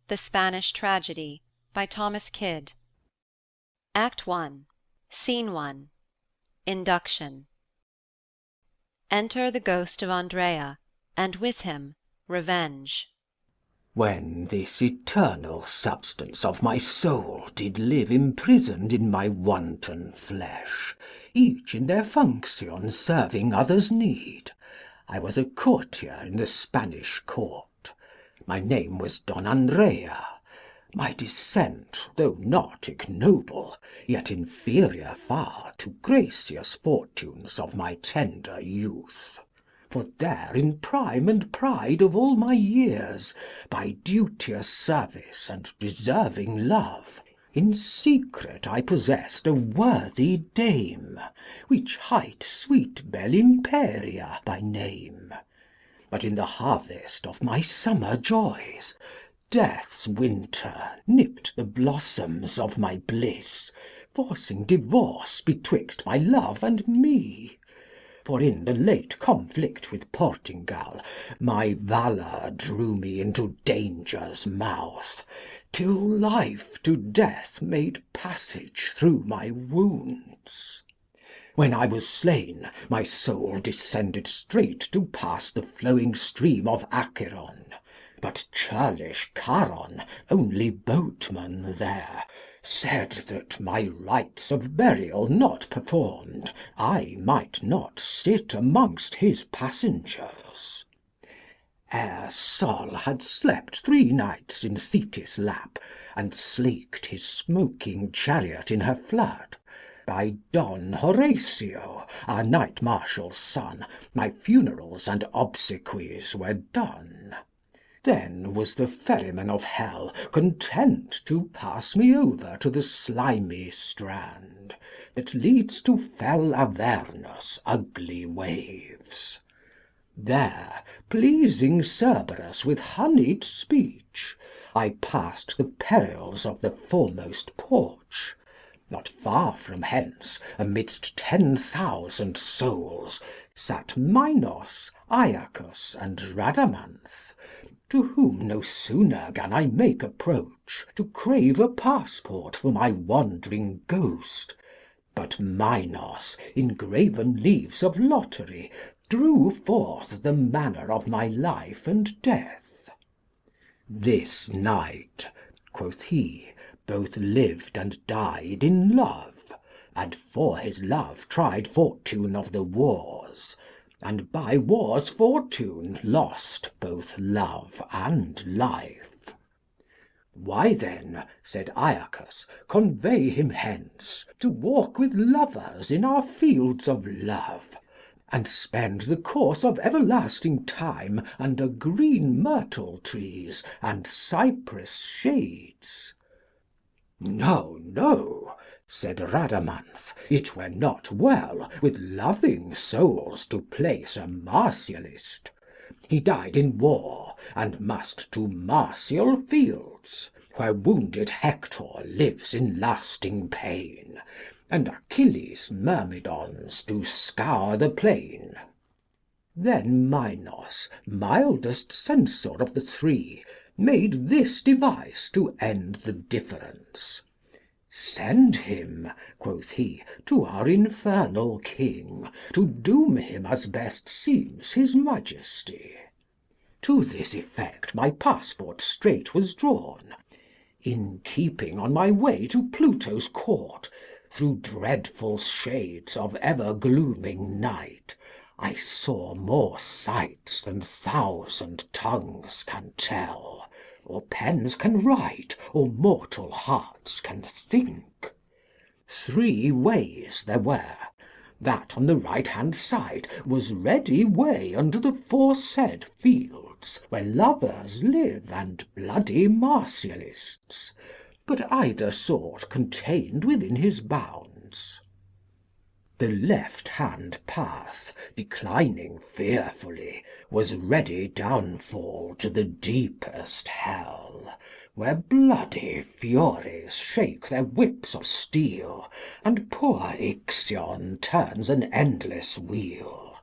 The Spanish Tragedy, by Thomas Kyd. Act 1, Scene 1. Induction. Enter the ghost of Andrea, and with him Revenge. When this eternal substance of my soul did live imprisoned in my wanton flesh, each in their function serving others' need, I was a courtier in the Spanish court. My name was Don Andrea. My descent, though not ignoble, yet inferior far to gracious fortunes of my tender youth. For there in prime and pride of all my years, by duteous service and deserving love, in secret I possessed a worthy dame, which hight sweet Belimperia by name. But in the harvest of my summer joys, Death's winter nipped the blossoms of my bliss, forcing divorce betwixt my love and me. For in the late conflict with Portingal, my valour drew me into danger's mouth, till life to death made passage through my wounds. When I was slain, my soul descended straight to pass the flowing stream of Acheron. But churlish Charon, only boatman there, said that my rites of burial not performed, I might not sit amongst his passengers. Ere Sol had slept 3 nights in Thetis' lap, and slaked his smoking chariot in her flood, by Don Horatio, our knight marshal's son, my funerals and obsequies were done. Then was the ferryman of hell content to pass me over to the slimy strand that leads to fell Avernus' ugly waves. There, pleasing Cerberus with honeyed speech, I passed the perils of the foremost porch. Not far from hence, amidst 10,000 souls, sat Minos, Iacchus, and Rhadamanth, to whom no sooner gan I make approach, to crave a passport for my wandering ghost, but Minos, in graven leaves of lottery, drew forth the manner of my life and death. This knight, quoth he, both lived and died in love, and for his love tried fortune of the wars, and by war's fortune lost both love and life. Why then, said Iacchus, convey him hence, to walk with lovers in our fields of love, and spend the course of everlasting time under green myrtle trees and cypress shades? No, no, said Rhadamanth, it were not well with loving souls to place a martialist. He died in war, and must to martial fields, where wounded Hector lives in lasting pain, and Achilles' myrmidons do scour the plain. Then Minos, mildest censor of the 3, made this device to end the difference. Send him, quoth he, to our infernal king, to doom him as best seems his majesty. To this effect my passport straight was drawn. In keeping on my way to Pluto's court, through dreadful shades of ever-glooming night, I saw more sights than 1,000 tongues can tell, or pens can write, or mortal hearts can think. 3 ways there were. That on the right-hand side was ready way unto the foresaid fields, where lovers live and bloody martialists, but either sort contained within his bounds. The left-hand path, declining fearfully, was ready downfall to the deepest hell, where bloody furies shake their whips of steel, and poor Ixion turns an endless wheel,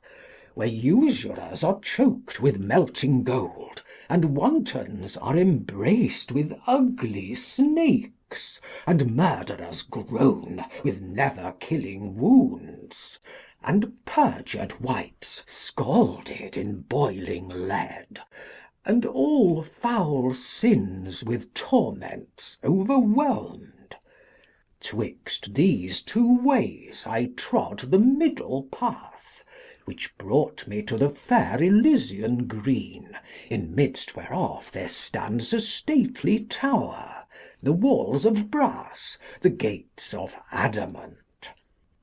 where usurers are choked with melting gold, and wantons are embraced with ugly snakes, and murderers groan with never-killing wounds, and perjured wights scalded in boiling lead, and all foul sins with torments overwhelmed. 'Twixt these two ways I trod the middle path, which brought me to the fair Elysian green, in midst whereof there stands a stately tower, the walls of brass, the gates of adamant.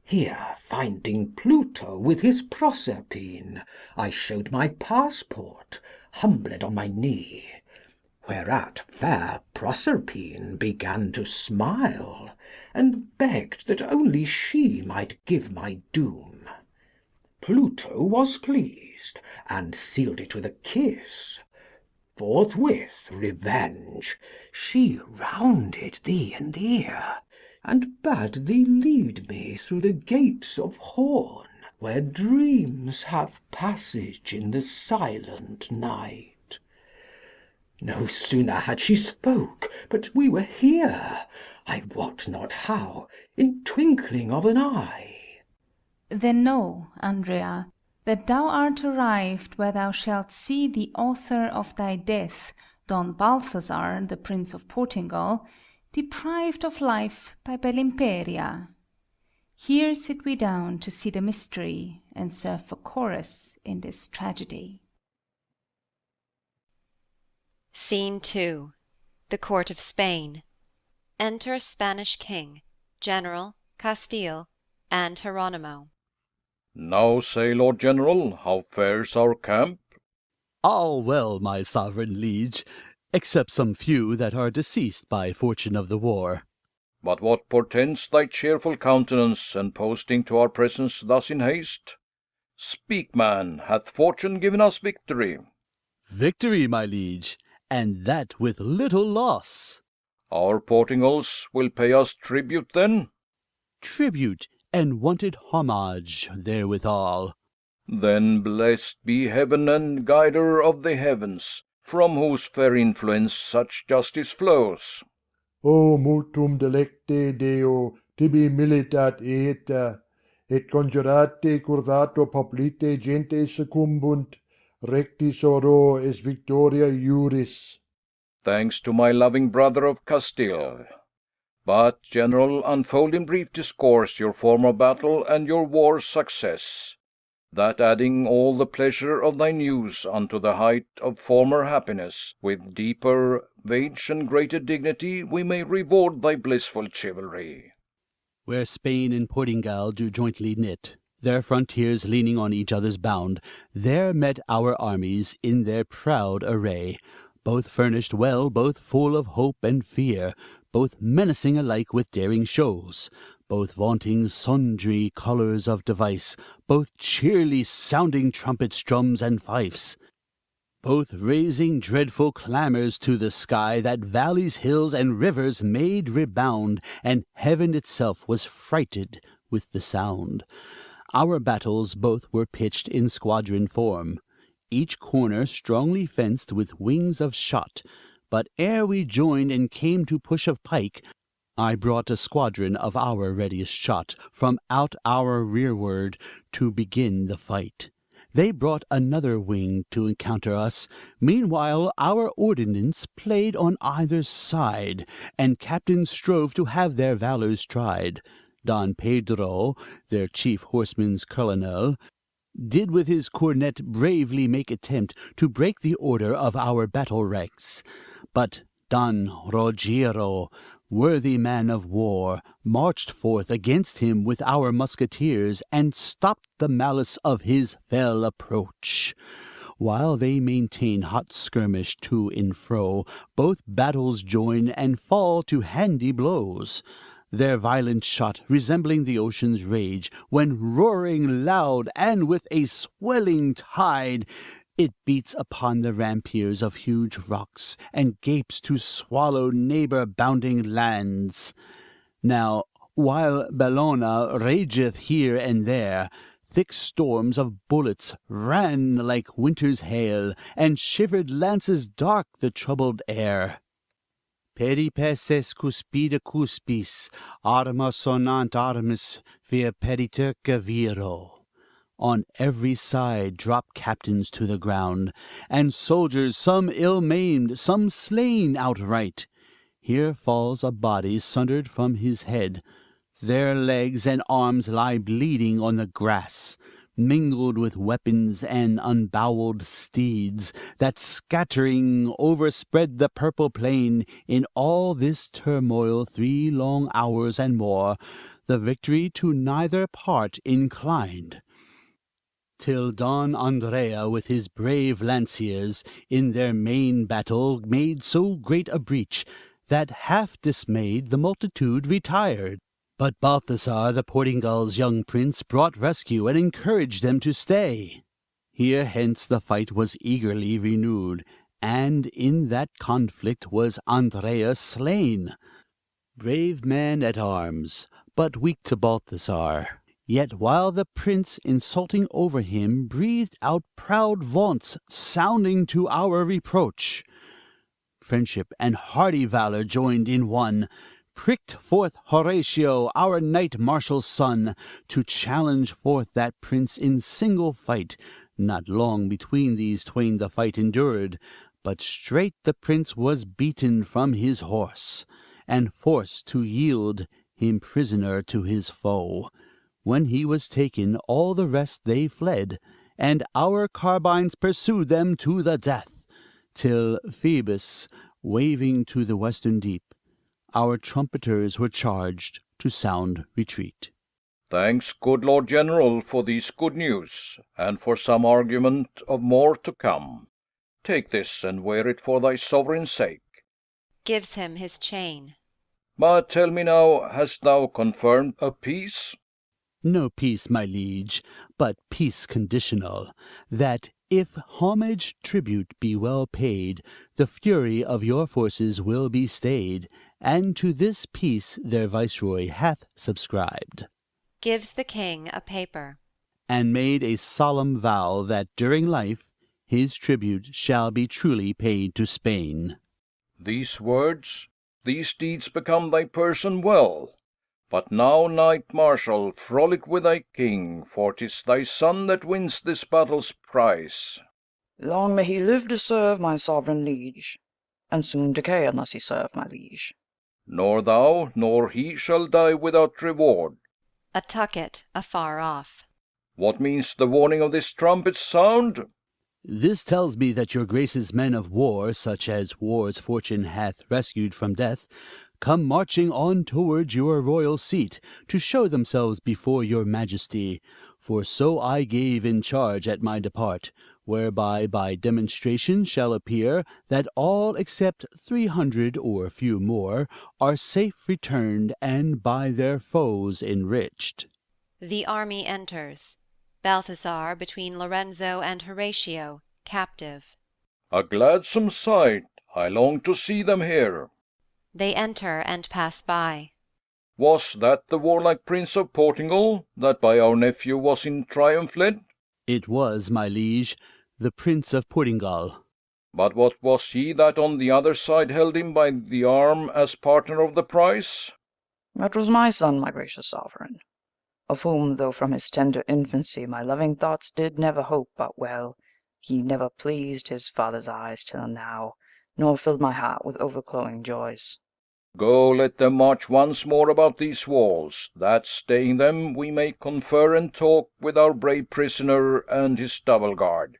Here finding Pluto with his Proserpine, I showed my passport, humbled on my knee, whereat fair Proserpine began to smile, and begged that only she might give my doom. Pluto was pleased, and sealed it with a kiss. Forthwith revenge, she rounded thee in the ear, and bade thee lead me through the gates of horn, where dreams have passage in the silent night. No sooner had she spoke, but we were here, I wot not how, in twinkling of an eye. Then know, Andrea, that thou art arrived where thou shalt see the author of thy death, Don Balthazar, the Prince of Portugal, deprived of life by Belimperia. Here sit we down to see the mystery, and serve for chorus in this tragedy. Scene 2. The Court of Spain. Enter Spanish King, General, Castile, and Hieronimo. Now say, Lord General, how fares our camp? All well, my sovereign liege, except some few that are deceased by fortune of the war. But what portends thy cheerful countenance, and posting to our presence thus in haste? Speak, man, hath fortune given us victory? Victory, my liege, and that with little loss. Our Portugals will pay us tribute, then? Tribute and wanted homage therewithal. Then blessed be heaven and guider of the heavens, from whose fair influence such justice flows. O multum delecte Deo, tibi militat aeta, et conjurate curvato poplite gentes succumbunt, rectis oro es victoria iuris. Thanks to my loving brother of Castile. But, General, unfold in brief discourse your former battle and your war's success, that adding all the pleasure of thy news unto the height of former happiness, with deeper wage and greater dignity we may reward thy blissful chivalry. Where Spain and Portugal do jointly knit, their frontiers leaning on each other's bound, there met our armies in their proud array, both furnished well, both full of hope and fear, both menacing alike with daring shows, both vaunting sundry colours of device, both cheerly sounding trumpets, drums, and fifes, both raising dreadful clamours to the sky, that valleys, hills, and rivers made rebound, and heaven itself was frighted with the sound. Our battles both were pitched in squadron form, each corner strongly fenced with wings of shot, but ere we joined and came to push of pike, I brought a squadron of our readiest shot from out our rearward to begin the fight. They brought another wing to encounter us. Meanwhile our ordnance played on either side, and captains strove to have their valours tried. Don Pedro, their chief horseman's colonel, did with his cornet bravely make attempt to break the order of our battle ranks. But Don Rogero, worthy man of war, marched forth against him with our musketeers, and stopped the malice of his fell approach. While they maintain hot skirmish to and fro, both battles join and fall to handy blows. Their violent shot resembling the ocean's rage, when roaring loud and with a swelling tide, it beats upon the rampiers of huge rocks, and gapes to swallow neighbour-bounding lands. Now, while Bellona rageth here and there, Thick storms of bullets ran like winter's hail, and shivered lances dark the troubled air. Peripes cuspide cuspis, arma sonant armis, vir periterque viro. On every side drop captains to the ground, and soldiers, some ill-maimed, some slain outright. Here falls a body sundered from his head. Their legs and arms lie bleeding on the grass, mingled with weapons and unboweled steeds, that scattering overspread the purple plain. In all this turmoil 3 long hours and more, the victory to neither part inclined. Till Don Andrea with his brave lanciers in their main battle made so great a breach, that half dismayed the multitude retired. But Balthasar, the Portingal's young prince, brought rescue and encouraged them to stay. Here hence the fight was eagerly renewed, and in that conflict was Andrea slain. Brave man at arms, but weak to Balthasar. Yet while the prince, insulting over him, breathed out proud vaunts, sounding to our reproach, friendship and hardy valor joined in one, pricked forth Horatio, our knight marshal's son, to challenge forth that prince in single fight. Not long between these twain the fight endured, but straight the prince was beaten from his horse, and forced to yield him prisoner to his foe. When he was taken, all the rest they fled, and our carbines pursued them to the death, till Phoebus, waving to the western deep, our trumpeters were charged to sound retreat. Thanks, good Lord General, for these good news, and for some argument of more to come. Take this, and wear it for thy sovereign's sake. Gives him his chain. But tell me now, hast thou confirmed a peace? No peace, my liege, but peace conditional, that if homage tribute be well paid, the fury of your forces will be stayed, and to this peace their viceroy hath subscribed. Gives the king a paper. And made a solemn vow that during life his tribute shall be truly paid to Spain. These words, these deeds become thy person well. But now, knight marshal, frolic with thy king, for 'tis thy son that wins this battle's prize. Long may he live to serve my sovereign liege, and soon decay unless he serve my liege. Nor thou, nor he shall die without reward. A tucket afar off. What means the warning of this trumpet's sound? This tells me that your grace's men of war, such as war's fortune hath rescued from death, come marching on towards your royal seat, to show themselves before your majesty. For so I gave in charge at my depart, whereby by demonstration shall appear that all except 300 or few more are safe returned and by their foes enriched. The army enters. Balthasar between Lorenzo and Horatio, captive. A gladsome sight. I long to see them here. They enter and pass by. Was that the warlike Prince of Portugal, that by our nephew was in triumph led? It was, my liege, the Prince of Portugal. But what was he that on the other side held him by the arm as partner of the prize? That was my son, my gracious sovereign, of whom, though from his tender infancy my loving thoughts did never hope but well, he never pleased his father's eyes till now, nor filled my heart with overflowing joys. Go, let them march once more about these walls, that staying them we may confer and talk with our brave prisoner and his double guard.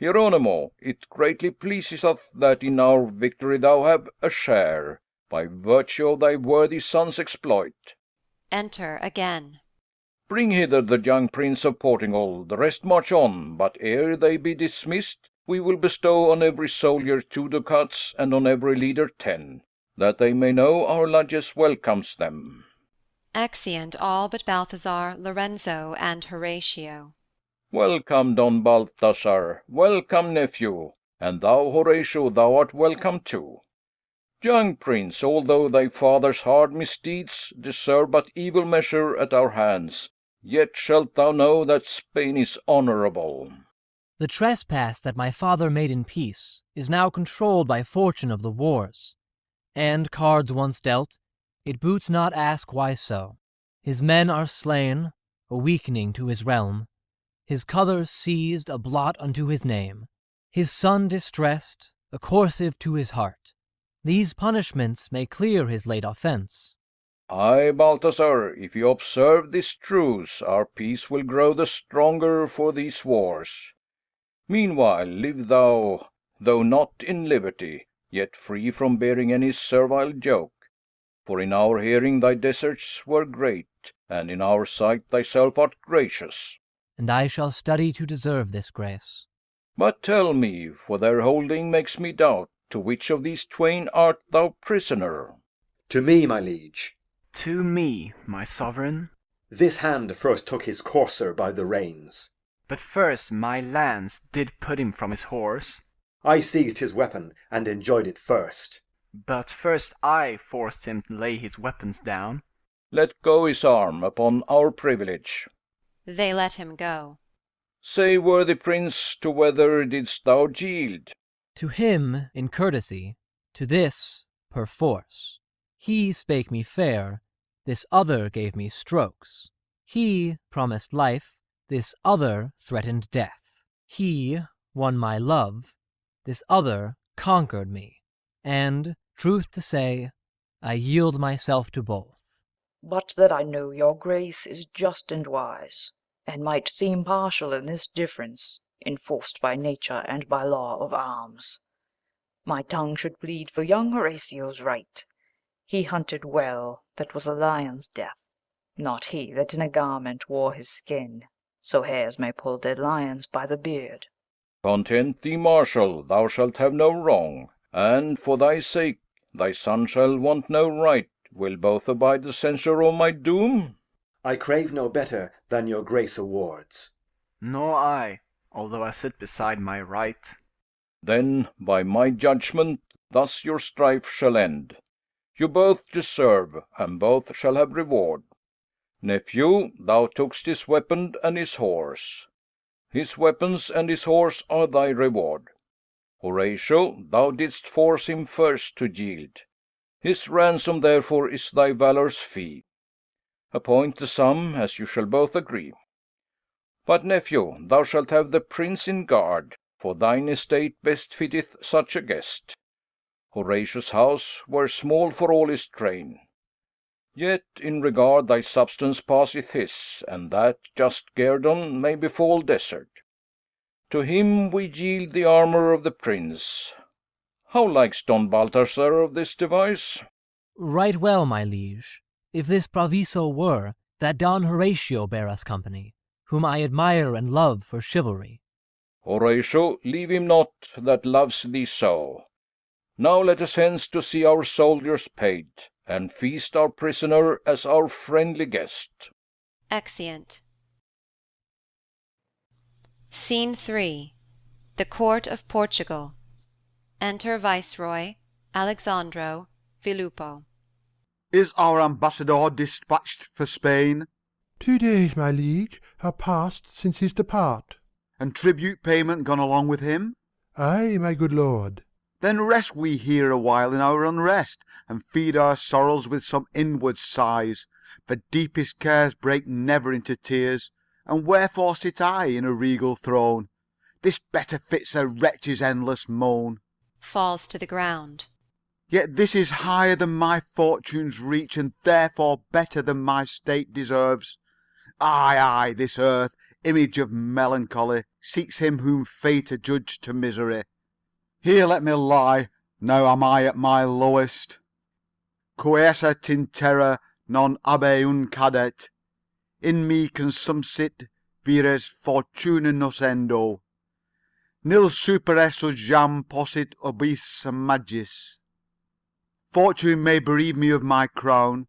Hieronimo, it greatly pleaseth us that in our victory thou have a share, by virtue of thy worthy son's exploit. Enter again. Bring hither the young Prince of Portugal, the rest march on, but ere they be dismissed, we will bestow on every soldier 2 ducats, and on every leader 10, that they may know our largesse welcomes them. Exeunt all but Balthasar, Lorenzo, and Horatio. Welcome, Don Balthasar, welcome, nephew, and thou, Horatio, thou art welcome too. Young prince, although thy father's hard misdeeds deserve but evil measure at our hands, yet shalt thou know that Spain is honourable. The trespass that my father made in peace is now controlled by fortune of the wars. And cards once dealt, it boots not ask why so. His men are slain, a weakening to his realm. His colours seized, a blot unto his name. His son distressed, a corsive to his heart. These punishments may clear his late offence. Ay, Balthazar, if you observe this truce, our peace will grow the stronger for these wars. Meanwhile live thou, though not in liberty, yet free from bearing any servile yoke. For in our hearing thy deserts were great, and in our sight thyself art gracious. And I shall study to deserve this grace. But tell me, for their holding makes me doubt, to which of these twain art thou prisoner? To me, my liege. To me, my sovereign. This hand first took his courser by the reins. But first my lance did put him from his horse. I seized his weapon, and enjoyed it first. But first I forced him to lay his weapons down. Let go his arm upon our privilege. They let him go. Say, worthy prince, to whether didst thou yield? To him in courtesy, to this perforce. He spake me fair, this other gave me strokes. He promised life, this other threatened death. He won my love, this other conquered me. And, truth to say, I yield myself to both. But that I know your grace is just and wise, and might seem partial in this difference, enforced by nature and by law of arms. My tongue should plead for young Horatio's right. He hunted well, that was a lion's death, not he that in a garment wore his skin, so hares may pull dead lions by the beard. Content thee, marshal, thou shalt have no wrong, and for thy sake thy son shall want no right. Will both abide the censure of my doom? I crave no better than your grace awards. Nor I, although I sit beside my right. Then, by my judgment, thus your strife shall end. You both deserve, and both shall have reward. Nephew, thou tookst his weapon and his horse. His weapons and his horse are thy reward. Horatio, thou didst force him first to yield. His ransom therefore is thy valour's fee. Appoint the sum, as you shall both agree. But, nephew, thou shalt have the prince in guard, for thine estate best fitteth such a guest. Horatius' house were small for all his train. Yet in regard thy substance passeth his, and that just guerdon may befall desert. To him we yield the armour of the prince. How likes Don Balthazar of this device? Right well, my liege, if this proviso were, that Don Horatio bear us company, whom I admire and love for chivalry. Horatio, leave him not that loves thee so. Now let us hence to see our soldiers paid, and feast our prisoner as our friendly guest. Exeunt. Scene 3. The Court of Portugal. Enter Viceroy, Alexandro, Filippo. Is our ambassador dispatched for Spain? 2 days, my liege, are past since his depart. And tribute payment gone along with him? Ay, my good lord. Then rest we here a while in our unrest, and feed our sorrows with some inward sighs. For deepest cares break never into tears, and wherefore sit I in a regal throne? This better fits a wretch's endless moan. Falls to the ground. Yet this is higher than my fortune's reach, and therefore better than my state deserves. Ay, ay, this earth, image of melancholy, seeks him whom fate adjudged to misery. Here let me lie, now am I at my lowest. Coesat in terra non habeun cadet. In me consumsit vires fortuna nocendo. Nil super esso jam possit obis magis. Fortune may bereave me of my crown.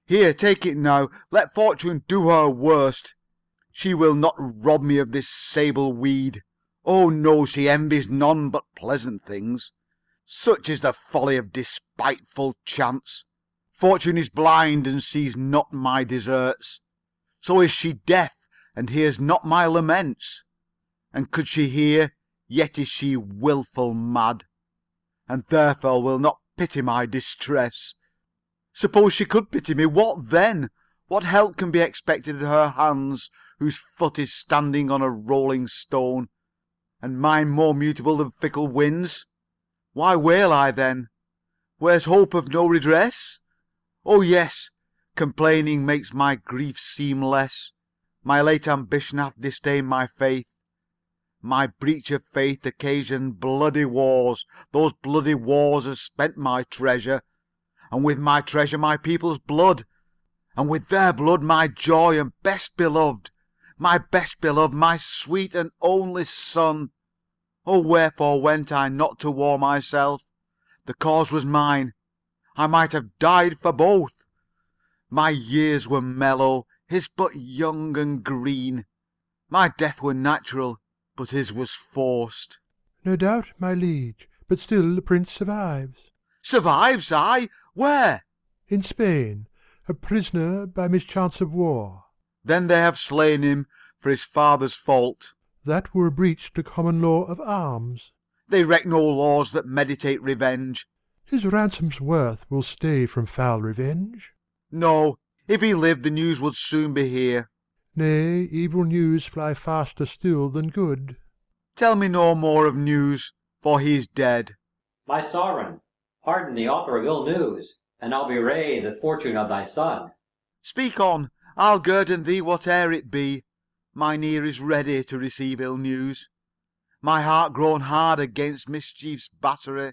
Here, take it now, let fortune do her worst. She will not rob me of this sable weed. Oh no, she envies none but pleasant things. Such is the folly of despiteful chance. Fortune is blind and sees not my deserts. So is she deaf, and hears not my laments? And could she hear, yet is she wilful mad, and therefore will not pity my distress. Suppose she could pity me, what then? What help can be expected at her hands, whose foot is standing on a rolling stone, and mine more mutable than fickle winds? Why wail I then? Where's hope of no redress? Oh yes, complaining makes my grief seem less. My late ambition hath disdained my faith. My breach of faith occasioned bloody wars. Those bloody wars have spent my treasure, and with my treasure my people's blood, and with their blood my joy and best beloved, my sweet and only son. Oh, wherefore went I not to war myself? The cause was mine. I might have died for both. My years were mellow, his but young and green. My death were natural, but his was forced. No doubt, my liege, but still the prince survives. Survives, aye? Where? In Spain, a prisoner by mischance of war. Then they have slain him for his father's fault. That were a breach to common law of arms. They reck no laws that meditate revenge. His ransom's worth will stay from foul revenge. No, if he lived the news would soon be here. Nay, evil news fly faster still than good. Tell me no more of news, for he is dead. My sovereign, pardon the author of ill news, and I'll bewray the fortune of thy son. Speak on, I'll guerdon thee whate'er it be. Mine ear is ready to receive ill news, my heart grown hard against mischief's battery.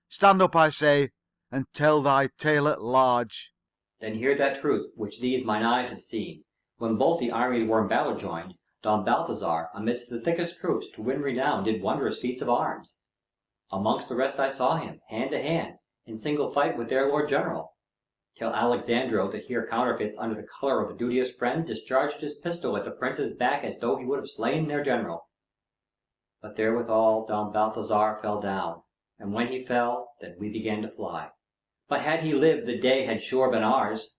Stand up, I say, and tell thy tale at large. Then hear that truth which these mine eyes have seen. When both the armies were in battle joined, Don Balthazar, amidst the thickest troops, to win renown, did wondrous feats of arms. Amongst the rest I saw him, hand to hand, in single fight with their lord general, till Alexandro, that here counterfeits under the colour of a duteous friend, discharged his pistol at the prince's back as though he would have slain their general. But therewithal Don Balthazar fell down, and when he fell, then we began to fly. But had he lived, the day had sure been ours.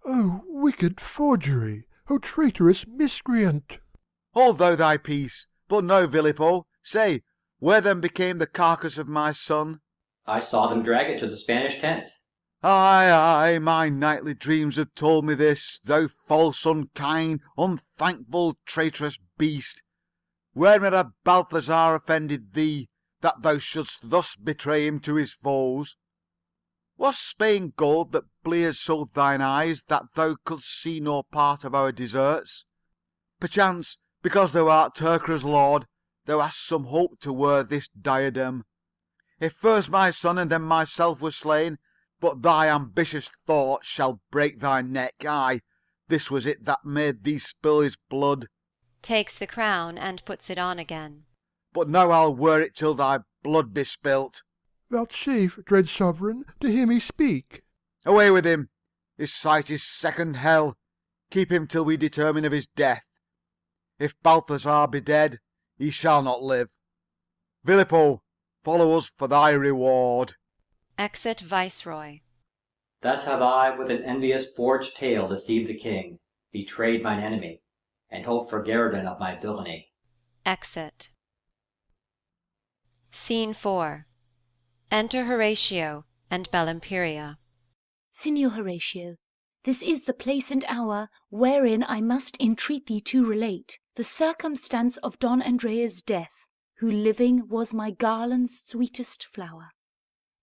O wicked forgery! O traitorous miscreant! Hold thou thy peace. But now, Vilipo, say, where then became the carcass of my son? I saw them drag it to the Spanish tents. Aye, aye, my nightly dreams have told me this, thou false, unkind, unthankful, traitorous beast. Wherein had Balthazar offended thee, that thou shouldst thus betray him to his foes? Was Spain gold that bleared so thine eyes, that thou couldst see no part of our deserts? Perchance, because thou art Turkera's lord, thou hast some hope to wear this diadem. If first my son and then myself were slain, but thy ambitious thoughts shall break thy neck. Aye, this was it that made thee spill his blood. Takes the crown and puts it on again. But now I'll wear it till thy blood be spilt. Vouchsafe, dread sovereign, to hear me speak. Away with him. His sight is second hell. Keep him till we determine of his death. If Balthazar be dead, he shall not live. Vilipo, follow us for thy reward. Exit Viceroy. Thus have I with an envious forged tale deceived the king, betrayed mine enemy, and hoped for guerdon of my villainy. Exit. Scene 4. Enter Horatio and Bellimperia. Signior Horatio, this is the place and hour wherein I must entreat thee to relate the circumstance of Don Andrea's death, who living was my garland's sweetest flower,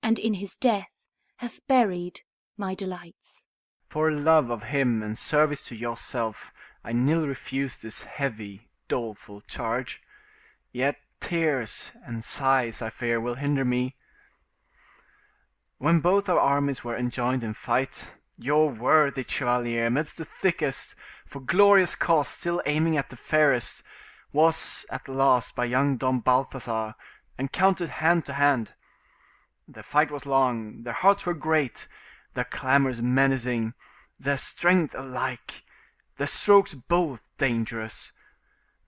and in his death hath buried my delights. For love of him and service to yourself, I nill refuse this heavy, doleful charge. Yet tears and sighs, I fear, will hinder me. When both our armies were enjoined in fight, your worthy chevalier, amidst the thickest, for glorious cause still aiming at the fairest, was at last by young Don Balthazar encountered hand to hand. Their fight was long, their hearts were great, their clamours menacing, their strength alike, their strokes both dangerous.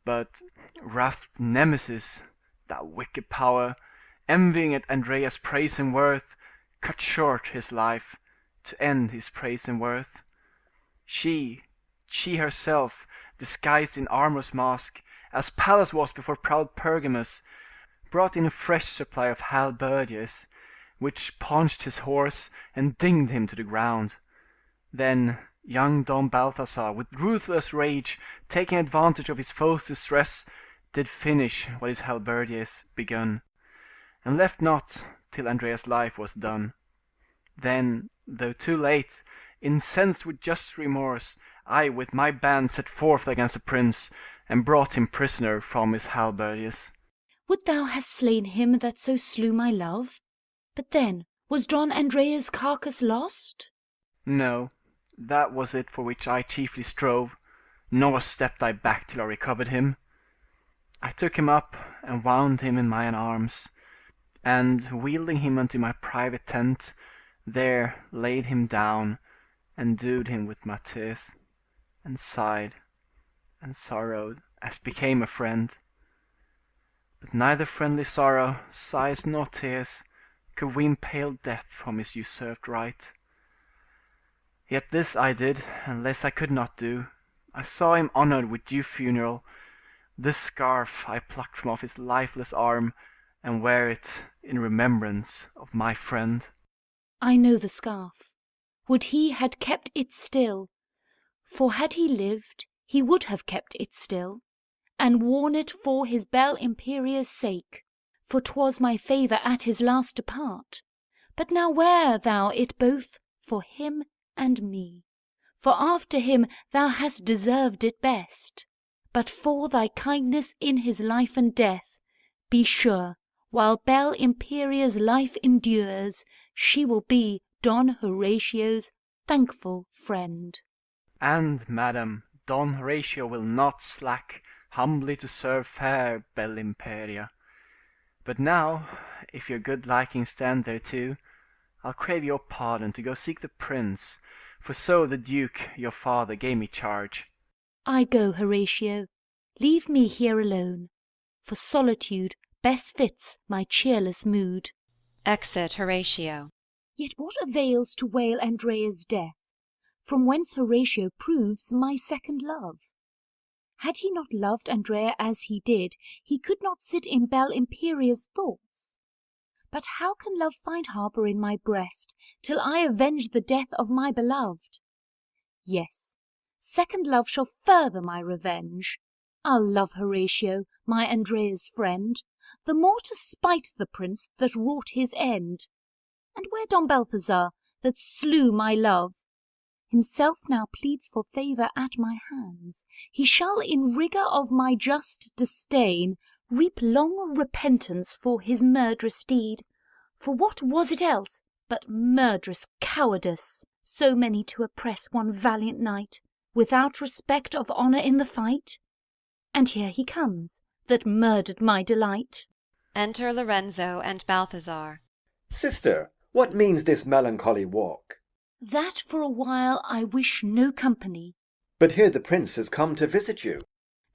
But wrathed Nemesis, that wicked power, envying at Andrea's praise and worth, cut short his life, to end his praise and worth. She, she herself, disguised in armor's mask, as Pallas was before proud Pergamus, brought in a fresh supply of halberdiers, which paunched his horse and dinged him to the ground. Then young Don Balthazar, with ruthless rage, taking advantage of his foe's distress, did finish what his halberdiers begun, and left not till Andrea's life was done. Then, though too late, incensed with just remorse, I with my band set forth against the prince, and brought him prisoner from his halberdiers. Would thou hast slain him that so slew my love? But then, was Don Andrea's carcass lost? No, that was it for which I chiefly strove, nor stepped I back till I recovered him. I took him up, and wound him in mine arms, and, wheeling him unto my private tent, there laid him down, and dewed him with my tears, and sighed, and sorrowed, as became a friend. But neither friendly sorrow, sighs, nor tears could wean pale death from his usurped right. Yet this I did, and less I could not do. I saw him honoured with due funeral. This scarf I plucked from off his lifeless arm, and wear it in remembrance of my friend. I know the scarf. Would he had kept it still, for had he lived, he would have kept it still, and worn it for his belle Imperia's sake, for 'twas my favour at his last depart. But now wear thou it both for him and me, for after him thou hast deserved it best. But for thy kindness in his life and death, be sure, while belle Imperia's life endures, she will be Don Horatio's thankful friend. And, madam, Don Horatio will not slack humbly to serve fair belle Imperia. But now, if your good liking stand thereto, I'll crave your pardon to go seek the prince, for so the duke your father gave me charge. I go, Horatio. Leave me here alone, for solitude best fits my cheerless mood. Exit Horatio. Yet what avails to wail Andrea's death, from whence Horatio proves my second love? Had he not loved Andrea as he did, he could not sit in belle Imperia's thoughts. But how can love find harbour in my breast, till I avenge the death of my beloved? Yes, second love shall further my revenge. I'll love Horatio, my Andrea's friend, the more to spite the prince that wrought his end. And where Don Balthazar, that slew my love? Himself now pleads for favour at my hands. He shall in rigour of my just disdain reap long repentance for his murderous deed. For what was it else but murderous cowardice, so many to oppress one valiant knight, without respect of honour in the fight? And here he comes, that murdered my delight. Enter Lorenzo and Balthazar. Sister, what means this melancholy walk? That for a while I wish no company. But here the prince has come to visit you.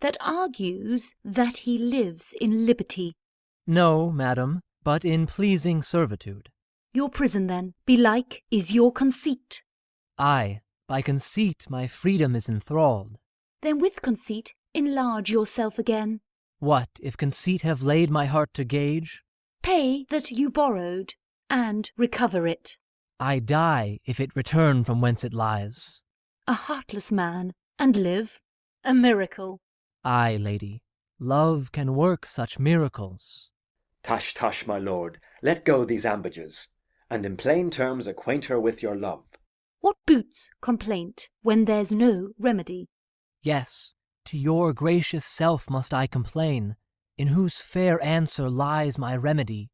That argues that he lives in liberty. No, madam, but in pleasing servitude. Your prison, then, belike, is your conceit. Ay, by conceit my freedom is enthralled. Then with conceit enlarge yourself again. What, if conceit have laid my heart to gauge? Pay that you borrowed, and recover it. I die if it return from whence it lies. A heartless man, and live, a miracle. Ay, lady, love can work such miracles. Tush, tush, my lord, let go these ambages, and in plain terms acquaint her with your love. What boots complaint, when there's no remedy? Yes, to your gracious self must I complain, in whose fair answer lies my remedy,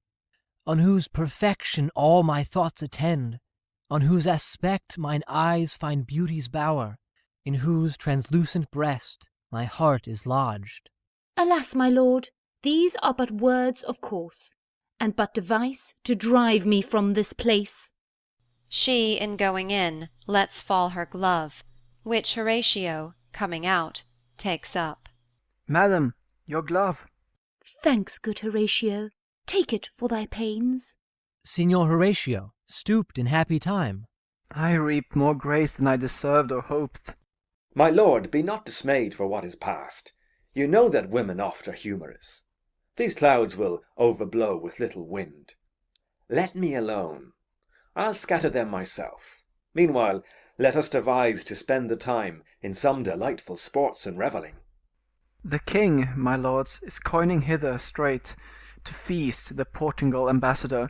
on whose perfection all my thoughts attend, on whose aspect mine eyes find beauty's bower, in whose translucent breast my heart is lodged. Alas, my lord, these are but words of course, and but device to drive me from this place. She, in going in, lets fall her glove, which Horatio, coming out, takes up. Madam, your glove. Thanks, good Horatio. Take it for thy pains. Signor Horatio, stooped in happy time. I reaped more grace than I deserved or hoped. My lord, be not dismayed for what is past. You know that women oft are humorous. These clouds will overblow with little wind. Let me alone. I'll scatter them myself. Meanwhile, let us devise to spend the time in some delightful sports and revelling. The king, my lords, is coining hither straight to feast the Portingal ambassador.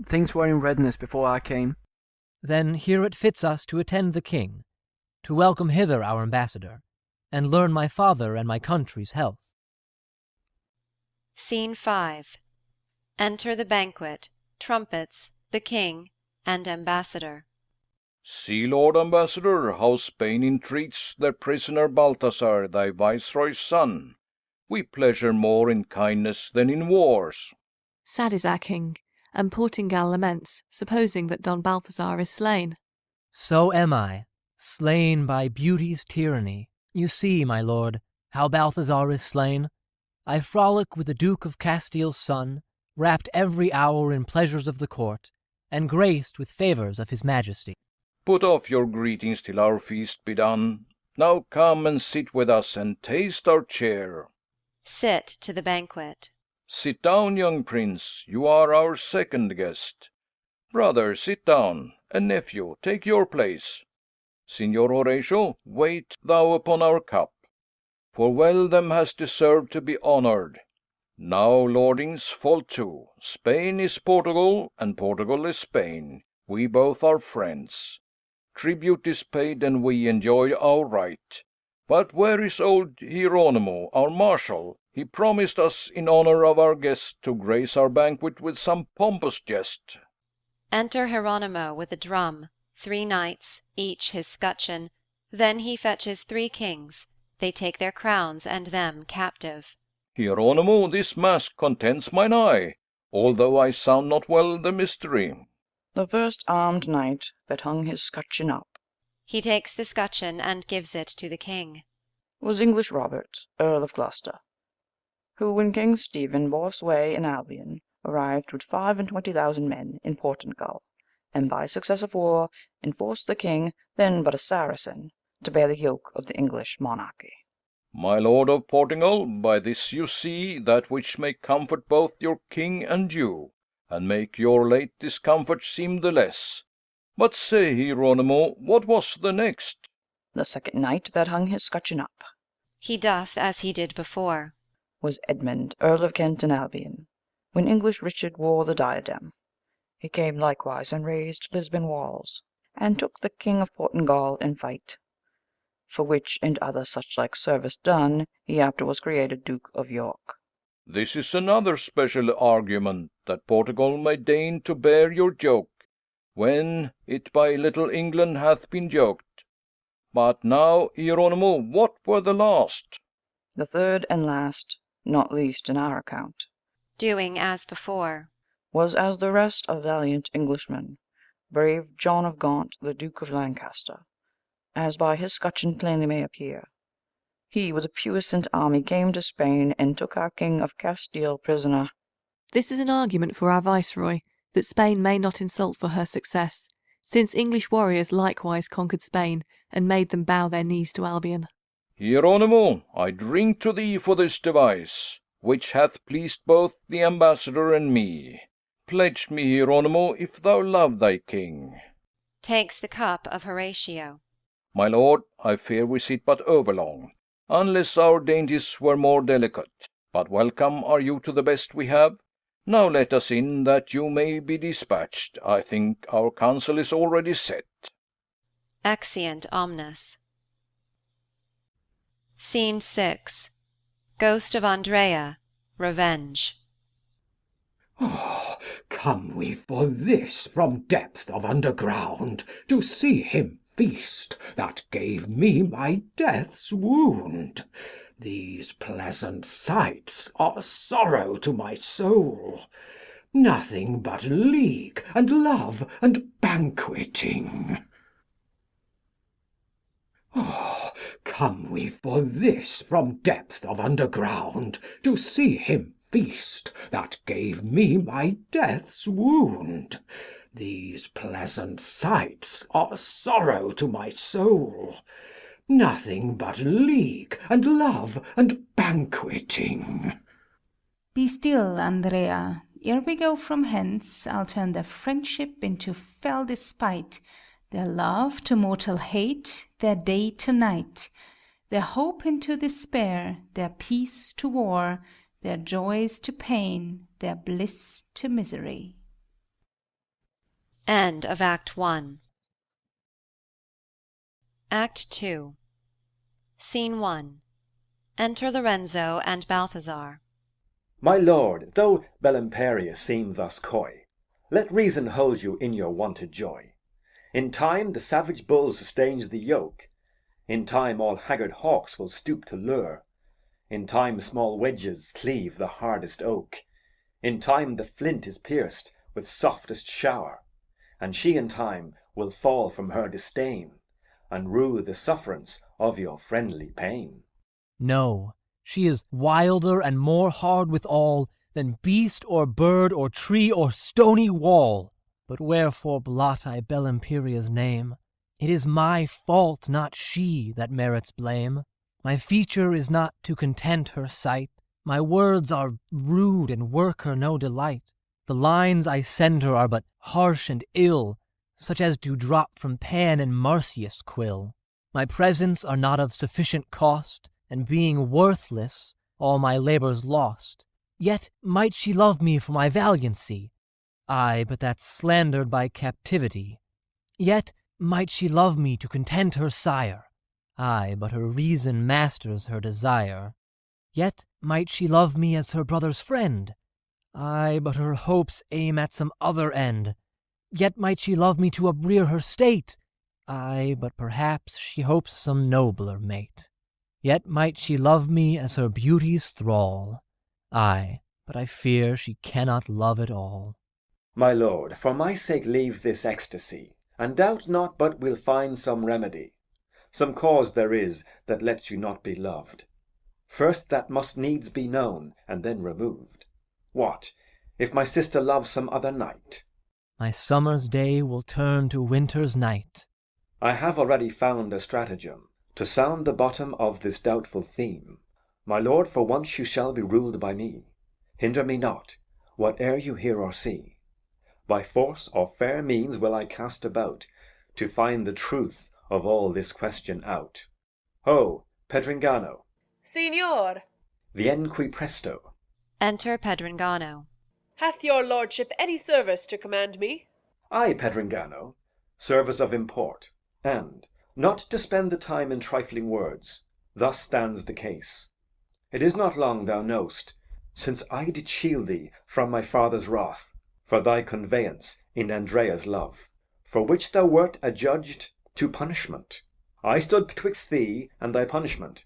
Things were in readiness before I came. Then here it fits us to attend the king, to welcome hither our ambassador, and learn my father and my country's health. Scene 5. Enter the banquet, trumpets, the king, and ambassador. See, Lord Ambassador, how Spain entreats their prisoner Balthazar, thy viceroy's son. We pleasure more in kindness than in wars. Sad is our king, and Portingal laments, supposing that Don Balthazar is slain. So am I, slain by beauty's tyranny. You see, my lord, how Balthazar is slain. I frolic with the Duke of Castile's son, wrapped every hour in pleasures of the court, and graced with favours of his majesty. Put off your greetings till our feast be done. Now come and sit with us and taste our cheer. Sit to the banquet. Sit down, young prince, you are our second guest. Brother, sit down, and nephew, take your place. Signor Horatio, wait thou upon our cup, for well them has deserved to be honoured. Now, lordings, fall to. Spain is Portugal, and Portugal is Spain. We both are friends. Tribute is paid, and we enjoy our right. But where is old Hieronimo, our marshal? He promised us, in honour of our guest, to grace our banquet with some pompous jest. Enter Hieronimo with a drum, 3 knights, each his scutcheon. Then he fetches 3 kings. They take their crowns and them captive. Hieronimo, this mask contents mine eye, although I sound not well the mystery. The first armed knight that hung his scutcheon up He takes the scutcheon and gives it to the king. was English Robert, Earl of Gloucester, who, when King Stephen bore sway in Albion, arrived with 25,000 men in Portingal, and by success of war enforced the king, then but a Saracen, to bear the yoke of the English monarchy. My lord of Portingal, by this you see that which may comfort both your king and you, and make your late discomfort seem the less. But say, Hieronimo, what was the next? The second knight that hung his scutcheon up He doth as he did before. was Edmund, Earl of Kent and Albion, when English Richard wore the diadem. He came likewise and razed Lisbon walls, and took the king of Portingal in fight, for which and other such like service done, he after was created Duke of York. This is another special argument, that Portugal may deign to bear your joke, when it by little England hath been joked. But now, Hieronimo, what were the last? The third and last, not least in our account, Doing as before. was as the rest a valiant Englishman, brave John of Gaunt, the Duke of Lancaster, as by his scutcheon plainly may appear. He with a puissant army came to Spain, and took our king of Castile prisoner. This is an argument for our viceroy, that Spain may not insult for her success, since English warriors likewise conquered Spain, and made them bow their knees to Albion. Hieronimo, I drink to thee for this device, which hath pleased both the ambassador and me. Pledge me, Hieronimo, if thou love thy king. Takes the cup of Horatio. My lord, I fear we sit but overlong, unless our dainties were more delicate. But welcome are you to the best we have. Now let us in, that you may be dispatched. I think our counsel is already set. Exeunt omnes. Scene 6. Ghost of Andrea. Revenge. Oh, come we for this from depth of underground to see him feast that gave me my death's wound. These pleasant sights are sorrow to my soul, nothing but league and love and banqueting. Oh, come we for this from depth of underground to see him feast that gave me my death's wound. These pleasant sights are sorrow to my soul, Nothing but league, and love, and banqueting. Be still, Andrea. Ere we go from hence, I'll turn their friendship into fell despite, their love to mortal hate, their day to night, their hope into despair, their peace to war, their joys to pain, their bliss to misery. End of Act 1. Act 2. Scene 1. Enter Lorenzo and Balthazar. My lord, though Belimperia seem thus coy, let reason hold you in your wonted joy. In time the savage bull sustains the yoke, in time all haggard hawks will stoop to lure, in time small wedges cleave the hardest oak, in time the flint is pierced with softest shower, and she in time will fall from her disdain, and rue the sufferance of your friendly pain. No, she is wilder and more hard withal than beast or bird or tree or stony wall. But wherefore blot I Belimperia's name? It is my fault, not she, that merits blame. My feature is not to content her sight. My words are rude and work her no delight. The lines I send her are but harsh and ill, such as do drop from Pan and Marsyas' quill. My presents are not of sufficient cost, and being worthless, all my labour's lost. Yet might she love me for my valiancy, ay, but that's slandered by captivity. Yet might she love me to content her sire, ay, but her reason masters her desire. Yet might she love me as her brother's friend, ay, but her hopes aim at some other end. Yet might she love me to uprear her state, ay, but perhaps she hopes some nobler mate. Yet might she love me as her beauty's thrall, ay, but I fear she cannot love it all. My lord, for my sake leave this ecstasy, and doubt not but we'll find some remedy. Some cause there is that lets you not be loved. First that must needs be known, and then removed. What, if my sister loves some other knight? My summer's day will turn to winter's night. I have already found a stratagem to sound the bottom of this doubtful theme. My lord, for once you shall be ruled by me. Hinder me not, whate'er you hear or see. By force or fair means will I cast about, to find the truth of all this question out. Ho, Pedringano! Signor! Vien qui presto! Enter Pedringano. Hath your lordship any service to command me? Ay, Pedringano, service of import, and not to spend the time in trifling words. Thus stands the case. It is not long, thou know'st, since I did shield thee from my father's wrath, for thy conveyance in Andrea's love, for which thou wert adjudged to punishment. I stood betwixt thee and thy punishment,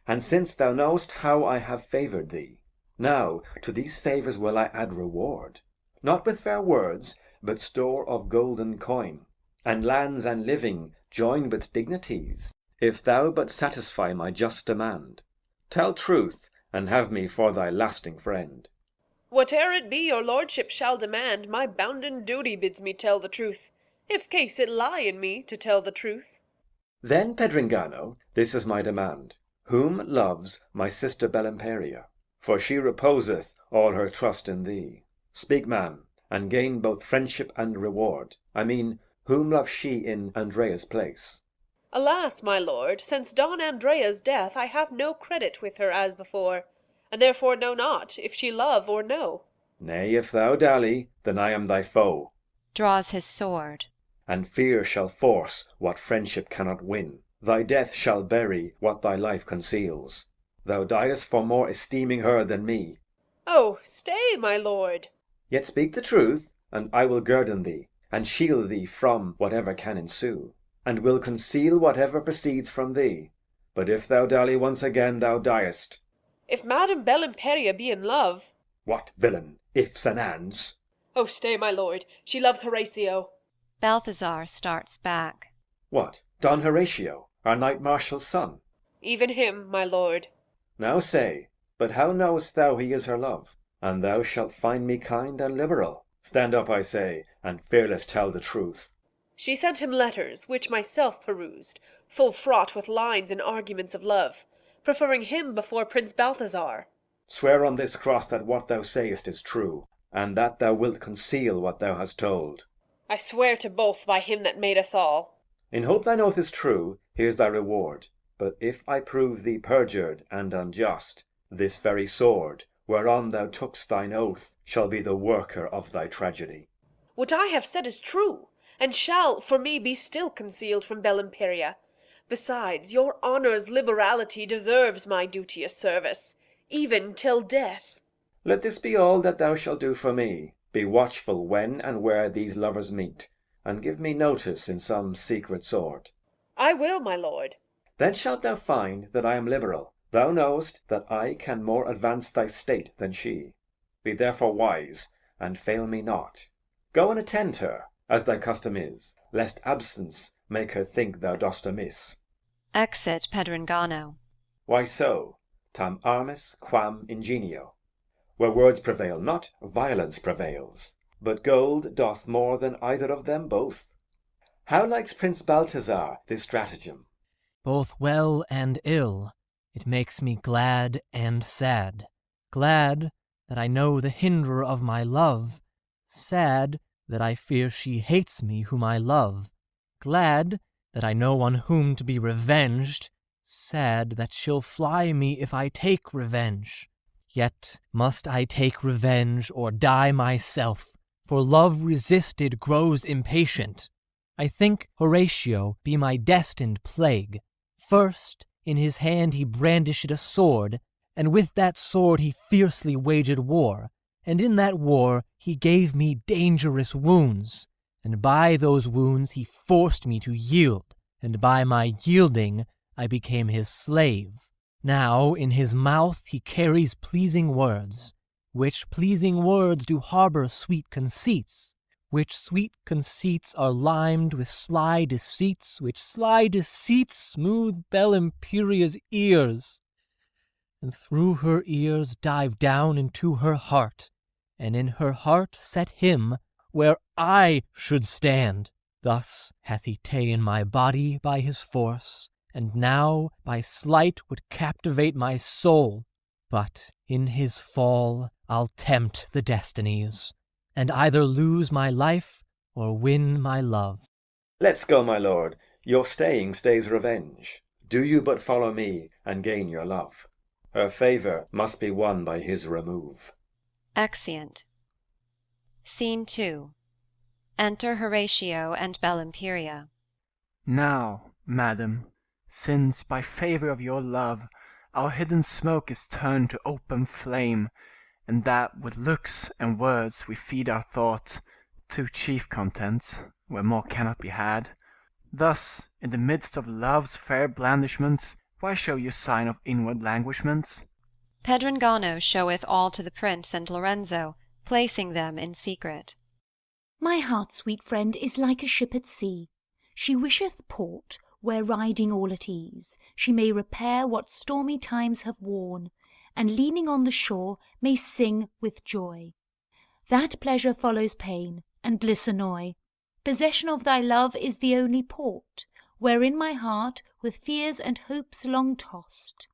and since thou know'st how I have favoured thee, now to these favours will I add reward, not with fair words, but store of golden coin, and lands and living joined with dignities, if thou but satisfy my just demand. Tell truth, and have me for thy lasting friend. Whate'er it be your lordship shall demand, my bounden duty bids me tell the truth, if case it lie in me to tell the truth. Then, Pedringano, this is my demand. Whom loves my sister Belimperia? For she reposeth all her trust in thee. Speak, man, and gain both friendship and reward. I mean, whom loves she in Andrea's place? Alas, my lord, since Don Andrea's death, I have no credit with her as before, and therefore know not if she love or no. Nay, if thou dally, then I am thy foe. Draws his sword. And fear shall force what friendship cannot win. Thy death shall bury what thy life conceals. Thou diest for more esteeming her than me. Oh, stay, my lord. Yet speak the truth, and I will guerdon thee, and shield thee from whatever can ensue, and will conceal whatever proceeds from thee. But if thou dally once again, thou diest. If Madam Belimperia be in love— What, villain, ifs and ands? Oh, stay, my lord, she loves Horatio. Balthazar starts back. What, Don Horatio, our knight-marshal's son? Even him, my lord. Now say, but how knowest thou he is her love? And thou shalt find me kind and liberal. Stand up, I say, and fearless tell the truth. She sent him letters, which myself perused, full fraught with lines and arguments of love, preferring him before Prince Balthazar. Swear on this cross that what thou sayest is true, and that thou wilt conceal what thou hast told. I swear to both by him that made us all. In hope thine oath is true, here's thy reward. But if I prove thee perjured and unjust, this very sword, whereon thou took'st thine oath, shall be the worker of thy tragedy. What I have said is true, and shall for me be still concealed from Bellimperia. Besides, your honour's liberality deserves my duteous service, even till death. Let this be all that thou shalt do for me. Be watchful when and where these lovers meet, and give me notice in some secret sort. I will, my lord. Then shalt thou find that I am liberal. Thou knowest that I can more advance thy state than she. Be therefore wise, and fail me not. Go and attend her, as thy custom is, lest absence make her think thou dost amiss. Exit Pedringano. Why so? Tam armis quam ingenio. Where words prevail not, violence prevails. But gold doth more than either of them both. How likes Prince Balthazar this stratagem? Both well and ill. It makes me glad and sad. Glad that I know the hinderer of my love. Sad that I fear she hates me whom I love. Glad that I know on whom to be revenged. Sad that she'll fly me if I take revenge. Yet must I take revenge or die myself, for love resisted grows impatient. I think Horatio be my destined plague. First, in his hand he brandished a sword, and with that sword he fiercely waged war, and in that war he gave me dangerous wounds, and by those wounds he forced me to yield, and by my yielding I became his slave. Now in his mouth he carries pleasing words, which pleasing words do harbour sweet conceits, which sweet conceits are limed with sly deceits, which sly deceits smooth Bellimperia's ears, and through her ears dive down into her heart, and in her heart set him where I should stand. Thus hath he ta'en my body by his force, and now by sleight would captivate my soul. But in his fall I'll tempt the destinies, and either lose my life or win my love. Let's go, my lord. Your staying stays revenge. Do you but follow me, and gain your love. Her favour must be won by his remove. Exeunt. Scene 2. Enter Horatio and Bellimperia. Now, madam, since by favour of your love our hidden smoke is turned to open flame, and that with looks and words we feed our thought, two chief contents, where more cannot be had. Thus, in the midst of love's fair blandishments, why show you sign of inward languishments? Pedringano showeth all to the prince and Lorenzo, placing them in secret. My heart, sweet friend, is like a ship at sea. She wisheth port, where riding all at ease, she may repair what stormy times have worn, and leaning on the shore may sing with joy. That pleasure follows pain, and bliss annoy. Possession of thy love is the only port, wherein my heart, with fears and hopes long tossed,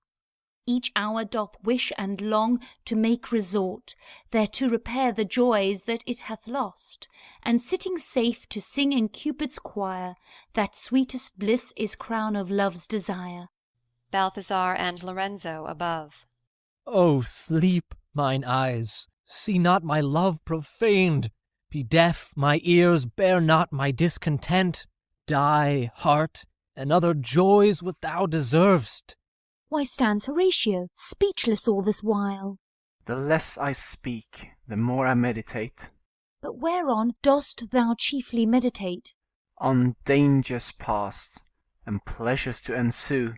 each hour doth wish and long to make resort, there to repair the joys that it hath lost, and sitting safe to sing in Cupid's choir, that sweetest bliss is crown of love's desire. Balthazar and Lorenzo above. O sleep, mine eyes, see not my love profaned. Be deaf, my ears, bear not my discontent. Die, heart, and other joys what thou deservest. Why stands Horatio, speechless all this while? The less I speak, the more I meditate. But whereon dost thou chiefly meditate? On dangers past, and pleasures to ensue.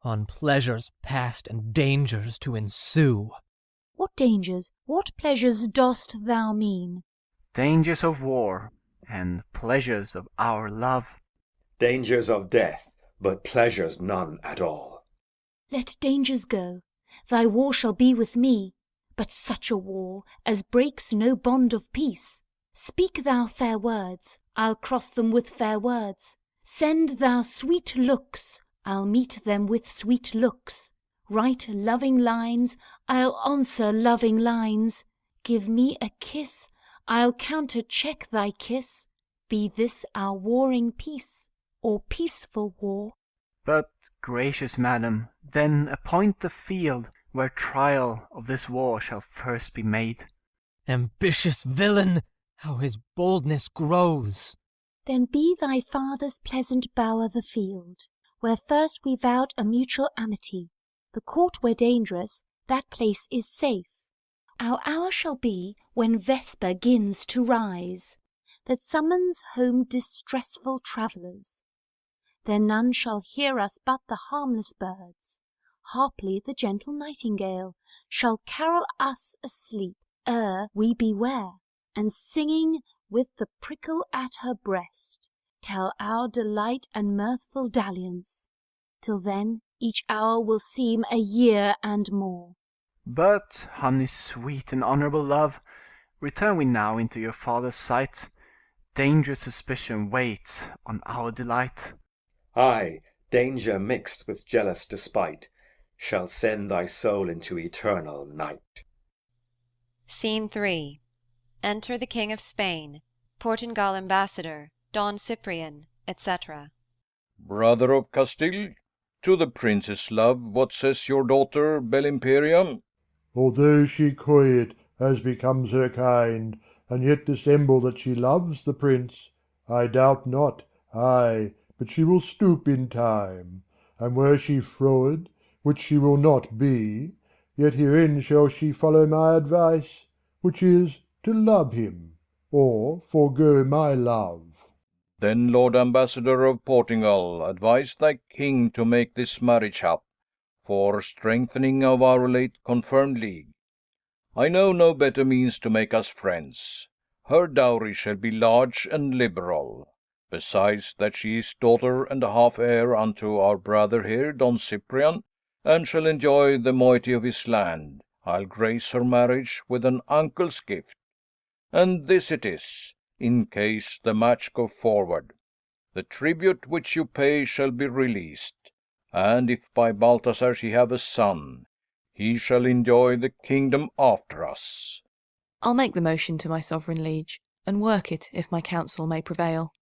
On pleasures past and dangers to ensue. What dangers, what pleasures dost thou mean? Dangers of war, and pleasures of our love. Dangers of death, but pleasures none at all. Let dangers go, thy war shall be with me, but such a war as breaks no bond of peace. Speak thou fair words, I'll cross them with fair words. Send thou sweet looks, I'll meet them with sweet looks. Write loving lines, I'll answer loving lines. Give me a kiss, I'll counter-check thy kiss. Be this our warring peace, or peaceful war? But, gracious madam, then appoint the field where trial of this war shall first be made. Ambitious villain, how his boldness grows! Then be thy father's pleasant bower the field, where first we vowed a mutual amity. The court were dangerous, that place is safe. Our hour shall be when vesper 'gins to rise, that summons home distressful travellers. Then none shall hear us but the harmless birds. Harply the gentle nightingale shall carol us asleep, ere we beware, and singing with the prickle at her breast, tell our delight and mirthful dalliance. Till then each hour will seem a year and more. But, honey sweet and honourable love, return we now into your father's sight. Dangerous suspicion waits on our delight. Aye, danger mixed with jealous despite shall send thy soul into eternal night. Scene 3. Enter the King of Spain, Portugal ambassador, Don Cyprian, etc. Brother of Castile, to the princess love, what says your daughter Belimperia? Although she quiet, as becomes her kind, and yet dissemble that she loves the prince, I doubt not, ay, but she will stoop in time. And were she froward, which she will not be, yet herein shall she follow my advice, which is to love him, or forego my love. Then, Lord Ambassador of Portugal, advise thy king to make this marriage hap, for strengthening of our late confirmed league. I know no better means to make us friends. Her dowry shall be large and liberal. Besides that she is daughter and half heir unto our brother here, Don Cyprian, and shall enjoy the moiety of his land, I'll grace her marriage with an uncle's gift. And this it is, in case the match go forward. The tribute which you pay shall be released, and if by Balthazar she have a son, he shall enjoy the kingdom after us. I'll make the motion to my sovereign liege, and work it if my counsel may prevail.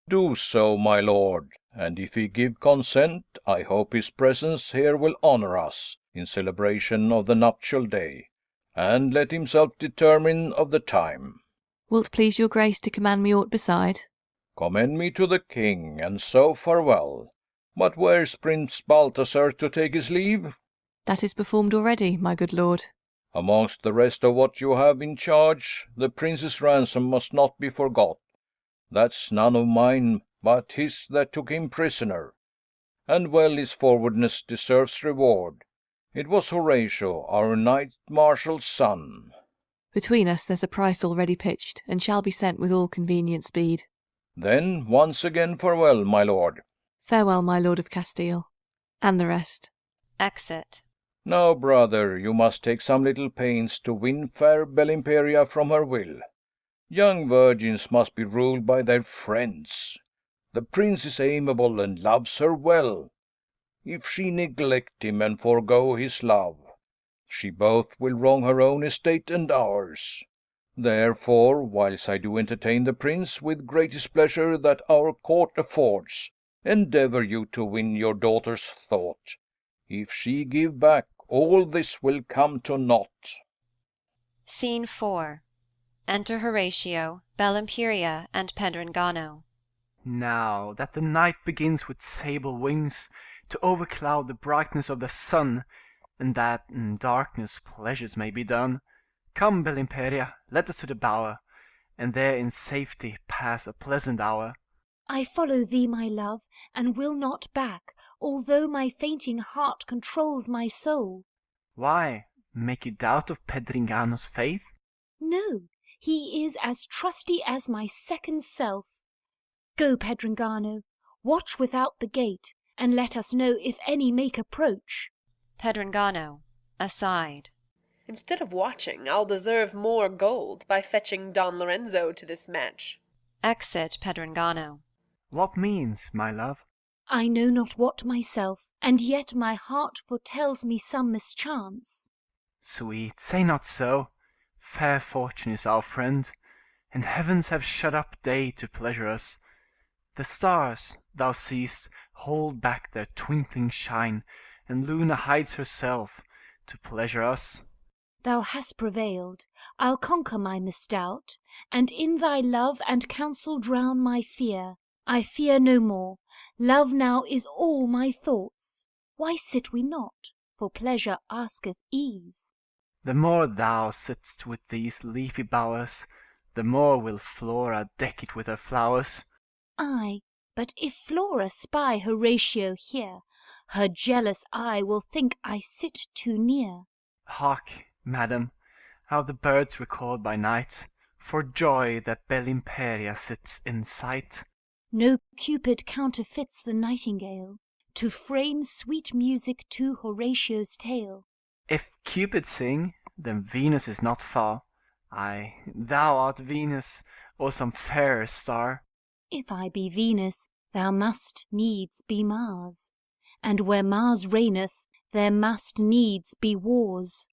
Do so, my lord, and if he give consent, I hope his presence here will honour us, in celebration of the nuptial day, and let himself determine of the time. Wilt please your grace to command me aught beside? Commend me to the king, and so farewell. But where's Prince Balthazar to take his leave? That is performed already, my good lord. Amongst the rest of what you have in charge, the prince's ransom must not be forgot. That's none of mine, but his that took him prisoner. And well his forwardness deserves reward. It was Horatio, our knight marshal's son. Between us there's a price already pitched, and shall be sent with all convenient speed. Then once again farewell, my lord. Farewell, my lord of Castile, and the rest. Exit. Now, brother, you must take some little pains to win fair Belimperia from her will. Young virgins must be ruled by their friends. The prince is amiable and loves her well. If she neglect him and forego his love, she both will wrong her own estate and ours. Therefore, whilst I do entertain the prince with greatest pleasure that our court affords, endeavour you to win your daughter's thought. If she give back, all this will come to naught. Scene 4. Enter Horatio, Belimperia, and Pedrangano. Now that the night begins with sable wings to overcloud the brightness of the sun, and that in darkness pleasures may be done, come, Belimperia, let us to the bower, and there in safety pass a pleasant hour. I follow thee, my love, and will not back, although my fainting heart controls my soul. Why, make you doubt of Pedringano's faith? No, he is as trusty as my second self. Go, Pedrangano, watch without the gate, and let us know if any make approach. Pedrangano, aside. Instead of watching, I'll deserve more gold by fetching Don Lorenzo to this match. Exit Pedringano. What means, my love? I know not what myself, and yet my heart foretells me some mischance. Sweet, say not so. Fair fortune is our friend, and heavens have shut up day to pleasure us. The stars, thou seest, hold back their twinkling shine, and Luna hides herself to pleasure us. Thou hast prevailed. I'll conquer my misdoubt, and in thy love and counsel drown my fear. I fear no more. Love now is all my thoughts. Why sit we not? For pleasure asketh ease. The more thou sitt'st with these leafy bowers, the more will Flora deck it with her flowers. Ay, but if Flora spy Horatio here, her jealous eye will think I sit too near. Hark, madam, how the birds record by night, for joy that Bellimperia sits in sight. No Cupid counterfeits the nightingale, to frame sweet music to Horatio's tale. If Cupid sing, then Venus is not far. Ay, thou art Venus, or some fairer star. If I be Venus, thou must needs be Mars, and where Mars reigneth, there must needs be wars.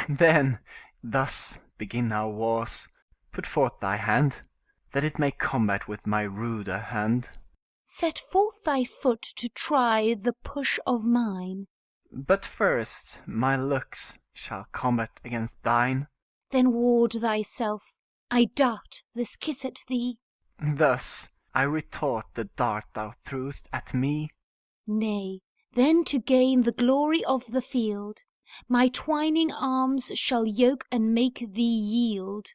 Then, thus begin our wars. Put forth thy hand, that it may combat with my ruder hand. Set forth thy foot to try the push of mine. But first my looks shall combat against thine. Then ward thyself. I dart this kiss at thee. Thus I retort the dart thou threw'st at me. Nay, then to gain the glory of the field, my twining arms shall yoke and make thee yield.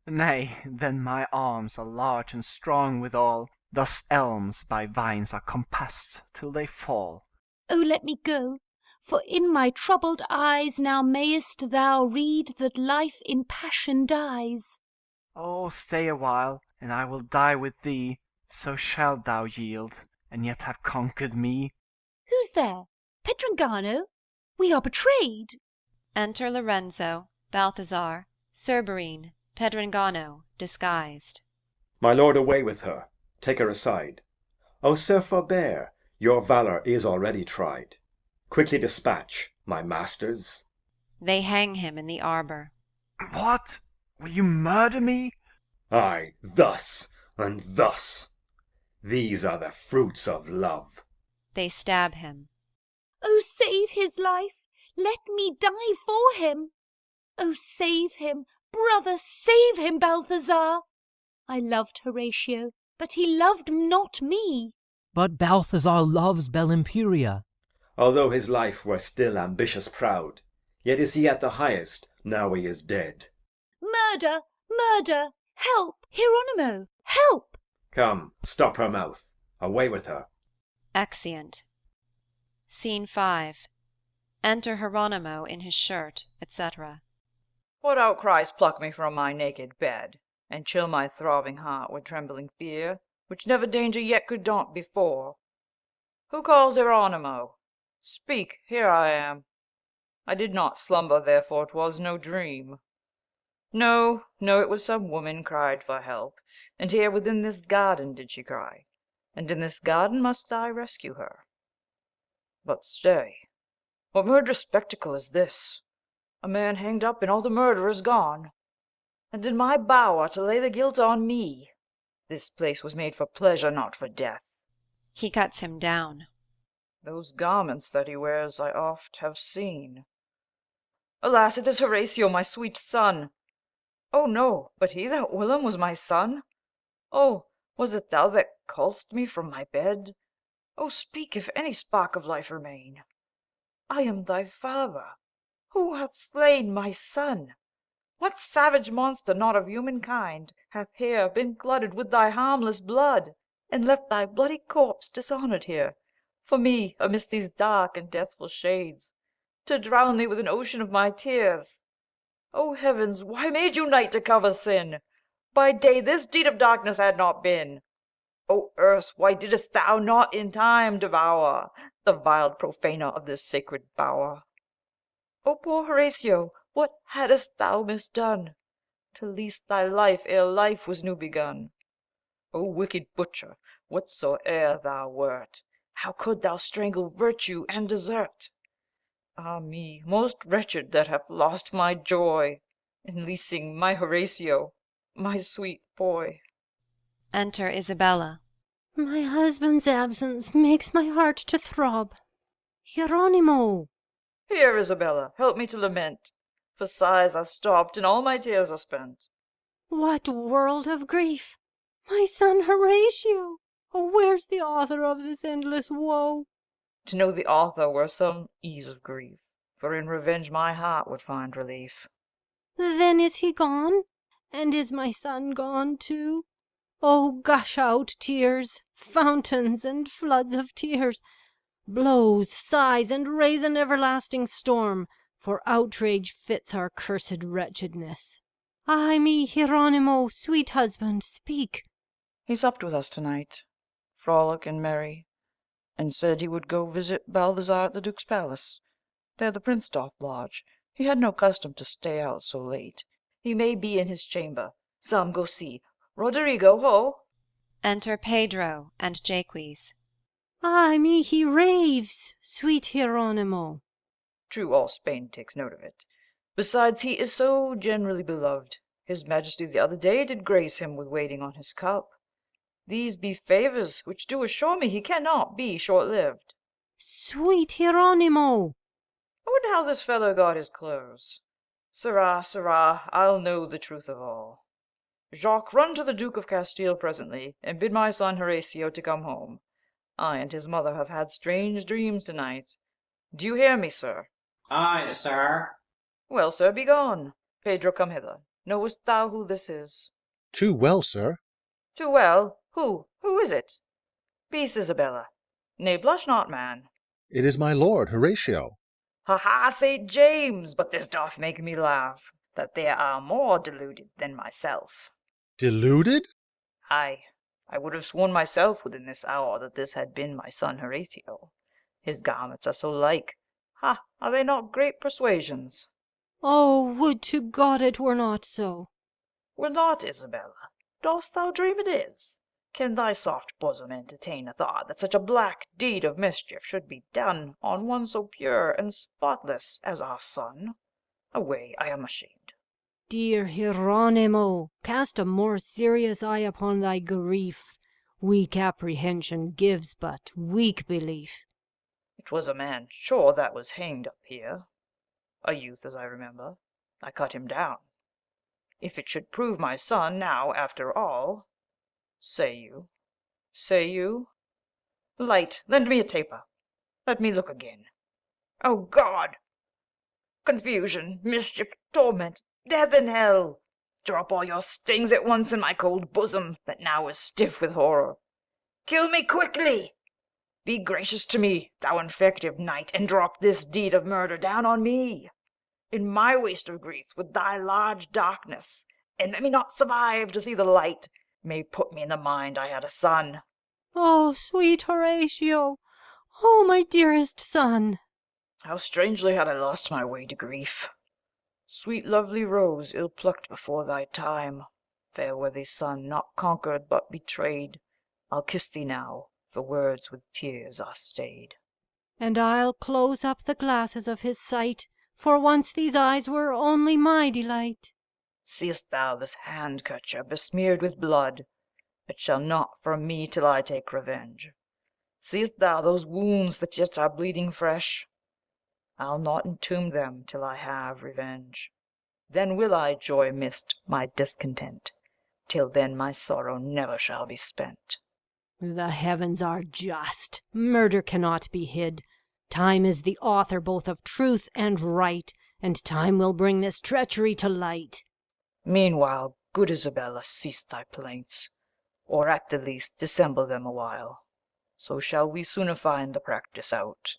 Nay, then my arms are large and strong withal. Thus elms by vines are compassed till they fall. O let me go, for in my troubled eyes now mayest thou read that life in passion dies. Oh, stay awhile, and I will die with thee. So shalt thou yield, and yet have conquered me. Who's there? Pedringano? We are betrayed. Enter Lorenzo, Balthazar, Cerberine, Pedringano, disguised. My lord, away with her. Take her aside. O sir, forbear. Your valour is already tried. Quickly dispatch, my masters. They hang him in the arbour. What? Will you murder me? Ay, thus and thus. These are the fruits of love. They stab him. O save his life! Let me die for him! O save him! Brother, save him, Balthazar! I loved Horatio, but he loved not me. But Balthazar loves Bellimperia. Although his life were still ambitious proud, yet is he at the highest, now he is dead. Murder! Murder! Help! Hieronimo! Help! Come, stop her mouth. Away with her. Exeunt. Scene 5. Enter Hieronimo in his shirt, etc. What outcries pluck me from my naked bed, and chill my throbbing heart with trembling fear, which never danger yet could daunt before? Who calls Hieronimo? Speak, here I am. I did not slumber, therefore 'twas no dream. No, no, it was some woman cried for help, and here within this garden did she cry, and in this garden must I rescue her. But stay, what murderous spectacle is this? A man hanged up and all the murderers gone, and in my bower to lay the guilt on me. This place was made for pleasure, not for death. He cuts him down. Those garments that he wears I oft have seen. Alas, it is Horatio, my sweet son. Oh no, but he that whilom was my son. Oh, was it thou that calledst me from my bed? Oh, speak, if any spark of life remain. I am thy father. Who hath slain my son? What savage monster, not of human kind, hath here been glutted with thy harmless blood, and left thy bloody corpse dishonored here, for me, amidst these dark and deathful shades, to drown thee with an ocean of my tears? O heavens, why made you night to cover sin? By day this deed of darkness had not been. O earth, why didst thou not in time devour the vile profaner of this sacred bower? O poor Horatio, what haddest thou misdone, to lease thy life ere life was new begun? O wicked butcher, whatsoe'er thou wert, how could thou strangle virtue and desert? Ah me, most wretched that have lost my joy in leasing my Horatio, my sweet boy. Enter Isabella. My husband's absence makes my heart to throb. Hieronimo! Here, Isabella, help me to lament, for sighs are stopped and all my tears are spent. What world of grief! My son Horatio! Oh, where's the author of this endless woe? To know the author were some ease of grief, for in revenge my heart would find relief. Then is he gone? And is my son gone too? Oh, gush out tears, fountains and floods of tears, blows, sighs, and raise an everlasting storm, for outrage fits our cursed wretchedness. Ay me, Hieronimo, sweet husband, speak. He supped with us tonight, frolic and merry, and said he would go visit Balthazar at the Duke's palace. There the prince doth lodge. He had no custom to stay out so late. He may be in his chamber. Some go see. Roderigo, ho! Enter Pedro and Jaques. Ay me, he raves, sweet Hieronimo. True, all Spain takes note of it. Besides, he is so generally beloved. His Majesty the other day did grace him with waiting on his cup. These be favours which do assure me he cannot be short-lived. Sweet Hieronimo! I wonder how this fellow got his clothes. Sirrah, sirrah, I'll know the truth of all. Jacques, run to the Duke of Castile presently, and bid my son Horatio to come home. I and his mother have had strange dreams tonight. Do you hear me, sir? Aye, sir. Well, sir, be gone. Pedro, come hither. Knowest thou who this is? Too well, sir. Too well? Who? Who is it? Peace, Isabella. Nay, blush not, man. It is my lord, Horatio. Ha ha, St. James! But this doth make me laugh, that there are more deluded than myself. Deluded? Aye, I would have sworn myself within this hour that this had been my son Horatio. His garments are so like. Ha, are they not great persuasions? Oh, would to God it were not so. Were not, Isabella? Dost thou dream it is? Can thy soft bosom entertain a thought that such a black deed of mischief should be done on one so pure and spotless as our son? Away, I am ashamed. Dear Hieronimo, cast a more serious eye upon thy grief. Weak apprehension gives but weak belief. It was a man, sure, that was hanged up here. A youth, as I remember. I cut him down. If it should prove my son now, after all, say you? Say you? Light, lend me a taper. Let me look again. O God! Confusion, mischief, torment, death and hell! Drop all your stings at once in my cold bosom, that now is stiff with horror. Kill me quickly! Be gracious to me, thou infective night, and drop this deed of murder down on me. In my waste of grief, with thy large darkness, and let me not survive to see the light, may put me in the mind I had a son. Oh, sweet Horatio! Oh, my dearest son! How strangely had I lost my way to grief! Sweet lovely rose, ill plucked before thy time, fair worthy son, not conquered but betrayed, I'll kiss thee now, for words with tears are stayed. And I'll close up the glasses of his sight, for once these eyes were only my delight. Seest thou this handkerchief besmeared with blood? It shall not from me till I take revenge. Seest thou those wounds that yet are bleeding fresh? I'll not entomb them till I have revenge. Then will I joy mist my discontent, till then my sorrow never shall be spent. The heavens are just. Murder cannot be hid. Time is the author both of truth and right, and time will bring this treachery to light. Meanwhile, good Isabella, cease thy plaints, or at the least dissemble them awhile. So shall we sooner find the practice out,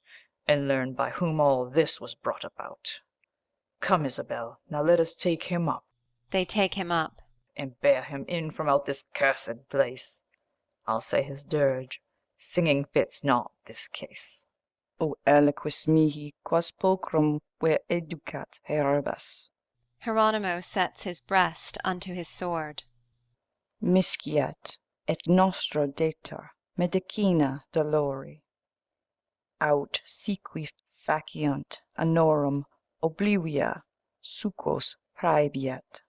and learn by whom all this was brought about. Come, Isabel, now let us take him up. They take him up. And bear him in from out this cursed place. I'll say his dirge, singing fits not this case. O eloquis mihi quas pulchrum ver educat herbas. Hieronimo sets his breast unto his sword. Misciat, et nostra deter medicina dolori. Aut siqui faciunt anorum oblivia succos praebiet.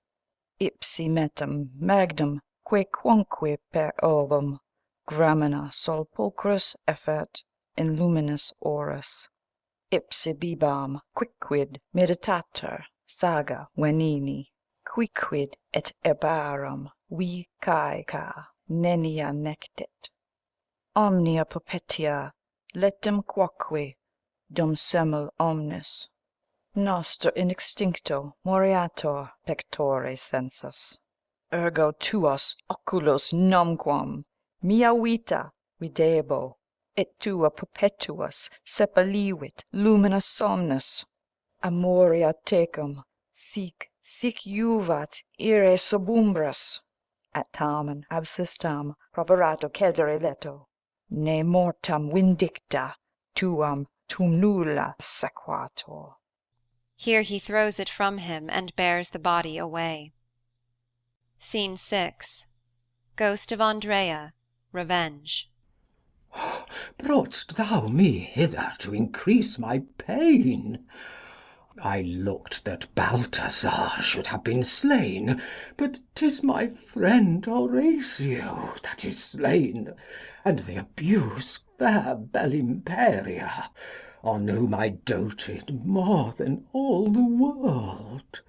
Ipsi metum magnum quequunque per ovum gramina sol pulchris effert in luminis oris. Ipsi bibam quicquid meditator saga venini, quicquid et ebarum vi caeca nenia nectit. Omnia perpetua letem quoque dum semel omnis. Noster in extincto moriator pectore sensus. Ergo tuos oculos numquam mia vita videbo, et tua perpetuus sepelivit lumina somnus. Amoria tecum sic juvat ire subumbras, at tamen absistam properato cedere leto, ne mortam vindicta tuam tum nulla sequatur. Here he throws it from him and bears the body away. Scene 6. Ghost of Andrea, Revenge. Brought'st thou me hither to increase my pain? I looked that Balthazar should have been slain, but 'tis my friend Horatio that is slain, and they abuse fair Belimperia, on whom I doted more than all the world,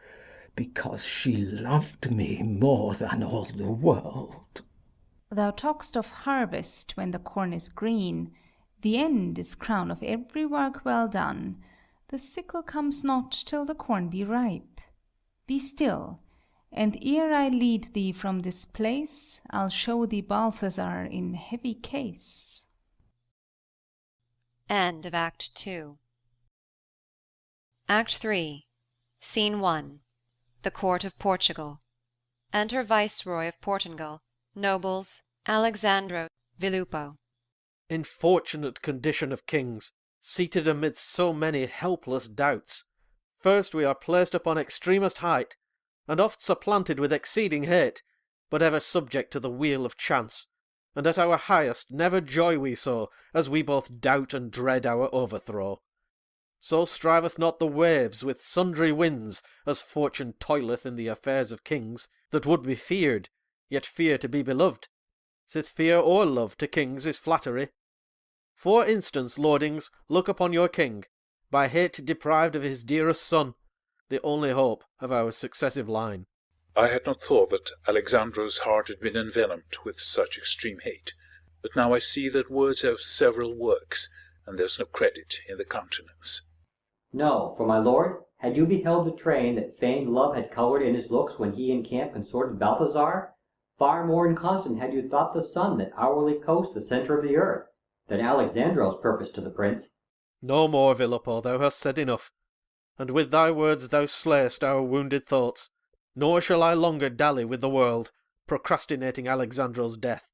because she loved me more than all the world. Thou talk'st of harvest when the corn is green, the end is crown of every work well done. The sickle comes not till the corn be ripe. Be still, and ere I lead thee from this place, I'll show thee Balthazar in heavy case. End of Act 2. Act 3. Scene 1. The Court of Portugal. Enter Viceroy of Portugal, nobles, Alexandro, Viluppo. In fortunate condition of kings, seated amidst so many helpless doubts, first we are placed upon extremest height, and oft supplanted with exceeding hate, but ever subject to the wheel of chance, and at our highest never joy we so, as we both doubt and dread our overthrow. So striveth not the waves with sundry winds, as fortune toileth in the affairs of kings, that would be feared, yet fear to be beloved, sith fear or love to kings is flattery. For instance, lordings, look upon your king, by hate deprived of his dearest son, the only hope of our successive line. I had not thought that Alexandro's heart had been envenomed with such extreme hate, but now I see that words have several works, and there's no credit in the countenance. No, for my lord, had you beheld the train that feigned love had coloured in his looks when he in camp consorted Balthazar, far more inconstant had you thought the sun that hourly coasts the centre of the earth, than Alexandro's purpose to the prince. No more, Viluppo, thou hast said enough, and with thy words thou slayest our wounded thoughts, nor shall I longer dally with the world, procrastinating Alexandro's death.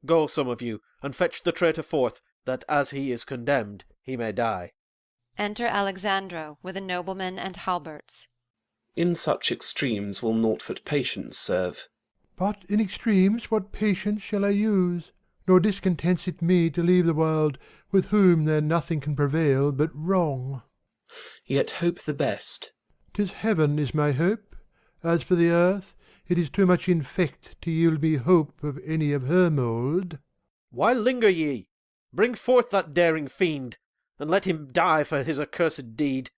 Go, some of you, and fetch the traitor forth, that as he is condemned, he may die. Enter Alexandro with a nobleman and halberts. In such extremes will naught but patience serve. But in extremes what patience shall I use? Nor discontents it me to leave the world, with whom there nothing can prevail but wrong. Yet hope the best. 'Tis heaven is my hope. As for the earth, it is too much infect to yield me hope of any of her mould. Why linger ye? Bring forth that daring fiend, and let him die for his accursed deed.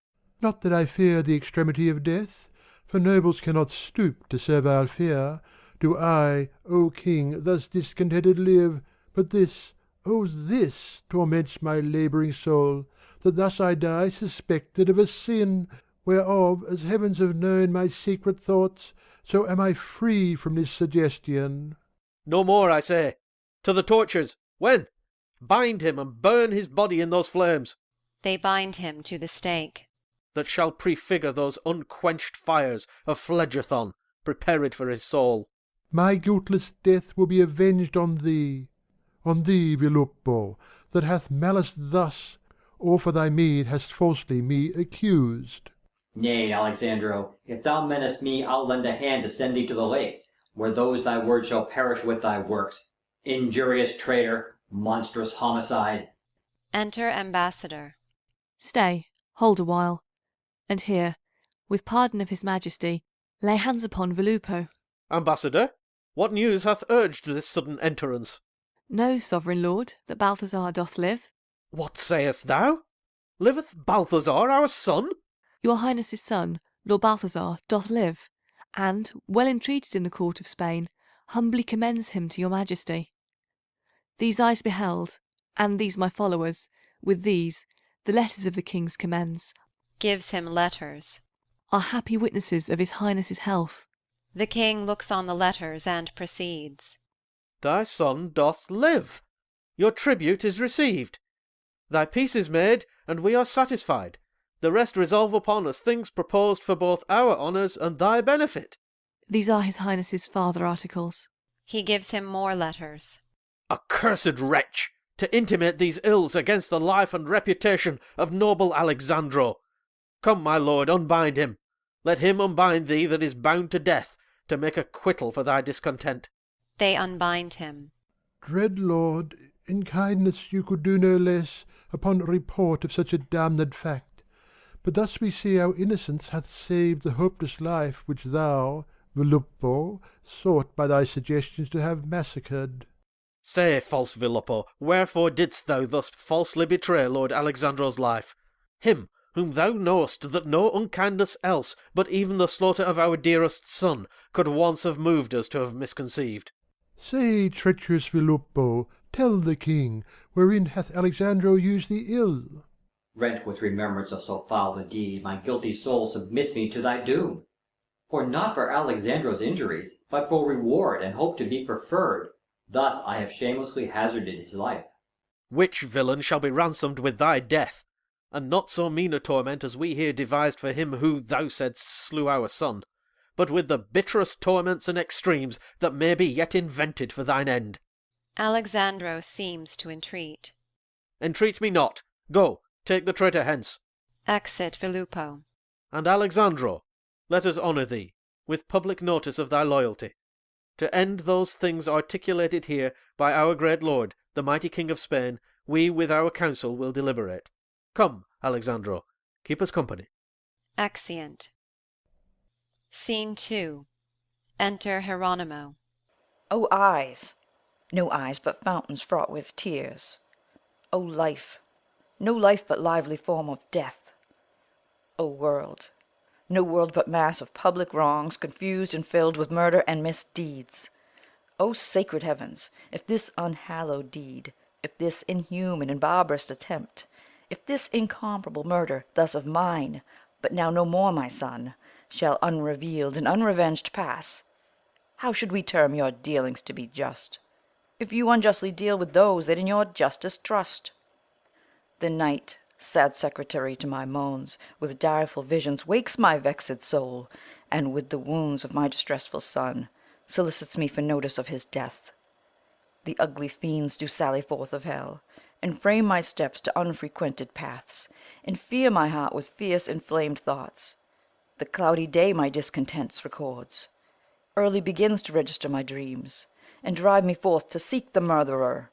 Not that I fear the extremity of death, for nobles cannot stoop to servile fear. Do I, O king, thus discontented live? But this, oh this, torments my labouring soul, that thus I die suspected of a sin, whereof, as heavens have known my secret thoughts, so am I free from this suggestion. No more, I say. To the tortures. When? Bind him and burn his body in those flames. They bind him to the stake. That shall prefigure those unquenched fires of Phlegethon, prepared for his soul. My guiltless death will be avenged on thee, Viluppo, that hath malice thus, or for thy meed hast falsely me accused. Nay, Alexandro, if thou meanest me, I'll lend a hand to send thee to the lake, where those thy words shall perish with thy works. Injurious traitor, monstrous homicide. Enter Ambassador. Stay, hold a while. And here, with pardon of his Majesty, lay hands upon Villupo. Ambassador, what news hath urged this sudden enterance? Know, sovereign lord, that Balthazar doth live. What sayest thou? Liveth Balthazar our son? Your Highness's son, Lord Balthazar, doth live, and, well entreated in the court of Spain, humbly commends him to your Majesty. These eyes beheld, and these my followers, with these, the letters of the king's commends, Gives him letters. are happy witnesses of his Highness's health. The king looks on the letters and proceeds. Thy son doth live. Your tribute is received. Thy peace is made, and we are satisfied. The rest resolve upon us things proposed for both our honours and thy benefit. These are his Highness's farther articles. He gives him more letters. Accursed wretch, to intimate these ills against the life and reputation of noble Alexandro. Come, my lord, unbind him. Let him unbind thee that is bound to death, to make acquittal for thy discontent. They unbind him. Dread lord, in kindness you could do no less, upon report of such a damned fact. But thus we see our innocence hath saved the hopeless life which thou, Villupo, sought by thy suggestions to have massacred. Say, false Villupo, wherefore didst thou thus falsely betray Lord Alexandro's life? Him, whom thou knowest that no unkindness else, but even the slaughter of our dearest son, could once have moved us to have misconceived. Say, treacherous Villupo, tell the king, wherein hath Alexandro used thee ill? Rent with remembrance of so foul a deed, my guilty soul submits me to thy doom. For not for Alexandro's injuries, but for reward and hope to be preferred, thus I have shamelessly hazarded his life. Which villain shall be ransomed with thy death? And not so mean a torment as we here devised for him who, thou saidst, slew our son, but with the bitterest torments and extremes that may be yet invented for thine end. Alexandro seems to entreat. Entreat me not. Go, take the traitor hence. Exit Villupo. And Alexandro, let us honour thee, with public notice of thy loyalty. To end those things articulated here by our great lord, the mighty king of Spain, we with our council will deliberate. Come, Alexandro, keep us company. Exeunt. Scene 2. Enter Hieronimo. O eyes! No eyes but fountains fraught with tears. O life! No life but lively form of death. O world! No world but mass of public wrongs, confused and filled with murder and misdeeds. O sacred heavens! If this unhallowed deed, if this inhuman and barbarous attempt, if this incomparable murder, thus of mine, but now no more my son, shall unrevealed and unrevenged pass, how should we term your dealings to be just, if you unjustly deal with those that in your justice trust? The night, sad secretary to my moans, with direful visions wakes my vexed soul, and with the wounds of my distressful son solicits me for notice of his death. The ugly fiends do sally forth of hell, and frame my steps to unfrequented paths, and fear my heart with fierce inflamed thoughts. The cloudy day my discontents records, early begins to register my dreams, and drive me forth to seek the murderer.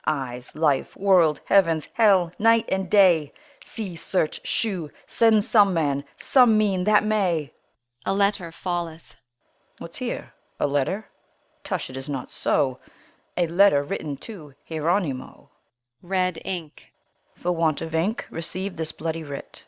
Eyes, life, world, heavens, hell, night and day, see, search, shew, send some man, some mean that may. A letter falleth. What's here? A letter? Tush, it is not so. A letter written to Hieronimo. Red ink. For want of ink, receive this bloody writ.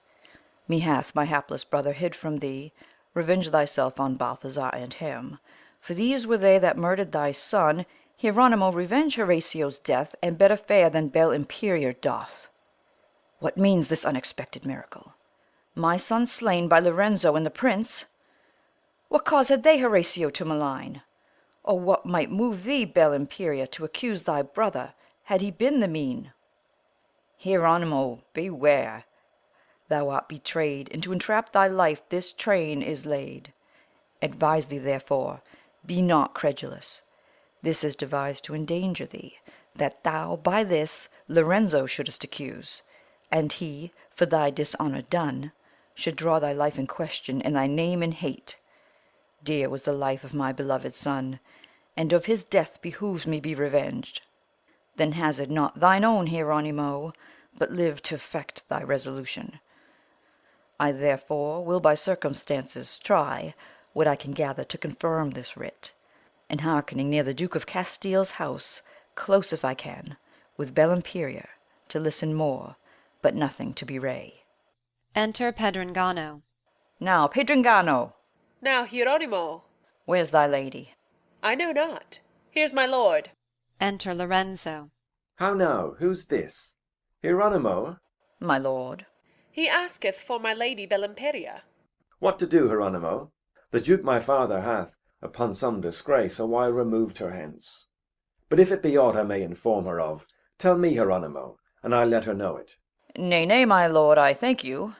Me hath my hapless brother hid from thee. Revenge thyself on Balthazar and him. For these were they that murdered thy son. Hieronimo, revenge Horatio's death, and better fare than Bel Imperior doth. What means this unexpected miracle? My son slain by Lorenzo and the prince? What cause had they Horatio to malign? Or what might move thee, Bel Imperia, to accuse thy brother, had he been the mean? Hieronimo, beware! Thou art betrayed, and to entrap thy life this train is laid. Advise thee, therefore, be not credulous. This is devised to endanger thee, that thou by this Lorenzo shouldest accuse, and he, for thy dishonour done, should draw thy life in question, and thy name in hate. Dear was the life of my beloved son, and of his death behooves me be revenged. Then hazard not thine own, Hieronimo, but live to effect thy resolution. I therefore will by circumstances try what I can gather to confirm this writ, and hearkening near the Duke of Castile's house, close if I can, with Belimperia, to listen more, but nothing to bewray. Enter Pedringano. Now, Pedringano, Now, Hieronimo, where's thy lady? I know not. Here's my lord. Enter Lorenzo. How now, who's this? Hieronimo? My lord. He asketh for my lady Belimperia. What to do, Hieronimo? The Duke my father hath, upon some disgrace, a while removed her hence. But if it be aught I may inform her of, tell me, Hieronimo, and I'll let her know it. Nay, nay, my lord, I thank you.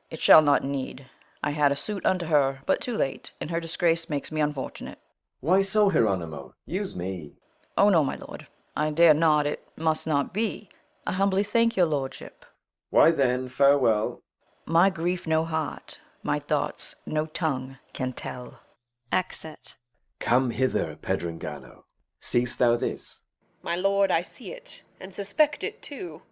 It shall not need. I had a suit unto her, but too late, and her disgrace makes me unfortunate. Why so, Hieronimo? Use me. Oh no, my lord, I dare not, it must not be. I humbly thank your lordship. Why then, farewell. My grief no heart, my thoughts no tongue can tell. Exit. Come hither, Pedringano. Seest thou this? My lord, I see it, and suspect it too.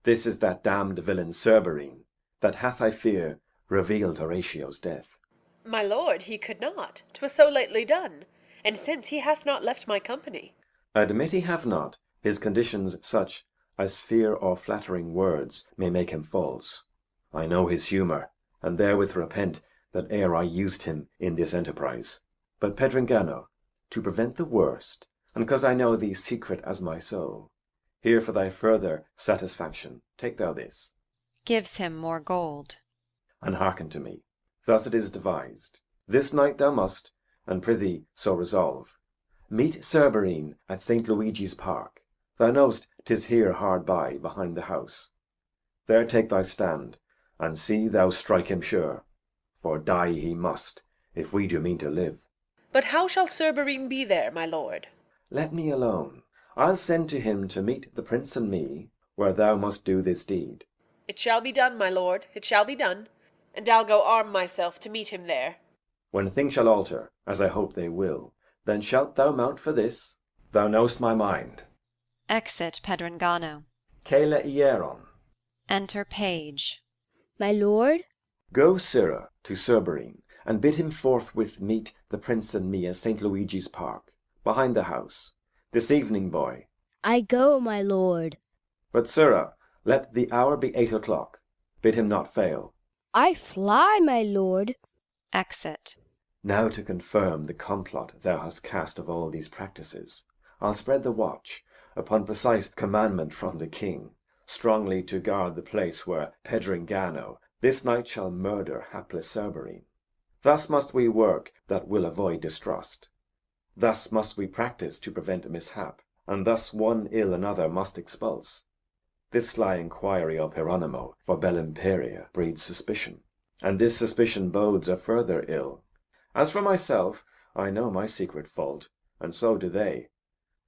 This is that damned villain Cerberine, that hath, I fear, revealed Horatio's death. My lord, he could not. 'Twas so lately done, and since he hath not left my company. Admit he have not, his conditions such as fear or flattering words may make him false. I know his humour, and therewith repent that e'er I used him in this enterprise. But, Pedringano, to prevent the worst, and 'cause I know thee secret as my soul, here for thy further satisfaction, take thou this. Gives him more gold. And hearken to me. Thus it is devised. This night thou must, and prithee so resolve, meet Cerberine at St. Luigi's Park. Thou know'st 'tis here hard by, behind the house. There take thy stand, and see thou strike him sure, for die he must, if we do mean to live. But how shall Cerberine be there, my lord? Let me alone. I'll send to him to meet the prince and me, where thou must do this deed. It shall be done, my lord, it shall be done, and I'll go arm myself to meet him there. When things shall alter, as I hope they will, then shalt thou mount for this. Thou know'st my mind. Exit Pedringano. Cele Hieron. Enter Page. My lord? Go, Sirrah, to Cerberine, and bid him forthwith meet the prince and me at St. Luigi's Park, behind the house, this evening, boy. I go, my lord. But, Sirrah, let the hour be 8 o'clock. Bid him not fail. I fly, my lord. Exit. Now to confirm the complot thou hast cast of all these practices, I'll spread the watch, upon precise commandment from the king, strongly to guard the place where Pedringano this night shall murder hapless Cerberine. Thus must we work that will avoid distrust. Thus must we practice to prevent mishap, and thus one ill another must expulse. This sly inquiry of Hieronimo for Belimperia breeds suspicion, and this suspicion bodes a further ill. As for myself, I know my secret fault, and so do they.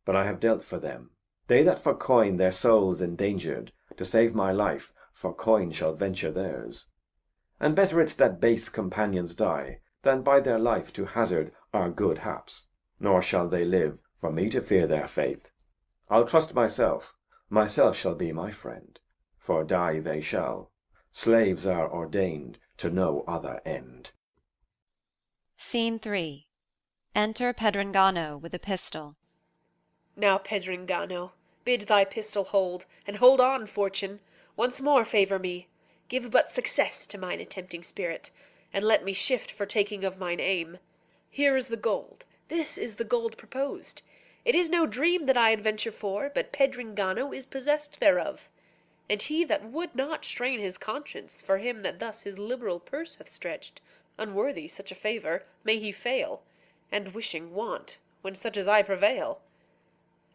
But I have dealt for them. They that for coin their souls endangered, to save my life, for coin shall venture theirs. And better it's that base companions die, than by their life to hazard our good haps. Nor shall they live, for me to fear their faith. I'll trust myself. Myself shall be my friend, for die they shall. Slaves are ordained to no other end. Scene 3. Enter Pedringano with a pistol. Now, Pedringano, bid thy pistol hold, and hold on, fortune. Once more favour me. Give but success to mine attempting spirit, and let me shift for taking of mine aim. Here is the gold. This is the gold proposed. It is no dream that I adventure for, but Pedringano is possessed thereof. And he that would not strain his conscience for him that thus his liberal purse hath stretched, unworthy such a favour, may he fail, and wishing want, when such as I prevail.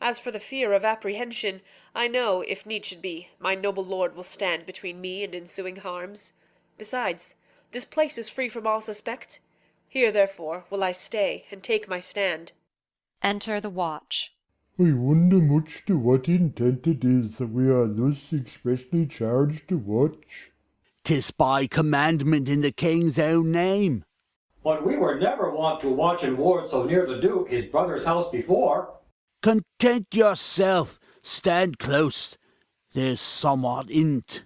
As for the fear of apprehension, I know, if need should be, my noble lord will stand between me and ensuing harms. Besides, this place is free from all suspect. Here, therefore, will I stay, and take my stand. Enter the watch. I wonder much to what intent it is that we are thus expressly charged to watch. 'Tis by commandment in the king's own name. But we were never wont to watch and ward so near the Duke, his brother's house before. Content yourself. Stand close. There's somewhat in't.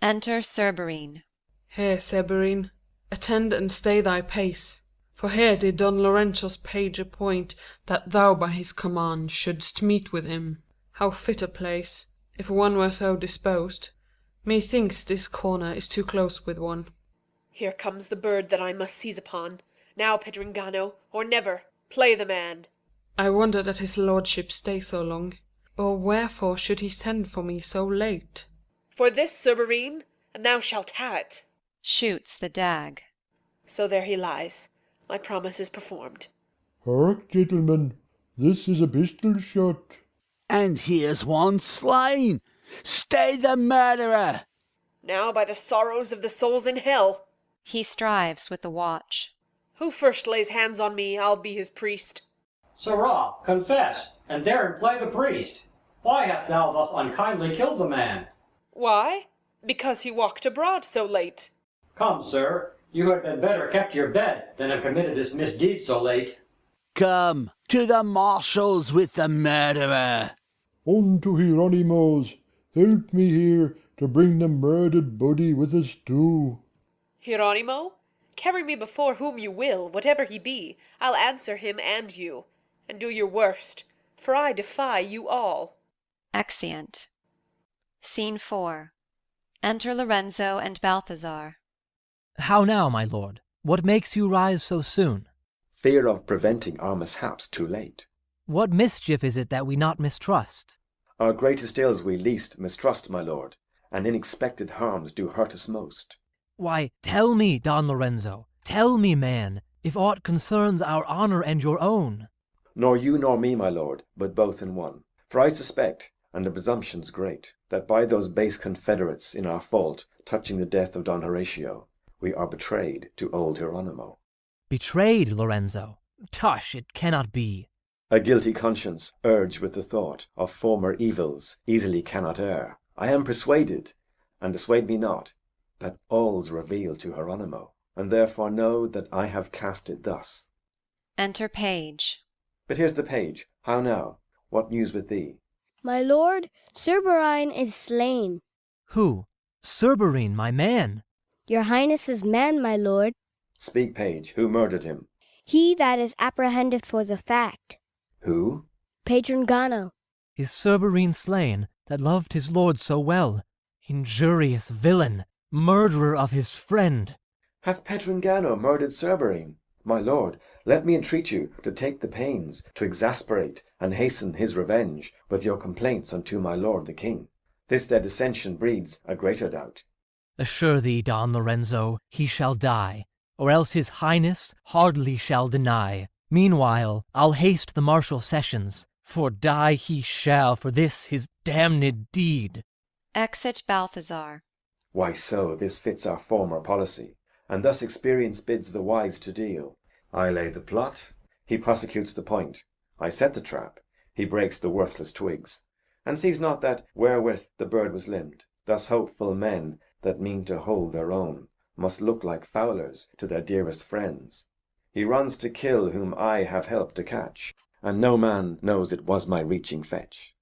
Enter Cerberine. Here, Cerberine, attend and stay thy pace. For here did Don Lorenzo's page appoint that thou by his command shouldst meet with him. How fit a place, if one were so disposed. Methinks this corner is too close with one. Here comes the bird that I must seize upon. Now, Pedringano, or never. Play the man. I wonder that his lordship stay so long, or wherefore should he send for me so late? For this, Cerberine, and thou shalt have it. Shoots the dag. So there he lies. My promise is performed. Hark, gentlemen, this is a pistol shot. And here's one slain. Stay the murderer. Now, by the sorrows of the souls in hell. He strives with the watch. Who first lays hands on me, I'll be his priest. Sirrah, confess, and therein play the priest. Why hast thou thus unkindly killed the man? Why? Because he walked abroad so late. Come, sir, you had been better kept your bed than have committed this misdeed so late. Come, to the marshals with the murderer. On to Hieronimo's. Help me here to bring the murdered body with us too. Hieronimo, carry me before whom you will, whatever he be. I'll answer him and you, and do your worst, for I defy you all. Exeunt. Scene 4. Enter Lorenzo and Balthazar. How now, my lord? What makes you rise so soon? Fear of preventing our mishaps too late. What mischief is it that we not mistrust? Our greatest ills we least mistrust, my lord, and unexpected harms do hurt us most. Why, tell me, Don Lorenzo, tell me, man, if aught concerns our honour and your own. Nor you nor me, my lord, but both in one. For I suspect, and the presumption's great, that by those base confederates in our fault touching the death of Don Horatio, we are betrayed to old Hieronimo. Betrayed, Lorenzo? Tush, it cannot be. A guilty conscience, urged with the thought of former evils, easily cannot err. I am persuaded, and dissuade me not, that all's revealed to Hieronimo, and therefore know that I have cast it thus. Enter Page. But here's the page. How now? What news with thee? My lord, Cerberine is slain. Who? Cerberine, my man. Your highness's man, my lord. Speak, page. Who murdered him? He that is apprehended for the fact. Who? Pedringano. Is Cerberine slain, that loved his lord so well? Injurious villain, murderer of his friend. Hath Pedringano murdered Cerberine? My lord, let me entreat you to take the pains to exasperate and hasten his revenge with your complaints unto my lord the king. This their dissension breeds a greater doubt. Assure thee, Don Lorenzo, he shall die, or else his highness hardly shall deny. Meanwhile, I'll haste the martial sessions, for die he shall for this his damned deed. Exit Balthazar. Why so, this fits our former policy, and thus experience bids the wise to deal. I lay the plot, he prosecutes the point. I set the trap, he breaks the worthless twigs, and sees not that wherewith the bird was limbed. Thus hopeful men that mean to hold their own must look like fowlers to their dearest friends. He runs to kill whom I have helped to catch, and no man knows it was my reaching fetch.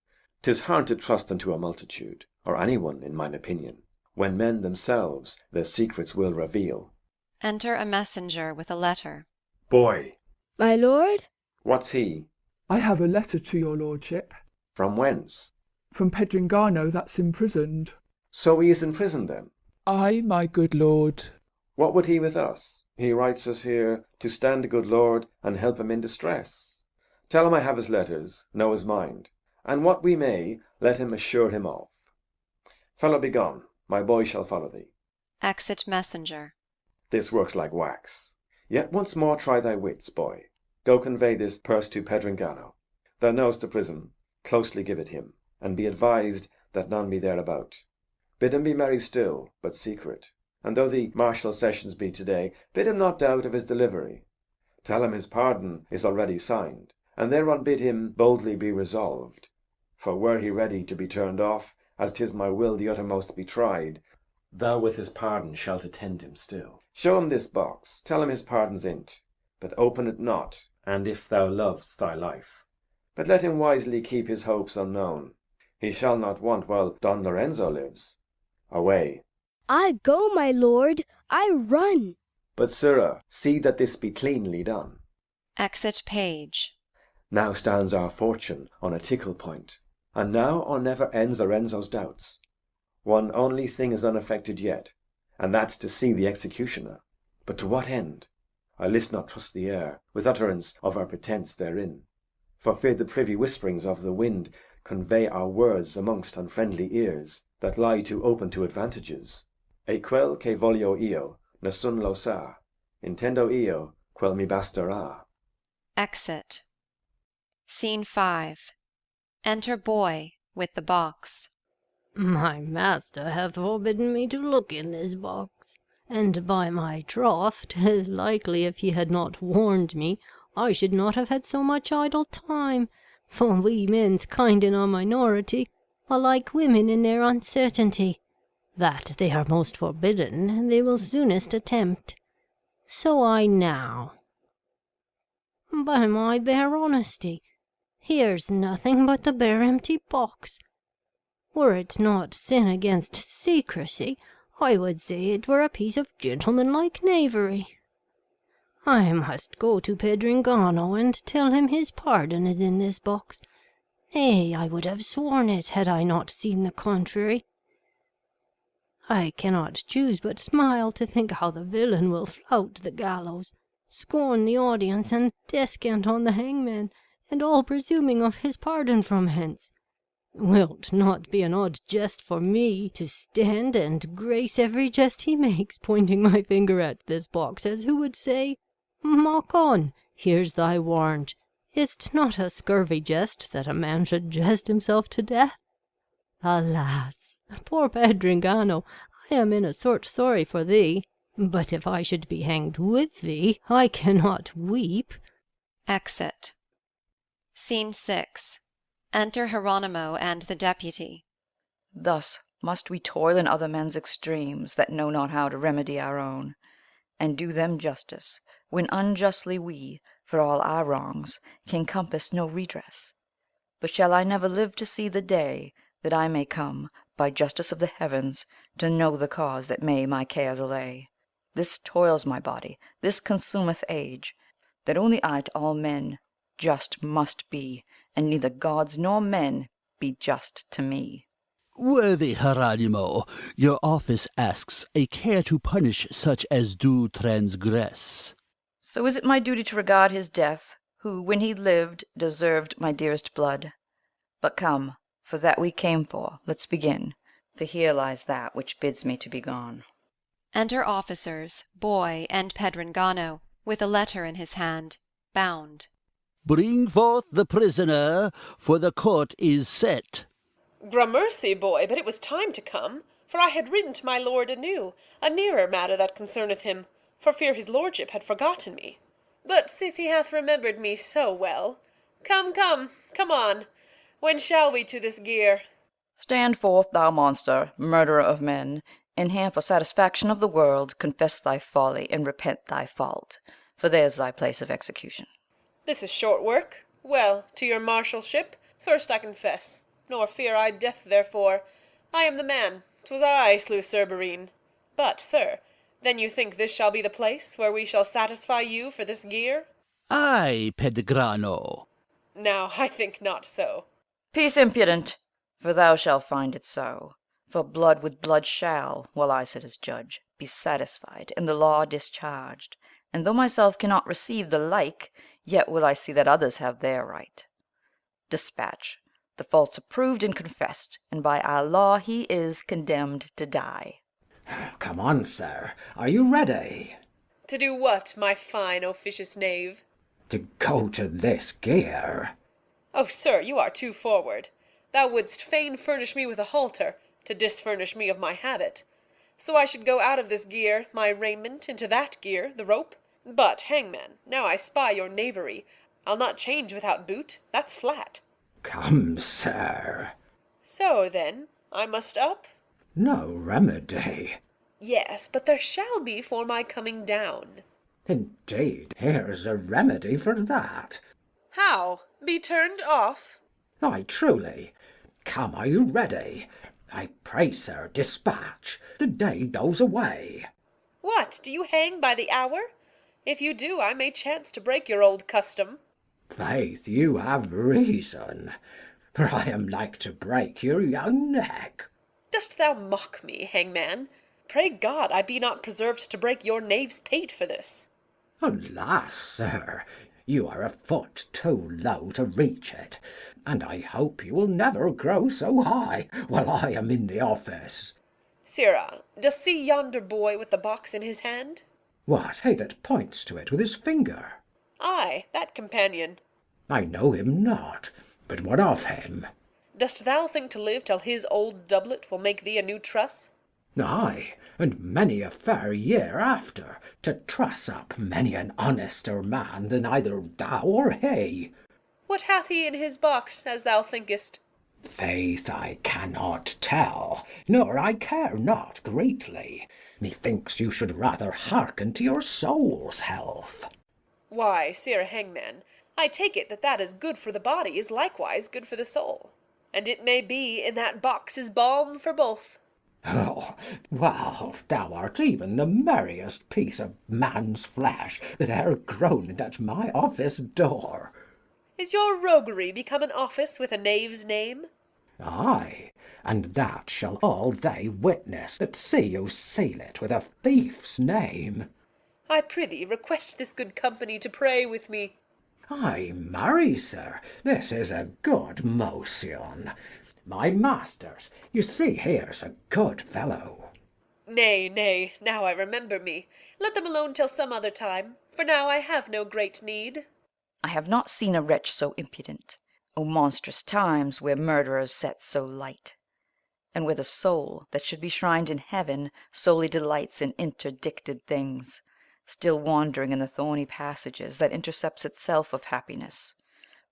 'Tis hard to trust unto a multitude, or anyone in mine opinion, when men themselves their secrets will reveal. Enter a messenger with a letter. Boy. My lord? What's he? I have a letter to your lordship. From whence? From Pedringano that's imprisoned. So he is in prison then? Ay, my good lord. What would he with us? He writes us here to stand a good lord and help him in distress. Tell him I have his letters, know his mind, and what we may, let him assure him of. Fellow, be gone, my boy shall follow thee. Exit messenger. This works like wax. Yet once more try thy wits, boy. Go convey this purse to Pedringano. Thou knowest the prison, closely give it him, and be advised that none be thereabout. Bid him be merry still, but secret, and though the martial sessions be to-day, bid him not doubt of his delivery. Tell him his pardon is already signed, and thereon bid him boldly be resolved. For were he ready to be turned off, as 'tis my will the uttermost be tried, Thou with his pardon shalt attend him still. Show him this box, tell him his pardon's in't, but open it not, and if thou lovest thy life. But let him wisely keep his hopes unknown. He shall not want while Don Lorenzo lives. Away. I go, my lord, I run. But, sirrah, see that this be cleanly done. Exit page. Now stands our fortune on a tickle point, and now or never ends Lorenzo's doubts. One only thing is unaffected yet, and that's to see the executioner. But to what end? I list not trust the air, with utterance of our pretence therein, for fear the privy whisperings of the wind convey our words amongst unfriendly ears, that lie too open to advantages. E quel che voglio io, nessun lo sa, intendo io quel mi basterà. Exit. Scene 5. Enter boy with the box. My master hath forbidden me to look in this box, and by my troth, 'tis likely if he had not warned me, I should not have had so much idle time, for we men's kind in our minority are like women in their uncertainty, that they are most forbidden they will soonest attempt. So I now. By my bare honesty, here's nothing but the bare empty box. Were it not sin against secrecy, I would say it were a piece of gentlemanlike knavery. I must go to Pedringano and tell him his pardon is in this box. Nay, I would have sworn it had I not seen the contrary. I cannot choose but smile to think how the villain will flout the gallows, scorn the audience, and descant on the hangman, and all presuming of his pardon from hence. Will't not be an odd jest for me to stand and grace every jest he makes, pointing my finger at this box, as who would say, Mock on, here's thy warrant. Is't not a scurvy jest that a man should jest himself to death? Alas, poor Pedringano, I am in a sort sorry for thee, but if I should be hanged with thee, I cannot weep. Exit. Scene 6. Enter Hieronimo and the deputy. Thus must we toil in other men's extremes, that know not how to remedy our own, and do them justice, when unjustly we, for all our wrongs, can compass no redress. But shall I never live to see the day that I may come, by justice of the heavens, to know the cause that may my cares allay? This toils my body, this consumeth age, that only I to all men just must be, and neither gods nor men be just to me. Worthy Hieronimo, your office asks a care to punish such as do transgress. So is it my duty to regard his death, who, when he lived, deserved my dearest blood. But come, for that we came for, let's begin, for here lies that which bids me to be gone. Enter officers, boy, and Pedringano, with a letter in his hand, bound. Bring forth the prisoner, for the court is set. Gramercy, boy, but it was time to come, for I had written to my lord anew, a nearer matter that concerneth him, for fear his lordship had forgotten me. But sith he hath remembered me so well, come on, when shall we to this gear? Stand forth, thou monster, murderer of men, and here for satisfaction of the world confess thy folly and repent thy fault, for there's thy place of execution. This is short work. Well, to your marshalship, first I confess, nor fear I death therefore. I am the man, 'twas I slew Cerberine. But, sir, then you think this shall be the place where we shall satisfy you for this gear? Aye, Pedgrano. Now, I think not so. Peace, impudent, for thou shalt find it so. For blood with blood shall, while I sit as judge, be satisfied, and the law discharged. And though myself cannot receive the like, yet will I see that others have their right. Dispatch. The fault's approved and confessed, and by our law he is condemned to die. Come on, sir. Are you ready? To do what, my fine officious knave? To go to this gear. Oh, sir, you are too forward. Thou wouldst fain furnish me with a halter, to disfurnish me of my habit. So I should go out of this gear, my raiment, into that gear, the rope. But, hangman, now I spy your knavery. I'll not change without boot, that's flat. Come, sir. So, then, I must up? No remedy? Yes, but there shall be for my coming down. Indeed, here's a remedy for that. How? Be turned off? Ay, truly. Come, are you ready? I pray, sir, dispatch. The day goes away. What, do you hang by the hour? If you do, I may chance to break your old custom. Faith, you have reason, for I am like to break your young neck. Dost thou mock me, hangman? Pray God I be not preserved to break your knave's pate for this. Alas, sir, you are a foot too low to reach it, and I hope you will never grow so high while I am in the office. Sirrah, dost see yonder boy with the box in his hand? What, he that points to it with his finger? Ay, that companion. I know him not, but what of him? Dost thou think to live till his old doublet will make thee a new truss? Ay, and many a fair year after, to truss up many an honester man than either thou or he. What hath he in his box, as thou thinkest? Faith, I cannot tell, nor I care not greatly. Methinks you should rather hearken to your soul's health. Why, sir hangman, I take it that that is good for the body is likewise good for the soul. And it may be in that box is balm for both. Oh, well, thou art even the merriest piece of man's flesh that e'er groaned at my office door. Is your roguery become an office with a knave's name? Ay, and that shall all they witness that see you seal it with a thief's name. I prithee request this good company to pray with me. Ay, marry, sir, this is a good motion. My masters, you see here's a good fellow. Nay, nay, now I remember me. Let them alone till some other time, for now I have no great need. I have not seen a wretch so impudent. O monstrous times, where murderers set so light, and where the soul that should be shrined in heaven solely delights in interdicted things, still wandering in the thorny passages that intercepts itself of happiness.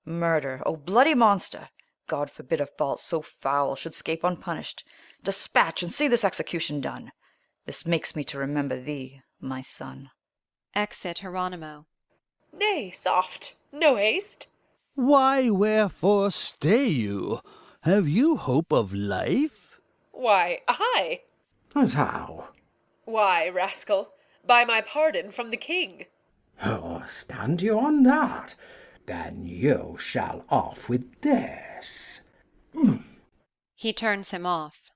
Murder, O bloody monster! God forbid a fault so foul should scape unpunished. Dispatch, and see this execution done. This makes me to remember thee, my son. Exit Hieronimo. Nay, soft, no haste. Why, wherefore stay you? Have you hope of life? Why, I. As how? Why, rascal, by my pardon from the king. Oh, stand you on that? Then you shall off with this. He turns him off.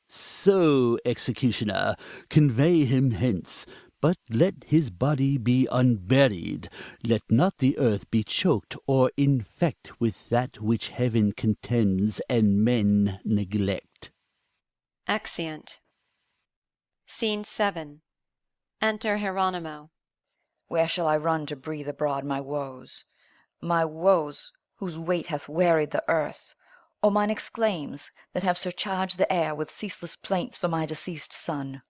So, executioner, convey him hence, but let his body be unburied. Let not the earth be choked or infect with that which heaven contemns and men neglect. Exeunt. Scene 7. Enter Hieronimo. Where shall I run to breathe abroad my woes? My woes, whose weight hath wearied the earth, or mine exclaims, that have surcharged the air with ceaseless plaints for my deceased son?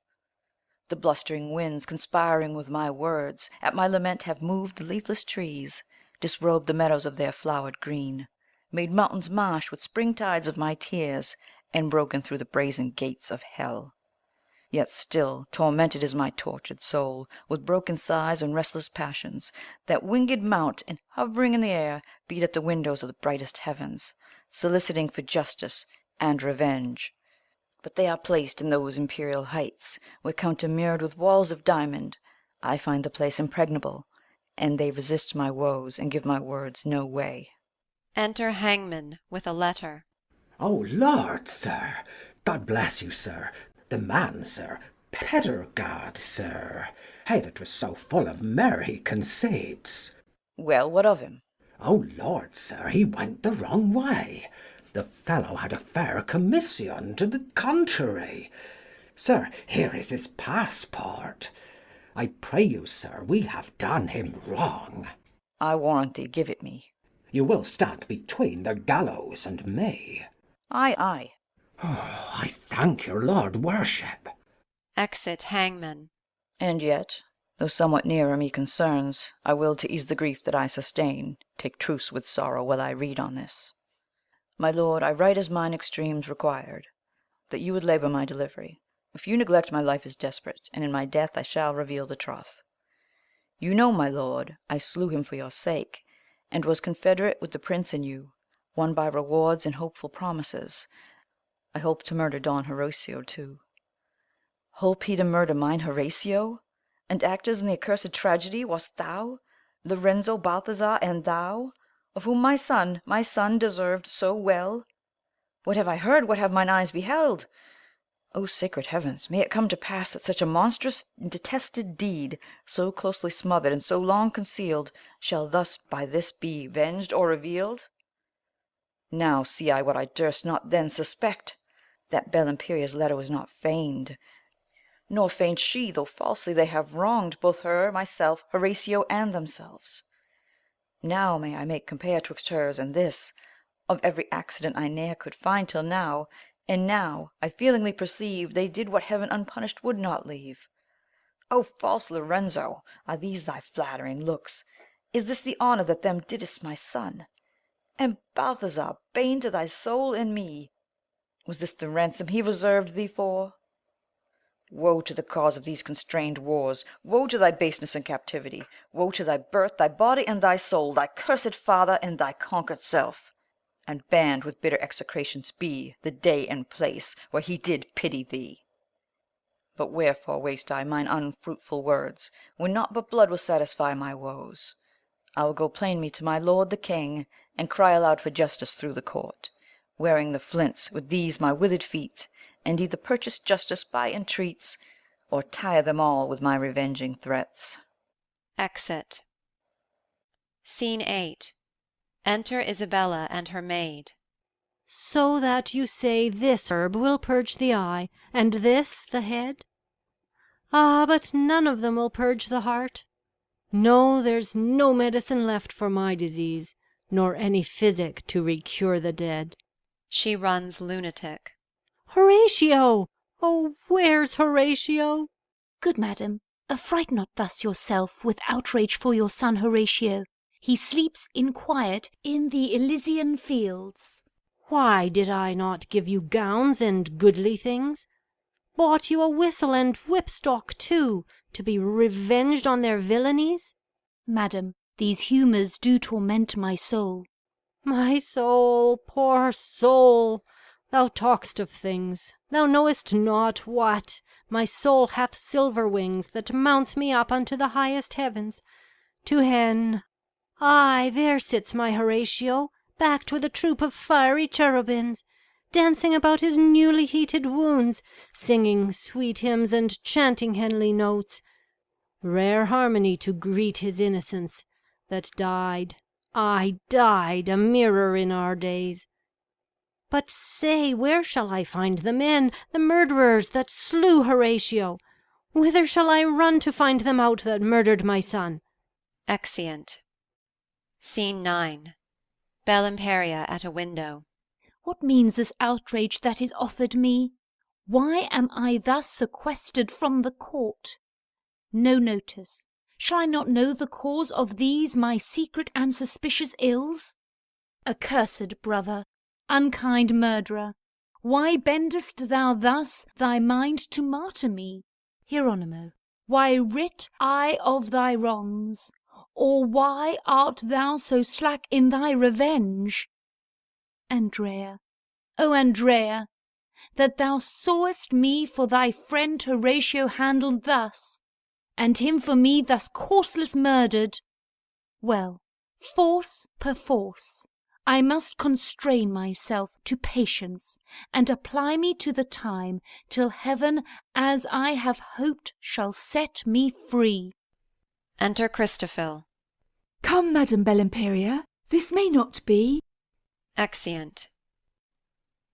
The blustering winds, conspiring with my words, at my lament have moved the leafless trees, disrobed the meadows of their flowered green, made mountains marsh with springtides of my tears, and broken through the brazen gates of hell. Yet still tormented is my tortured soul with broken sighs and restless passions, that winged mount and hovering in the air beat at the windows of the brightest heavens, soliciting for justice and revenge. But they are placed in those imperial heights, where countermirrored with walls of diamond, I find the place impregnable, and they resist my woes and give my words no way. Enter Hangman with a letter. Oh, Lord, sir! God bless you, sir! The man, sir, Peddergard, sir, he that was so full of merry conceits. Well, what of him? Oh, Lord, sir, he went the wrong way. The fellow had a fair commission to the contrary. Sir, here is his passport. I pray you, sir, we have done him wrong. I warrant thee, give it me. You will stand between the gallows and me. Aye, aye. Oh, I thank your lord worship. Exit Hangman. And yet, though somewhat nearer me concerns, I will, to ease the grief that I sustain, take truce with sorrow while I read on this. My lord, I write as mine extremes required. that you would labour my delivery. If you neglect, my life is desperate, and in my death I shall reveal the truth. You know, my lord, I slew him for your sake, and was confederate with the prince and you, won by rewards and hopeful promises. I hope to murder Don Horatio too. Hope he to murder mine Horatio? And actors in the accursed tragedy wast thou, Lorenzo, Balthazar, and thou, of whom my son deserved so well? What have I heard? What have mine eyes beheld? O sacred heavens, may it come to pass that such a monstrous and detested deed, so closely smothered and so long concealed, shall thus by this be venged or revealed? Now see I what I durst not then suspect, that Belle Imperia's letter was not feigned, nor feigned she, though falsely they have wronged both her, myself, Horatio, and themselves. Now may I make compare twixt hers and this, of every accident I ne'er could find till now, and now I feelingly perceive they did what heaven unpunished would not leave. O false Lorenzo, are these thy flattering looks? Is this the honour that them didst my son? And Balthazar, bane to thy soul and me, was this the ransom he reserved thee for? Woe to the cause of these constrained wars! Woe to thy baseness and captivity! Woe to thy birth, thy body, and thy soul, thy cursed father, and thy conquered self! And banned with bitter execrations be the day and place where he did pity thee. But wherefore waste I mine unfruitful words, when naught but blood will satisfy my woes? I will go plain me to my lord the king, and cry aloud for justice through the court, wearing the flints with these my withered feet, and either purchase justice by entreats, or tire them all with my revenging threats. Exit. Scene 8. Enter Isabella and her maid. So that you say this herb will purge the eye, and this the head? Ah, but none of them will purge the heart. No, there's no medicine left for my disease, nor any physic to recure the dead. She runs lunatic. Horatio! Oh, where's Horatio? Good madam, affright not thus yourself with outrage for your son Horatio. He sleeps in quiet in the Elysian fields. Why did I not give you gowns and goodly things? Bought you a whistle and whipstock too, to be revenged on their villainies? Madam, these humours do torment my soul. My soul, poor soul! Thou talk'st of things, thou knowest not what. My soul hath silver wings, that mounts me up unto the highest heavens, to hen. Ay, there sits my Horatio, backed with a troop of fiery cherubins, dancing about his newly heated wounds, singing sweet hymns and chanting heavenly notes. Rare harmony to greet his innocence, that died, aye died, a mirror in our days. But say, where shall I find the men, the murderers that slew Horatio? Whither shall I run to find them out that murdered my son? Exeunt. Scene 9. Belle Imperia at a window. What means this outrage that is offered me? Why am I thus sequestered from the court? No notice. Shall I not know the cause of these my secret and suspicious ills? Accursed brother, unkind murderer, why bendest thou thus thy mind to martyr me? Hieronimo, why rid I of thy wrongs? Or why art thou so slack in thy revenge? Andrea, O Andrea, that thou sawest me for thy friend Horatio handled thus, and him for me thus causeless murdered. Well, force perforce, I must constrain myself to patience, and apply me to the time, till heaven, as I have hoped, shall set me free. Enter Christophil. Come, Madam Belle Imperia, this may not be. Exeunt.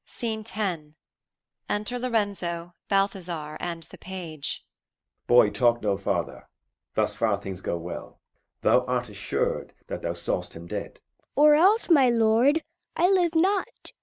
Scene 10. Enter Lorenzo, Balthazar, and the page. Boy, talk no farther. Thus far things go well. Thou art assured that thou saw'st him dead. Or else, my lord, I live not.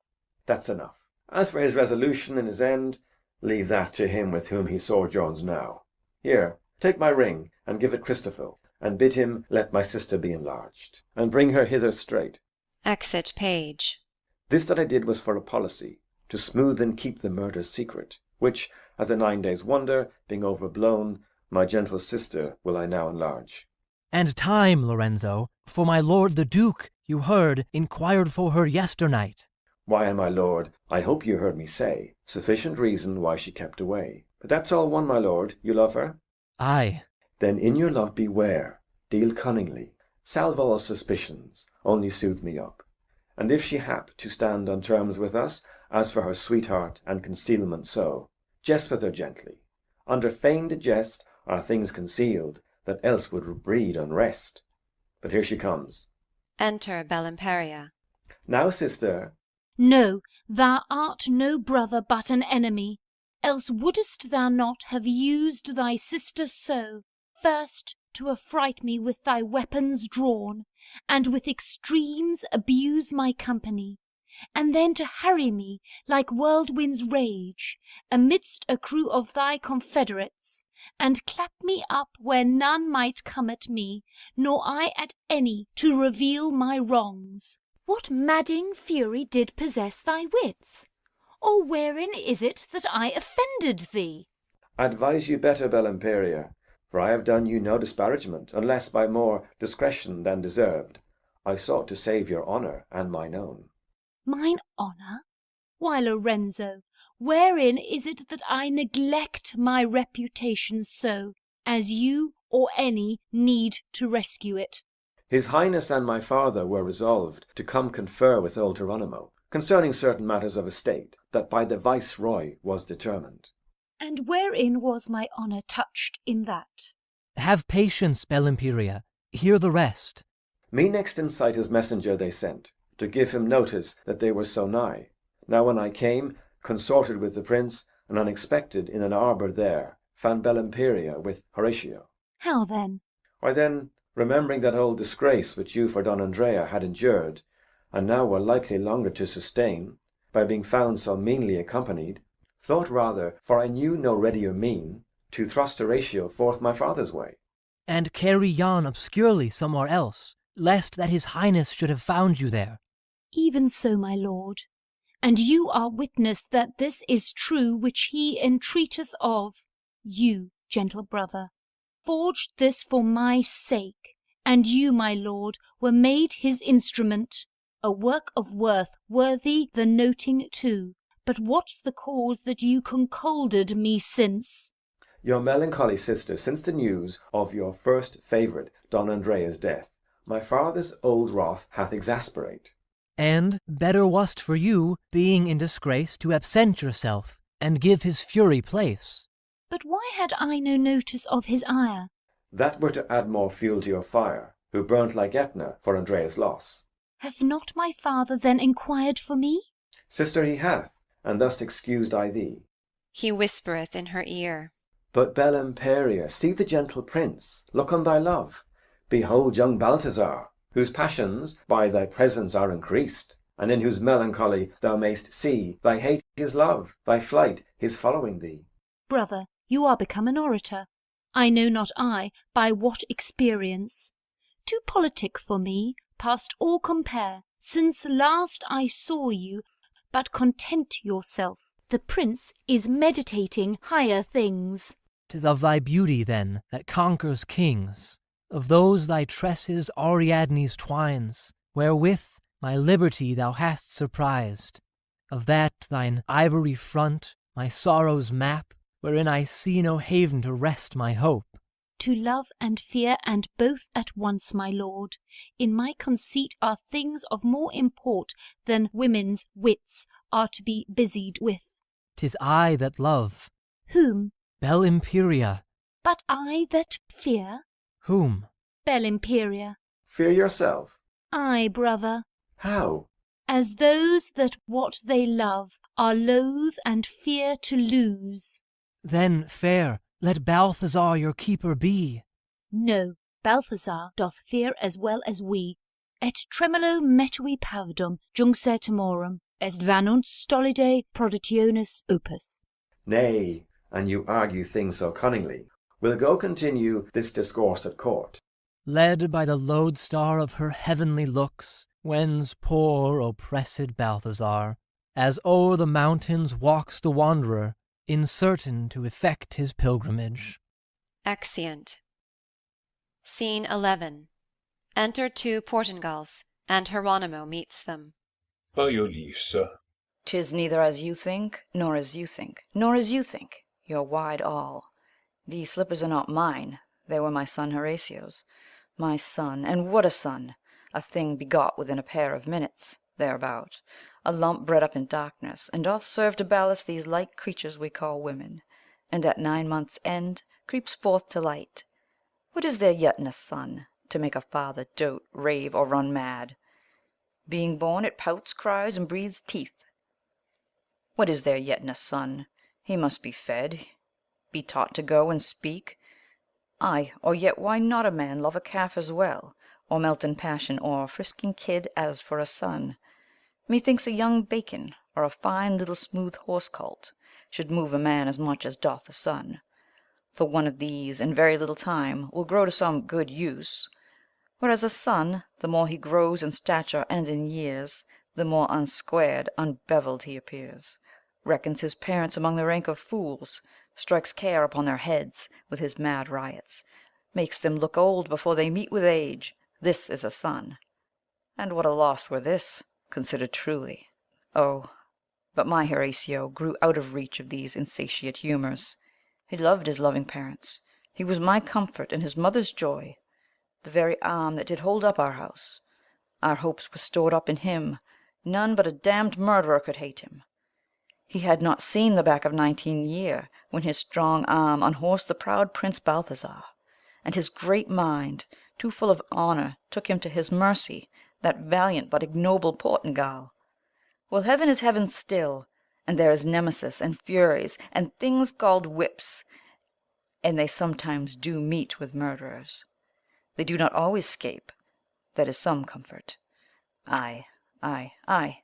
That's enough. As for his resolution and his end, leave that to him with whom he sojourns now. Here, take my ring, and give it Christophil, and bid him let my sister be enlarged, and bring her hither straight. Exit page. This that I did was for a policy. to smooth and keep the murder's secret, which, as a 9 days' wonder, being overblown, my gentle sister will I now enlarge. And time, Lorenzo, for my lord the Duke, you heard, inquired for her yesternight. Why, my lord, I hope you heard me say, sufficient reason why she kept away. But that's all one, my lord, you love her? Aye. Then in your love beware, deal cunningly, salve all suspicions, only soothe me up. And if she hap to stand on terms with us, as for her sweetheart and concealment so, jest with her gently. Under feigned jest are things concealed, that else would breed unrest. But here she comes. Enter Belimperia. Now, sister. No, thou art no brother but an enemy, else wouldest thou not have used thy sister so, first to affright me with thy weapons drawn, and with extremes abuse my company, and then to harry me like whirlwind's rage, amidst a crew of thy confederates, and clap me up where none might come at me, nor I at any, to reveal my wrongs. What madding fury did possess thy wits? Or wherein is it that I offended thee? Advise you better, Belimperia, for I have done you no disparagement, unless by more discretion than deserved. I sought to save your honour and mine own. Mine honour? Why, Lorenzo, wherein is it that I neglect my reputation so, as you or any need to rescue it? His Highness and my father were resolved to come confer with old Hieronimo concerning certain matters of estate, that by the Viceroy was determined. And wherein was my honour touched in that? Have patience, Belimperia. Hear the rest. Me next in sight his messenger they sent, to give him notice that they were so nigh. Now when I came, consorted with the prince, and unexpected in an arbour there, found Belimperia with Horatio. How then? Why then, remembering that old disgrace which you for Don Andrea had endured, and now were likely longer to sustain, by being found so meanly accompanied, thought rather, for I knew no readier mean, to thrust Horatio forth my father's way. And carry yon obscurely somewhere else, lest that his Highness should have found you there. Even so, my lord. And you are witness that this is true which he entreateth of. You, gentle brother, forged this for my sake, and you, my lord, were made his instrument, a work of worth worthy the noting too. But what's the cause that you concolded me since? Your melancholy sister, since the news of your first favourite, Don Andrea's death, my father's old wrath hath exasperate. And better was't for you, being in disgrace, to absent yourself, and give his fury place. But why had I no notice of his ire? That were to add more fuel to your fire, who burnt like Etna for Andrea's loss. Hath not my father then enquired for me? Sister, he hath, and thus excused I thee. He whispereth in her ear. But Belimperia, see the gentle prince, look on thy love. Behold young Balthazar, whose passions by thy presence are increased, and in whose melancholy thou mayst see thy hate his love, thy flight his following thee. Brother, you are become an orator. I know not I by what experience. Too politic for me, past all compare, since last I saw you, but content yourself. The prince is meditating higher things. 'Tis of thy beauty, then, that conquers kings, of those thy tresses Ariadne's twines, wherewith my liberty thou hast surprised, of that thine ivory front, my sorrow's map, wherein I see no haven to rest my hope. To love and fear and both at once, my lord, in my conceit are things of more import than women's wits are to be busied with. 'Tis I that love. Whom? Belimperia. But I that fear? Whom? Belimperia. Fear yourself? Ay, brother. How? As those that what they love are loath and fear to lose. Then, fair, let Balthazar your keeper be. No, Balthazar doth fear as well as we. Et tremulo metui pavdum junxer timorum, est vanunt stolide proditionis opus. Nay, and you argue things so cunningly. We'll go continue this discourse at court. Led by the lodestar of her heavenly looks, wends poor oppressed Balthazar, as o'er the mountains walks the wanderer, uncertain to effect his pilgrimage. Exeunt. Scene 11. Enter two Portingals, and Hieronimo meets them. By your leave, sir. 'Tis neither as you think, nor as you think, nor as you think. You're wide all. These slippers are not mine, they were my son Horatio's. My son, and what a son! A thing begot within a pair of minutes, thereabout, a lump bred up in darkness, and doth serve to ballast these light creatures we call women, and at 9 months' end creeps forth to light. What is there yet in a son, to make a father dote, rave, or run mad? Being born, it pouts, cries, and breathes teeth. What is there yet in a son? He must be fed, be taught to go and speak. Ay, or yet why not a man love a calf as well, or melt in passion o'er a frisking kid as for a son? Methinks a young bacon, or a fine little smooth horse colt, should move a man as much as doth a son. For one of these, in very little time, will grow to some good use. Whereas a son, the more he grows in stature and in years, the more unsquared, unbevelled he appears, reckons his parents among the rank of fools, strikes care upon their heads with his mad riots, makes them look old before they meet with age. This is a son. And what a loss were this, considered truly. Oh, but my Horatio grew out of reach of these insatiate humours. He loved his loving parents. He was my comfort and his mother's joy, the very arm that did hold up our house. Our hopes were stored up in him. None but a damned murderer could hate him. He had not seen the back of 19 year, when his strong arm unhorsed the proud Prince Balthazar, and his great mind, too full of honour, took him to his mercy, that valiant but ignoble Portingal. Well, heaven is heaven still, and there is Nemesis and Furies and things called whips, and they sometimes do meet with murderers. They do not always scape, that is some comfort. Ay, ay, ay.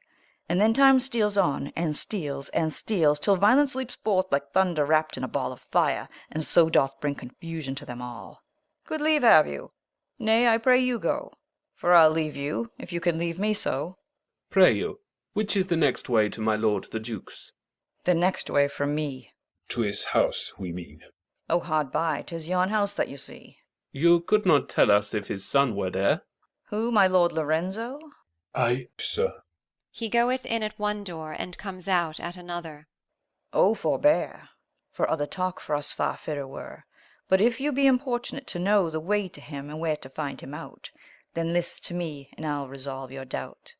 And then time steals on, and steals, and steals, till violence leaps forth like thunder wrapped in a ball of fire, and so doth bring confusion to them all. Good leave have you. Nay, I pray you go, for I'll leave you, if you can leave me so. Pray you, which is the next way to my lord the Duke's? The next way from me. To his house, we mean. Oh, hard by, 'tis yon house that you see. You could not tell us if his son were there? Who, my lord Lorenzo? Aye, sir. He goeth in at one door, and comes out at another. Oh, forbear, for other talk for us far fitter were. But if you be importunate to know the way to him, and where to find him out, then list to me, and I'll resolve your doubt.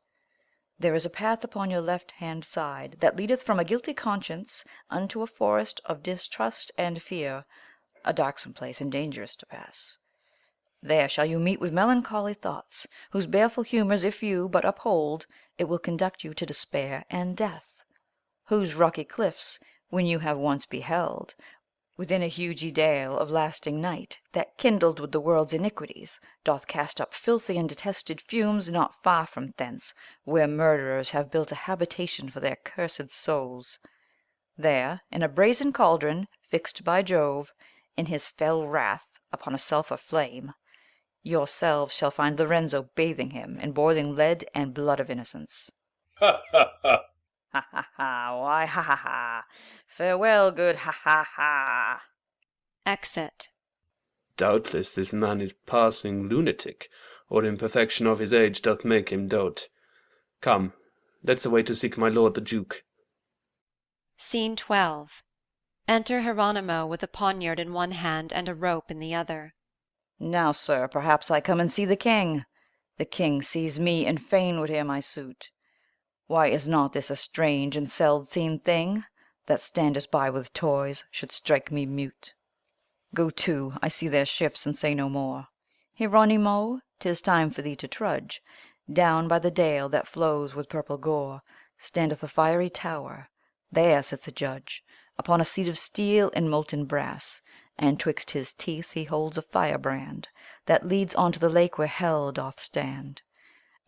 There is a path upon your left hand side, that leadeth from a guilty conscience unto a forest of distrust and fear, a darksome place and dangerous to pass. There shall you meet with melancholy thoughts, whose baleful humours if you but uphold, it will conduct you to despair and death. Whose rocky cliffs, when you have once beheld, within a hugy dale of lasting night, that kindled with the world's iniquities, doth cast up filthy and detested fumes not far from thence, where murderers have built a habitation for their cursed souls. There, in a brazen cauldron, fixed by Jove, in his fell wrath, upon a sulphur flame, yourselves shall find Lorenzo bathing him in boiling lead and blood of innocence. Ha, ha, ha! Ha, ha, ha! Why, ha, ha, ha! Farewell, good ha, ha, ha! Exit. Doubtless this man is passing lunatic, or imperfection of his age doth make him dote. Come, let's away to seek my lord the Duke. Scene 12. Enter Hieronimo with a poniard in one hand and a rope in the other. Now, sir, perhaps I come and see the king. The king sees me, and fain would hear my suit. Why, is not this a strange and seld seen thing, that standest by with toys should strike me mute? Go to, I see their shifts, and say no more. Hieronimo, 'tis time for thee to trudge. Down by the dale that flows with purple gore standeth a fiery tower. There sits a judge, upon a seat of steel and molten brass, and 'twixt his teeth he holds a firebrand, that leads on to the lake where hell doth stand.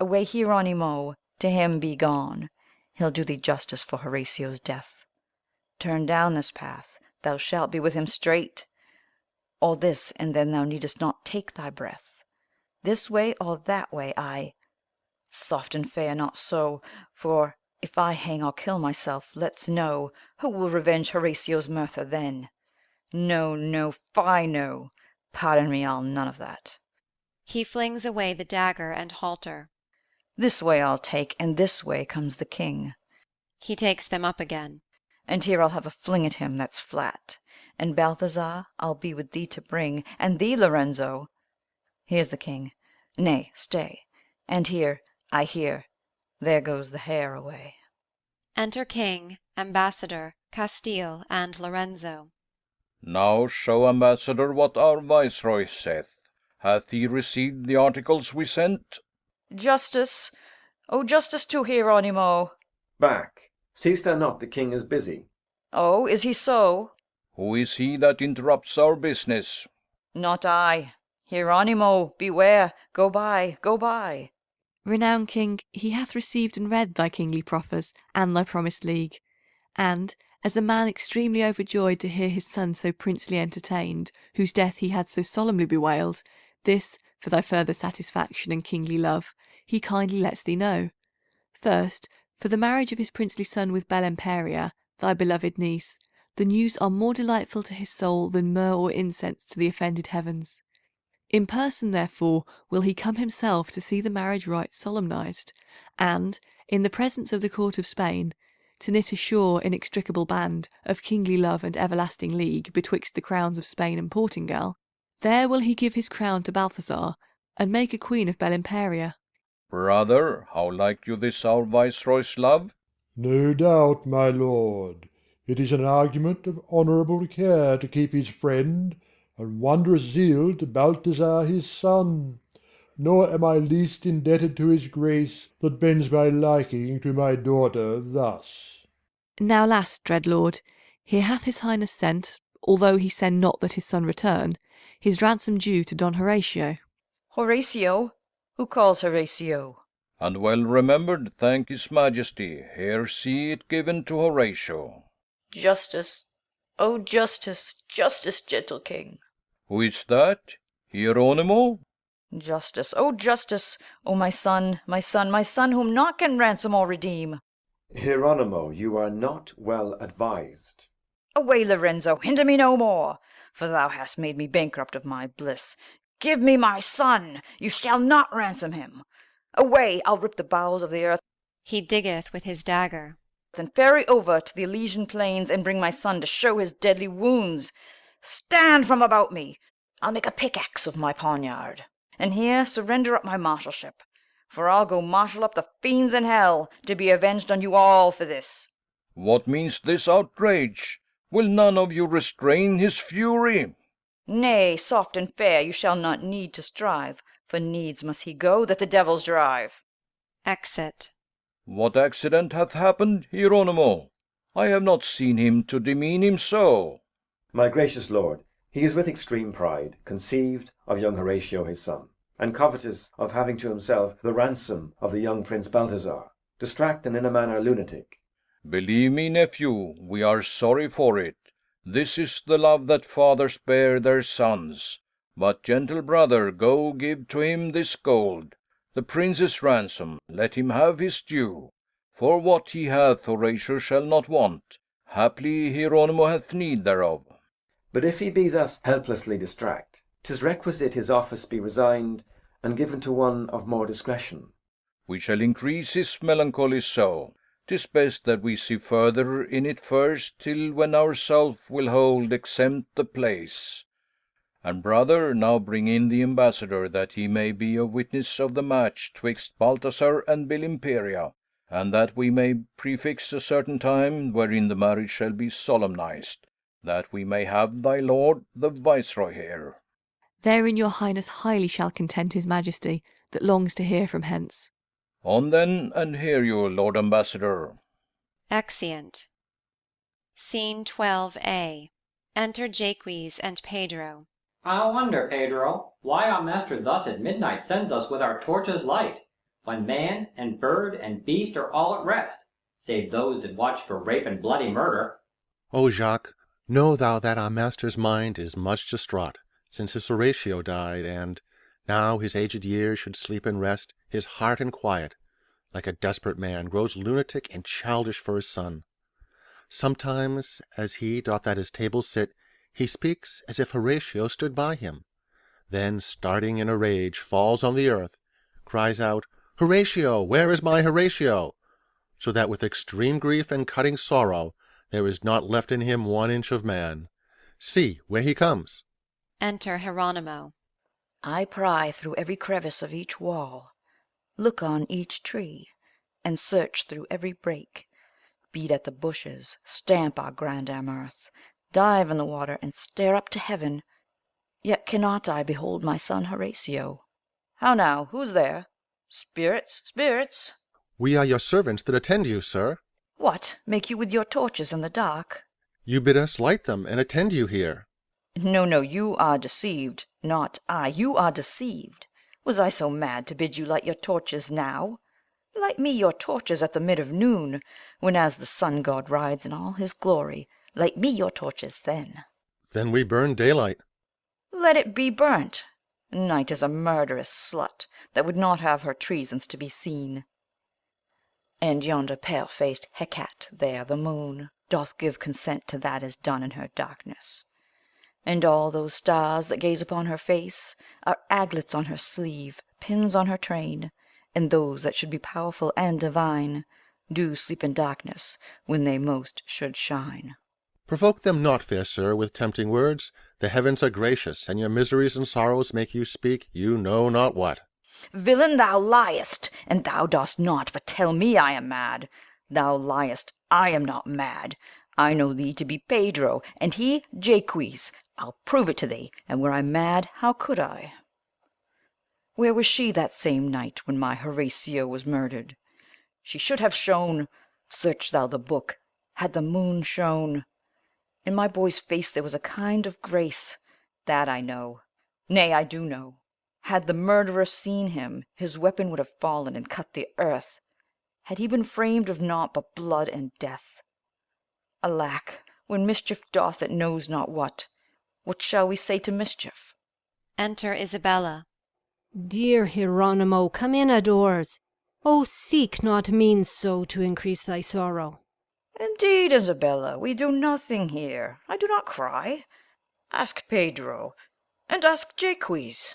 Away, Hieronimo, to him be gone, he'll do thee justice for Horatio's death. Turn down this path, thou shalt be with him straight, or this, and then thou needest not take thy breath. This way or that way, soft and fair, not so, for If I hang or kill myself, let's know who will revenge Horatio's murder then. No, no, fie, no. Pardon me, I'll none of that. He flings away the dagger and halter. This way I'll take, and this way comes the king. He takes them up again. And here I'll have a fling at him that's flat. And Balthazar, I'll be with thee to bring, and thee, Lorenzo. Here's the king. Nay, stay. And here, I hear, there goes the hair away. Enter King, Ambassador, Castile, and Lorenzo. Now show, Ambassador, what our viceroy saith. Hath he received the articles we sent? Justice, oh, justice to Hieronimo. Back. Seest thou not the king is busy? Oh, is he so? Who is he that interrupts our business? Not I. Hieronimo, beware, go by, go by. Renowned king, he hath received and read thy kingly proffers and thy promised league. And, as a man extremely overjoyed to hear his son so princely entertained, whose death he had so solemnly bewailed, this, for thy further satisfaction and kingly love, he kindly lets thee know. First, for the marriage of his princely son with Belemperia, thy beloved niece, the news are more delightful to his soul than myrrh or incense to the offended heavens. In person, therefore, will he come himself to see the marriage rite solemnized, and, in the presence of the court of Spain, to knit a sure inextricable band of kingly love and everlasting league betwixt the crowns of Spain and Portugal. There will he give his crown to Balthazar, and make a queen of Belemperia. Brother, how like you this our viceroy's love? No doubt, my lord. It is an argument of honourable care to keep his friend, and wondrous zeal to Balthazar his son. Nor am I least indebted to his grace that bends my liking to my daughter thus. Now last, dread lord, here hath his highness sent, although he send not that his son return, his ransom due to Don Horatio. Horatio? Who calls Horatio? And well remembered, thank his majesty. Here see it given to Horatio. Justice, oh justice, justice, gentle king. Who is that? Hieronimo? Justice, oh my son, my son, my son, whom naught can ransom or redeem. Hieronimo, you are not well advised. Away, Lorenzo, hinder me no more, for thou hast made me bankrupt of my bliss. Give me my son, you shall not ransom him. Away, I'll rip the bowels of the earth. He diggeth with his dagger. Then ferry over to the Elysian plains and bring my son to show his deadly wounds. Stand from about me. I'll make a pickaxe of my poniard. And here surrender up my marshalship, for I'll go marshal up the fiends in hell to be avenged on you all for this. What means this outrage? Will none of you restrain his fury? Nay, soft and fair, you shall not need to strive, for needs must he go that the devils drive. Exit. What accident hath happened, Hieronimo? I have not seen him to demean him so. My gracious lord, he is with extreme pride conceived of young Horatio his son, and covetous of having to himself the ransom of the young Prince Balthazar, distract and in a manner lunatic. Believe me, nephew, we are sorry for it. This is the love that fathers bear their sons. But, gentle brother, go give to him this gold, the prince's ransom, let him have his due. For what he hath, Horatio shall not want. Haply Hieronimo hath need thereof. But if he be thus helplessly distract, 'tis requisite his office be resigned, and given to one of more discretion. We shall increase his melancholy so. 'Tis best that we see further in it first, till when ourself will hold exempt the place. And brother, now bring in the ambassador, that he may be a witness of the match twixt Balthazar and Belemperia, and that we may prefix a certain time wherein the marriage shall be solemnized, that we may have thy lord the viceroy here. Therein your highness highly shall content his majesty, that longs to hear from hence. On then, and hear you, lord ambassador. Exeunt. Scene 12a. Enter Jaques and Pedro. I wonder, Pedro, why our master thus at midnight sends us with our torches light, when man and bird and beast are all at rest, save those that watch for rape and bloody murder. O Jacques, know thou that our master's mind is much distraught, since his Horatio died, and, now his aged years should sleep in rest, his heart in quiet. like a desperate man, grows lunatic and childish for his son. Sometimes, as he doth at his table sit, he speaks as if Horatio stood by him. Then, starting in a rage, falls on the earth, cries out, Horatio, where is my Horatio? So that with extreme grief and cutting sorrow, there is not left in him 1 inch of man. See, where he comes. Enter Hieronimo. I pry through every crevice of each wall, look on each tree, and search through every brake, beat at the bushes, stamp our grandam earth, dive in the water, and stare up to heaven, yet cannot I behold my son Horatio. How now, who's there? Spirits, spirits! We are your servants that attend you, sir. What, make you with your torches in the dark? You bid us light them and attend you here. No, no, you are deceived, not I. You are deceived. Was I so mad to bid you light your torches now? Light me your torches at the mid of noon, when as the sun god rides in all his glory. Light me your torches then. Then we burn daylight. Let it be burnt. Night is a murderous slut that would not have her treasons to be seen. And yonder pale-faced Hecate there, the moon, doth give consent to that is done in her darkness. And all those stars that gaze upon her face are aglets on her sleeve, pins on her train, and those that should be powerful and divine do sleep in darkness when they most should shine. Provoke them not, fair sir, with tempting words. The heavens are gracious, and your miseries and sorrows make you speak you know not what. Villain, thou liest, and thou dost not but tell me I am mad. Thou liest, I am not mad. I know thee to be Pedro, and he Jaques. I'll prove it to thee, and were I mad, how could I? Where was she that same night when my Horatio was murdered? She should have shone, search thou the book, had the moon shone. In my boy's face there was a kind of grace, that I know. Nay, I do know. Had the murderer seen him, his weapon would have fallen and cut the earth, had he been framed of naught but blood and death. Alack, when mischief doth it knows not what shall we say to mischief? Enter Isabella. Dear Hieronimo, come in a'doors. Oh, seek not means so to increase thy sorrow. Indeed, Isabella, we do nothing here. I do not cry. Ask Pedro, and ask Jaques.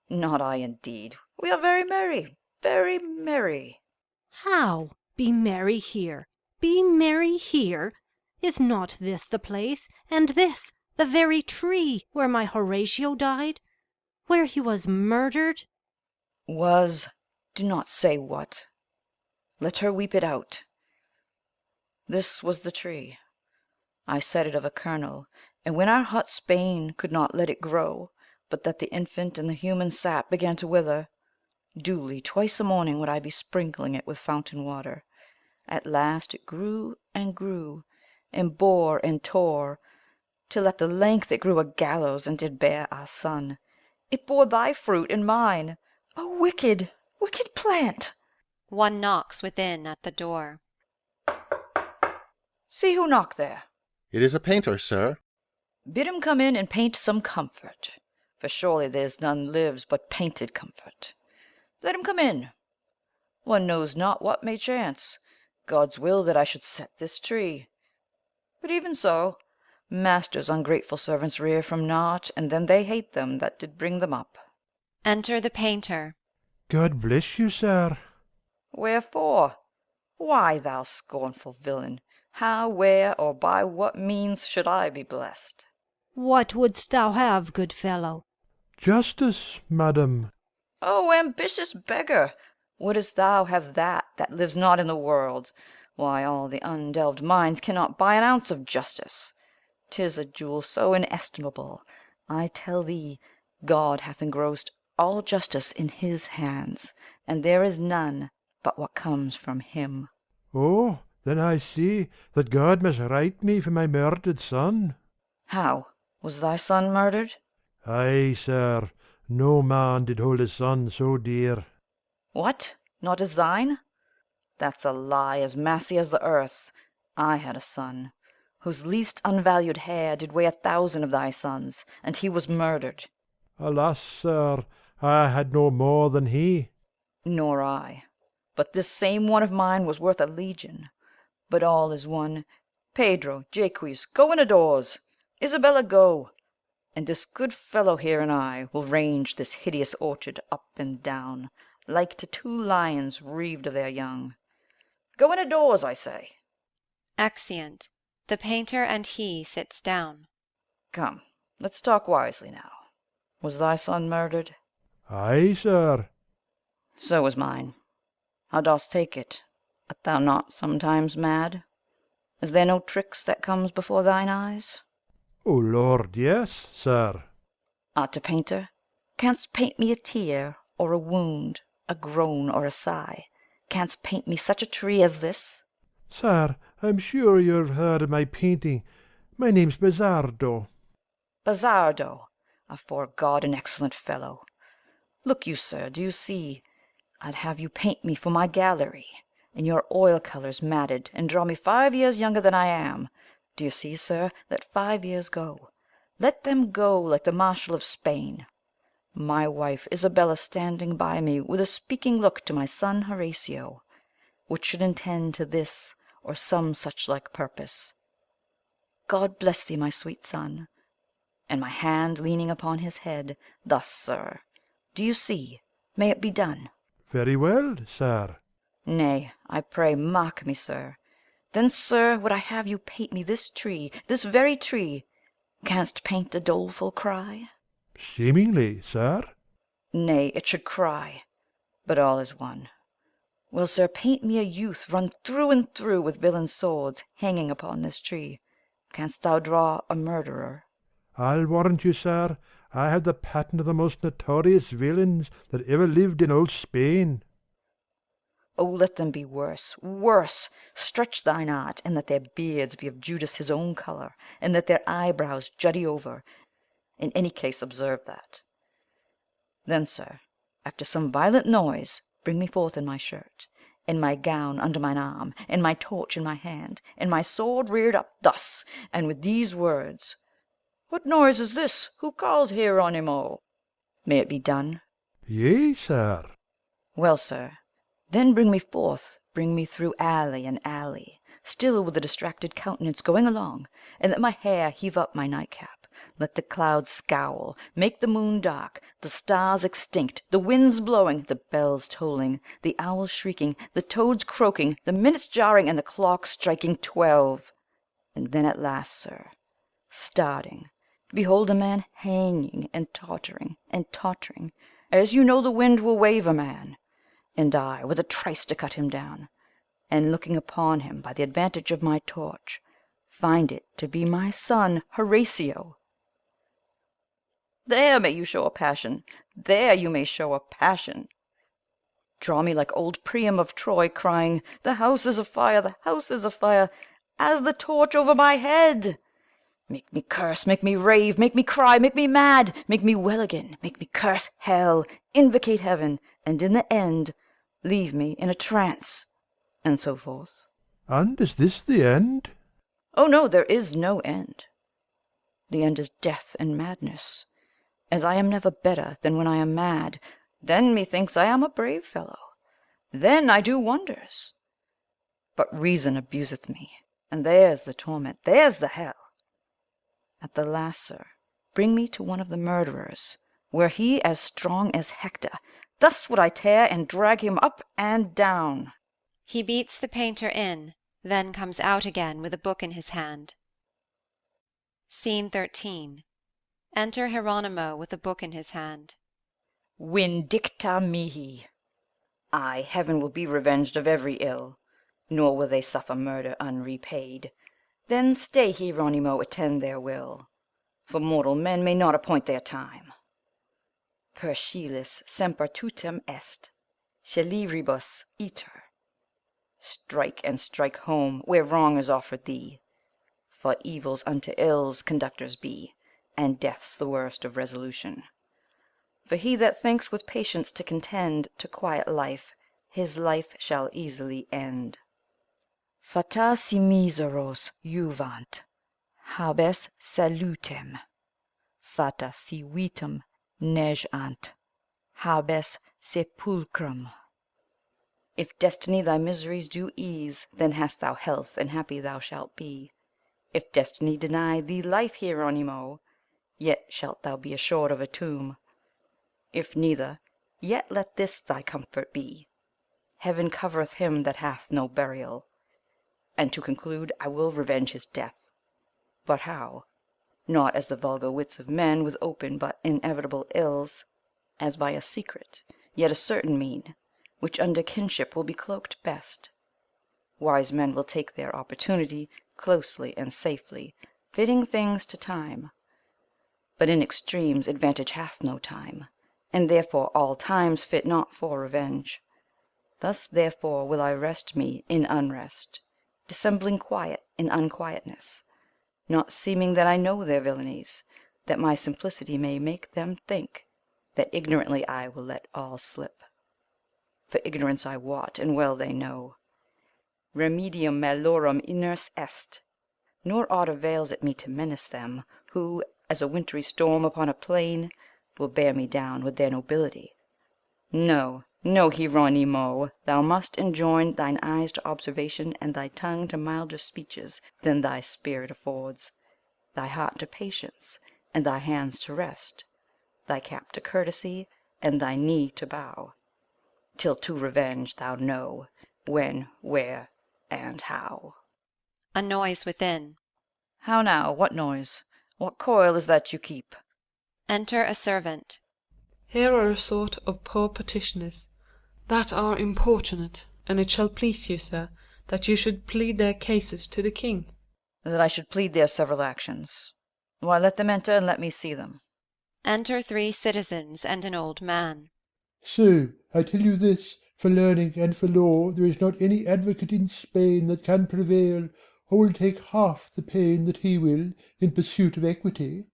Not I, indeed. We are very merry, very merry. How? Be merry here? Be merry here? Is not this the place, and this the very tree where my Horatio died? Where he was murdered? Was, do not say what. Let her weep it out. This was the tree. I said it of a kernel, and when our hot Spain could not let it grow, but that the infant and the human sap began to wither, duly twice a morning would I be sprinkling it with fountain water. At last it grew, and bore and tore, till at the length it grew a gallows, and did bear our son. It bore thy fruit and mine. A wicked, wicked plant! One knocks within at the door. See who knocked there. It is a painter, sir. Bid him come in and paint some comfort, for surely there's none lives but painted comfort. Let him come in. One knows not what may chance. God's will that I should set this tree. But even so, masters ungrateful servants rear from naught, and then they hate them that did bring them up. Enter the painter. God bless you, sir. Wherefore? Why, thou scornful villain, how, where, or by what means should I be blessed? What wouldst thou have, good fellow? Justice, madam. O ambitious beggar! Wouldst thou have that lives not in the world? Why, all the undelved mines cannot buy an ounce of justice. 'Tis a jewel so inestimable. I tell thee, God hath engrossed all justice in his hands, and there is none but what comes from him. Oh, then I see that God must right me for my murdered son. How? Was thy son murdered? Aye, sir. No man did hold his son so dear. What? Not as thine? That's a lie as massy as the earth. I had a son, whose least unvalued hair did weigh 1,000 of thy sons, and he was murdered. Alas, sir, I had no more than he. Nor I. But this same one of mine was worth a legion. But all is one. Pedro, Jaques, go in doors. Isabella, go. And this good fellow here and I will range this hideous orchard up and down, like to two lions reaved of their young. Go in doors, I say. Exeunt. The painter and he sits down. Come, let's talk wisely now. Was thy son murdered? Aye, sir. So was mine. How dost take it? Art thou not sometimes mad? Is there no tricks that comes before thine eyes? O Lord, yes, sir. Art a painter? Canst paint me a tear, or a wound, a groan, or a sigh? Canst paint me such a tree as this? Sir, I'm sure you've heard of my painting. My name's Bazzardo. Bazzardo! Afore God, an excellent fellow. Look you, sir, do you see? I'd have you paint me for my gallery, in your oil colours matted, and draw me 5 years younger than I am. Do you see, sir? Let 5 years go. Let them go like the Marshal of Spain. My wife Isabella standing by me, with a speaking look to my son Horatio, which should intend to this or some such like purpose. God bless thee, my sweet son. And my hand leaning upon his head, thus, sir. Do you see? May it be done? Very well, sir. Nay, I pray mark me, sir. Then, sir, would I have you paint me this tree, this very tree. Canst paint a doleful cry? Seemingly, sir. Nay, it should cry. But all is one. Well, sir, paint me a youth run through and through with villain swords, hanging upon this tree. Canst thou draw a murderer? I'll warrant you, sir, I have the pattern of the most notorious villains that ever lived in old Spain. Oh, let them be worse, worse. Stretch thine art, and let their beards be of Judas his own colour, and let their eyebrows jutty over. In any case observe that. Then, sir, after some violent noise, bring me forth in my shirt, and my gown under mine arm, and my torch in my hand, and my sword reared up thus, and with these words, What noise is this? Who calls Hieronimo? May it be done? Yea, sir. Well, sir, then bring me forth, bring me through alley and alley, still with a distracted countenance going along, and let my hair heave up my nightcap. Let the clouds scowl, make the moon dark, the stars extinct, the winds blowing, the bells tolling, the owls shrieking, the toads croaking, the minutes jarring, and the clock striking 12. And then at last, sir, starting, behold a man hanging and tottering, as you know the wind will wave a man, and I with a trice to cut him down, and looking upon him by the advantage of my torch, find it to be my son Horatio. There may you show a passion, there you may show a passion. Draw me like old Priam of Troy, crying, The house is afire, the house is afire, as the torch over my head. Make me curse, make me rave, make me cry, make me mad, make me well again, make me curse hell, invocate heaven, and in the end leave me in a trance, and so forth. And is this the end? Oh no, there is no end. The end is death and madness. As I am never better than when I am mad, then methinks I am a brave fellow. Then I do wonders. But reason abuseth me, and there's the torment, there's the hell. At the last, sir, bring me to one of the murderers, were he as strong as Hector. Thus would I tear and drag him up and down. He beats the painter in, then comes out again with a book in his hand. Scene 13. Enter Hieronimo with a book in his hand. Vindicta mihi. Aye, heaven will be revenged of every ill, nor will they suffer murder unrepaid. Then stay, Hieronimo, attend their will, for mortal men may not appoint their time. Per scilis semper tutem est, celiribus iter. Strike and strike home where wrong is offered thee, for evils unto ills conductors be, and death's the worst of resolution. For he that thinks with patience to contend to quiet life, his life shall easily end. Fata si miseros juvant, habes salutem. Fata si vitam negant, habes sepulchrum. If destiny thy miseries do ease, then hast thou health, and happy thou shalt be. If destiny deny thee life, Hieronimo, yet shalt thou be assured of a tomb. If neither, yet let this thy comfort be: Heaven covereth him that hath no burial. And to conclude, I will revenge his death. But how? Not as the vulgar wits of men, with open but inevitable ills, as by a secret, yet a certain mean, which under kinship will be cloaked best. Wise men will take their opportunity closely and safely, fitting things to time. But in extremes advantage hath no time, and therefore all times fit not for revenge. Thus therefore will I rest me in unrest, dissembling quiet in unquietness, not seeming that I know their villainies, that my simplicity may make them think that ignorantly I will let all slip. For ignorance I wot, and well they know, remedium malorum iners est, nor aught avails it me to menace them, who, as a wintry storm upon a plain, will bear me down with their nobility. No, no, Hieronimo, thou must enjoin thine eyes to observation, and thy tongue to milder speeches than thy spirit affords, thy heart to patience, and thy hands to rest, thy cap to courtesy, and thy knee to bow, till to revenge thou know when, where, and how. A noise within. How now? What noise? What coil is that you keep? Enter a servant. Here are a sort of poor petitioners, that are importunate, and it shall please you, sir, that you should plead their cases to the king. That I should plead their several actions. Why, let them enter, and let me see them. Enter 3 citizens and an old man. So, I tell you this, for learning and for law there is not any advocate in Spain that can prevail, or will take half the pain that he will in pursuit of equity.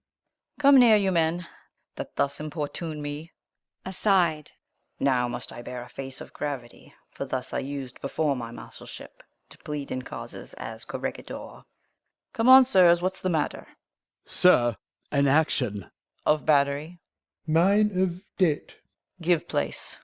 Come near, you men, that thus importune me. Aside. Now must I bear a face of gravity, for thus I used before my marshallship, to plead in causes as corregidor. Come on, sirs, what's the matter? Sir, an action. Of battery? Mine of debt. Give place.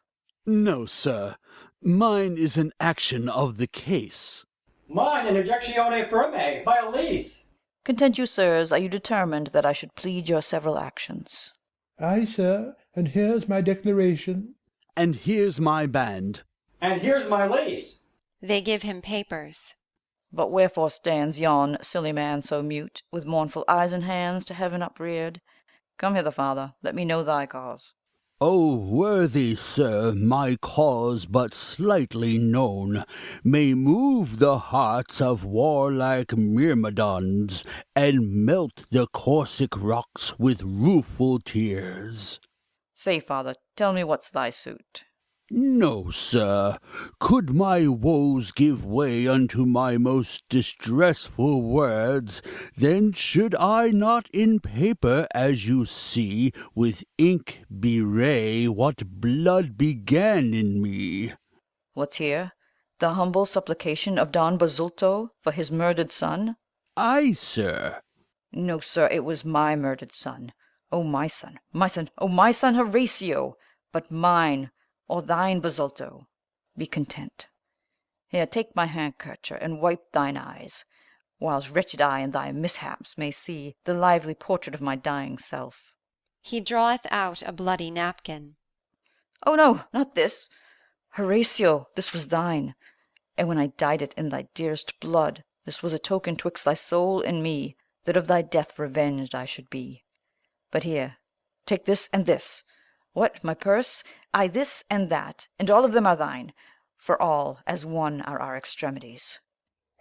No, sir. Mine is an action of the case. Mine an ejectione firme, by a lease. Content you, sirs, are you determined that I should plead your several actions? Ay, sir, and here's my declaration. And here's my band. And here's my lease. They give him papers. But wherefore stands yon silly man so mute, with mournful eyes and hands to heaven upreared? Come hither, father, let me know thy cause. O worthy sir, my cause but slightly known may move the hearts of warlike myrmidons, and melt the Corsic rocks with rueful tears. Say, father, tell me what's thy suit. No, sir. Could my woes give way unto my most distressful words, then should I not in paper, as you see, with ink bewray what blood began in me. What's here? The humble supplication of Don Basulto for his murdered son? Aye, sir. No, sir, it was my murdered son. Oh, my son, oh, my son Horatio, but mine, or thine, Basulto. Be content. Here, take my handkercher, and wipe thine eyes, whiles wretched I in thy mishaps may see the lively portrait of my dying self. He draweth out a bloody napkin. Oh, no, not this. Horatio, this was thine, and when I dyed it in thy dearest blood, this was a token twixt thy soul and me, that of thy death revenged I should be. But here, take this and this. What, my purse? Aye, this and that, and all of them are thine, for all as one are our extremities.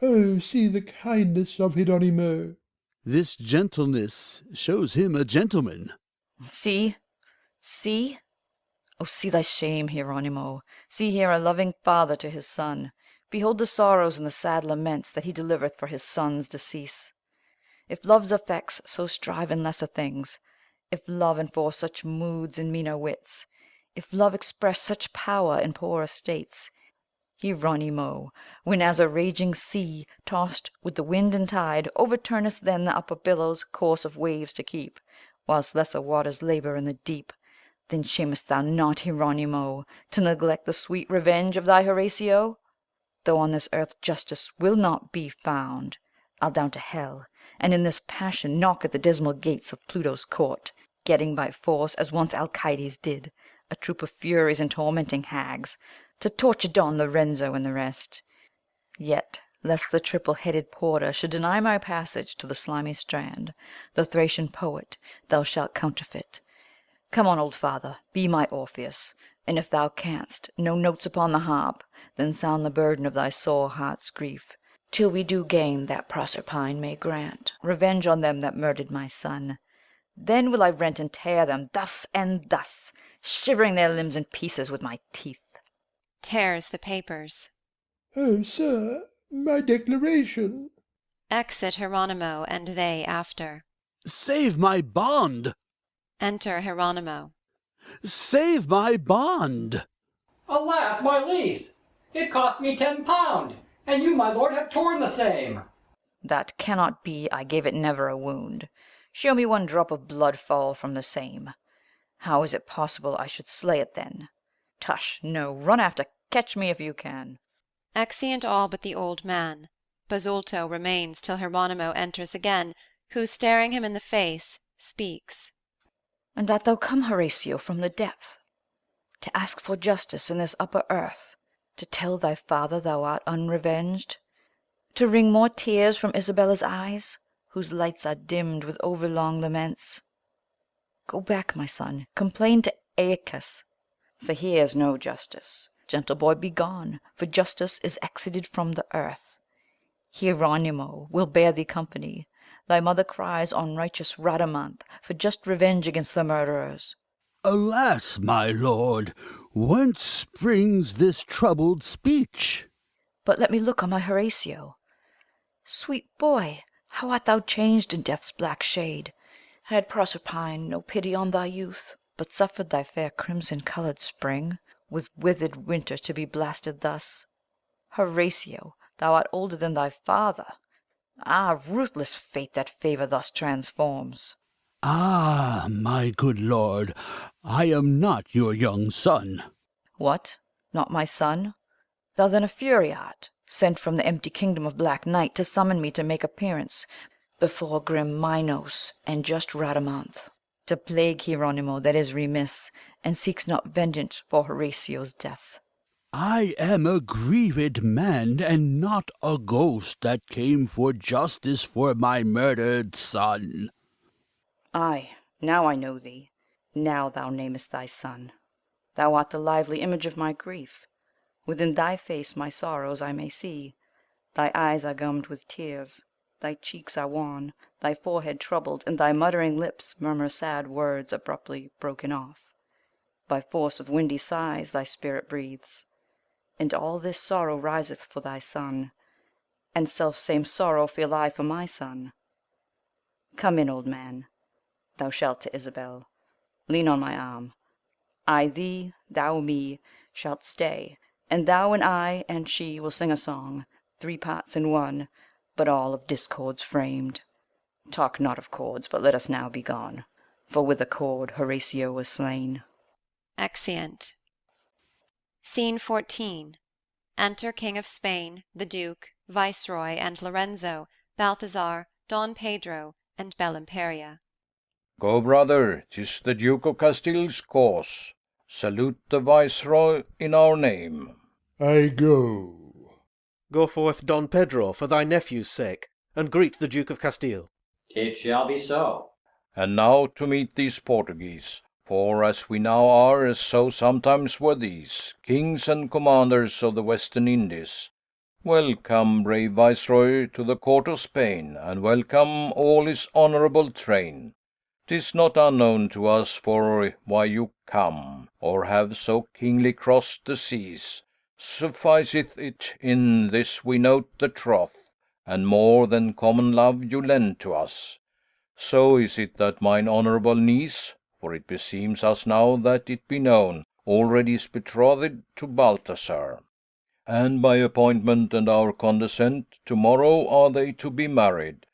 Oh, see the kindness of Hieronimo. This gentleness shows him a gentleman. See, see. Oh, see thy shame, Hieronimo. See here a loving father to his son. Behold the sorrows and the sad laments that he delivereth for his son's decease. If love's effects so strive in lesser things, if love enforce such moods in meaner wits, if love express such power in poor estates, Hieronimo, when as a raging sea, tossed with the wind and tide, overturneth then the upper billows course of waves to keep, whilst lesser waters labour in the deep, Then shamest thou not, Hieronimo, to neglect the sweet revenge of thy Horatio? Though on this earth justice will not be found, I'll down to hell, and in this passion knock at the dismal gates of Pluto's court, getting by force, as once Alcides did, a troop of furies and tormenting hags, to torture Don Lorenzo and the rest. Yet, lest the triple-headed porter should deny my passage to the slimy strand, the Thracian poet thou shalt counterfeit. Come on, old father, be my Orpheus, and if thou canst no notes upon the harp, then sound the burden of thy sore heart's grief, till we do gain that Proserpine may grant revenge on them that murdered my son. Then will I rent and tear them thus and thus, shivering their limbs in pieces with my teeth. Tears the papers. Oh, sir, my declaration. Exit Hieronimo and they after. Save my bond! Enter Hieronimo. Save my bond! Alas, my lease! It cost me £10, and you, my lord, have torn the same. That cannot be, I gave it never a wound. Show me one drop of blood fall from the same. How is it possible I should slay it then? Tush, no, run after, catch me if you can. Exeunt all but the old man. Basulto remains till Hieronimo enters again, who, staring him in the face, speaks. And art thou come, Horatio, from the depth, to ask for justice in this upper earth, to tell thy father thou art unrevenged, to wring more tears from Isabella's eyes, whose lights are dimmed with overlong laments? Go back, my son, complain to Aeacus, for here is no justice. Gentle boy, be gone, for justice is exited from the earth. Hieronimo will bear thee company. Thy mother cries on righteous Rhadamanth for just revenge against the murderers. Alas, my lord, whence springs this troubled speech? But let me look on my Horatio. Sweet boy, how art thou changed in death's black shade! Had Proserpine no pity on thy youth, but suffered thy fair crimson-coloured spring with withered winter to be blasted thus? Horatio, thou art older than thy father. Ah, ruthless fate that favour thus transforms! Ah, my good lord, I am not your young son. What, not my son? Thou then a fury art, sent from the empty kingdom of black night to summon me to make appearance before grim Minos and just Rhadamanth, to plague Hieronimo that is remiss, and seeks not vengeance for Horatio's death. I am a grieved man, and not a ghost that came for justice for my murdered son. Ay, now I know thee. Now thou namest thy son. Thou art the lively image of my grief. Within thy face my sorrows I may see. Thy eyes are gummed with tears, thy cheeks are wan, thy forehead troubled, and thy muttering lips murmur sad words abruptly broken off. By force of windy sighs thy spirit breathes. And all this sorrow riseth for thy son, and self-same sorrow feel I for my son. Come in, old man, thou shalt to Isabel. Lean on my arm. I thee, thou me, shalt stay, and thou and I and she will sing a song, 3 parts in one, but all of discords framed. Talk not of chords, but let us now be gone, for with a cord Horatio was slain. Exeunt. Scene 14. Enter King of Spain, the Duke, Viceroy, and Lorenzo, Balthazar, Don Pedro, and Belimperia. Go, brother, 'tis the Duke of Castile's cause. Salute the Viceroy in our name. I go. Go forth, Don Pedro, for thy nephew's sake, and greet the Duke of Castile. It shall be so. And now to meet these Portuguese. For as we now are, so sometimes were these, kings and commanders of the Western Indies. Welcome, brave Viceroy, to the court of Spain, and welcome all his honourable train. 'Tis not unknown to us for why you come, or have so kingly crossed the seas. Sufficeth it in this we note the troth, and more than common love you lend to us. So is it that mine honourable niece, for it beseems us now that it be known, already is betrothed to Balthazar. And by appointment and our consent, tomorrow are they to be married.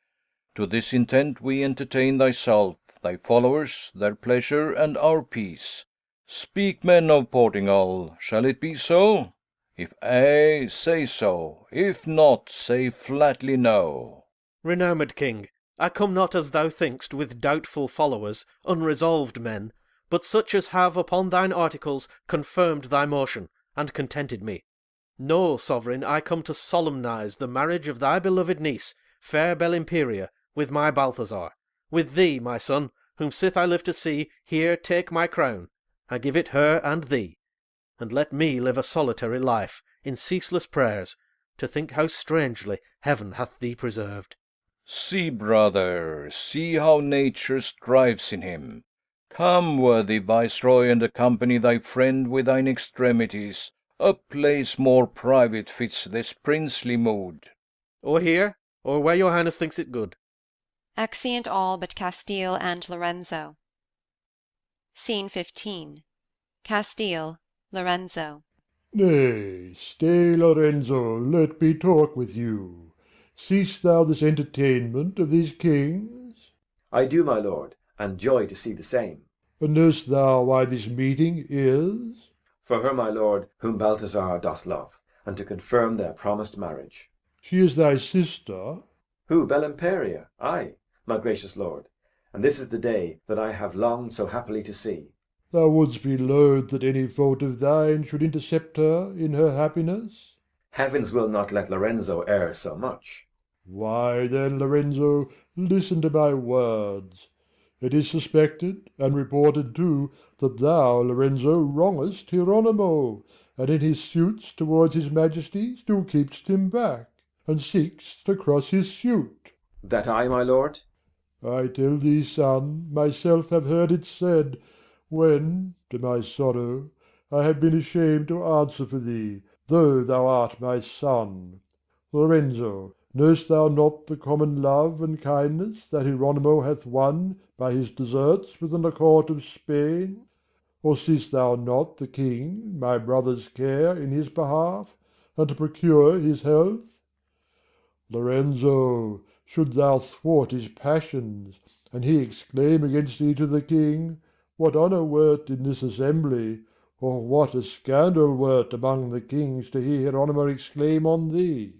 To this intent we entertain thyself, thy followers, their pleasure, and our peace. Speak, men of Portugal, shall it be so? If aye, say so. If not, say flatly no. Renowned king, I come not as thou think'st with doubtful followers, unresolved men, but such as have upon thine articles confirmed thy motion, and contented me. No, sovereign, I come to solemnize the marriage of thy beloved niece, fair Belimperia, with my Balthazar. With thee, my son, whom sith I live to see, here take my crown. I give it her and thee. And let me live a solitary life, in ceaseless prayers, to think how strangely heaven hath thee preserved. See, brother, see how nature strives in him. Come, worthy viceroy, and accompany thy friend with thine extremities. A place more private fits this princely mood. Or here, or where your highness thinks it good. Exeunt all but Castile and Lorenzo. Scene 15. Castile, Lorenzo. Nay, stay, Lorenzo, let me talk with you. Seest thou this entertainment of these kings? I do, my lord, and joy to see the same. And knowst thou why this meeting is? For her, my lord, whom Balthazar doth love, and to confirm their promised marriage. She is thy sister? Who, Belimperia? Ay, my gracious lord, and this is the day that I have longed so happily to see. Thou wouldst be loath that any fault of thine should intercept her in her happiness? Heavens will not let Lorenzo err so much. Why then, Lorenzo, listen to my words. It is suspected, and reported too, that thou, Lorenzo, wrongest Hieronimo, and in his suits towards his majesty still keep'st him back, and seek'st to cross his suit. That I, my lord? I tell thee, son, myself have heard it said, when, to my sorrow, I have been ashamed to answer for thee, though thou art my son. Lorenzo, knowst thou not the common love and kindness that Hieronimo hath won by his deserts within the court of Spain? Or seest thou not the king, my brother's care in his behalf, and to procure his health? Lorenzo, should thou thwart his passions, and he exclaim against thee to the king, what honour wert in this assembly, or what a scandal wert among the kings to hear Hieronimo exclaim on thee?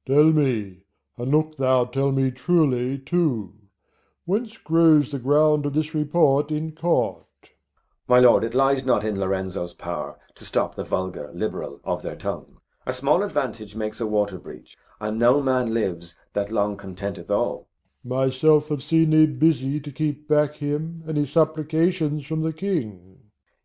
Tell me, and look thou tell me truly too, whence grows the ground of this report in court? My lord, it lies not in Lorenzo's power to stop the vulgar liberal of their tongue. A small advantage makes a water breach, and no man lives that long contenteth all. Myself have seen thee busy to keep back him and his supplications from the king.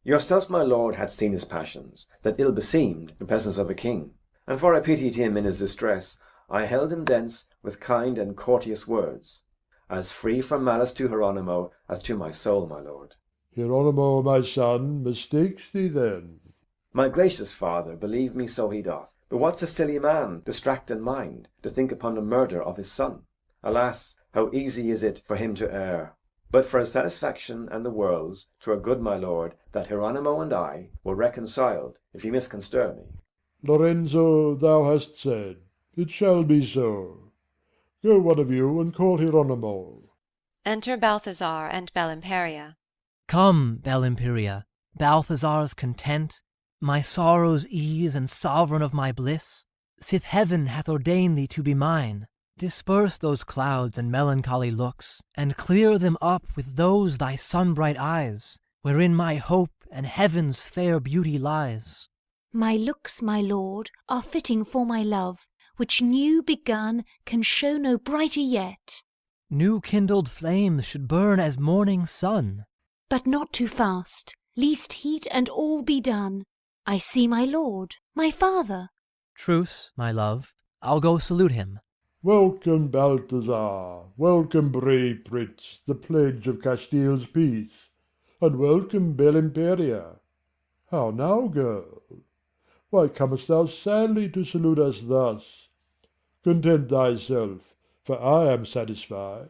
Yourself, my lord, had seen his passions, that ill beseemed the presence of a king, and for I pitied him in his distress, I held him thence with kind and courteous words, as free from malice to Hieronimo as to my soul, my lord. Hieronimo, my son, mistakes thee then. My gracious father, believe me, so he doth. But what's a silly man, distract in mind, to think upon the murder of his son? Alas, how easy is it for him to err! But for his satisfaction and the world's, 'twere good, my lord, that Hieronimo and I were reconciled, if ye misconstrue me. Lorenzo, thou hast said, it shall be so. Go one of you and call Hieronimo. Enter Balthazar and Belimperia. Come, Belimperia, Balthazar's content, my sorrow's ease and sovereign of my bliss, sith heaven hath ordained thee to be mine. Disperse those clouds and melancholy looks, and clear them up with those thy sun-bright eyes, wherein my hope and heaven's fair beauty lies. My looks, my lord, are fitting for my love, which new begun can show no brighter yet. New kindled flames should burn as morning sun. But not too fast, lest heat and all be done. I see my lord, my father. Truce, my love, I'll go salute him. Welcome, Balthazar, welcome, brave prince, the pledge of Castile's peace, and welcome, Belimperia. How now, girl? Why comest thou sadly to salute us thus? Content thyself, for I am satisfied.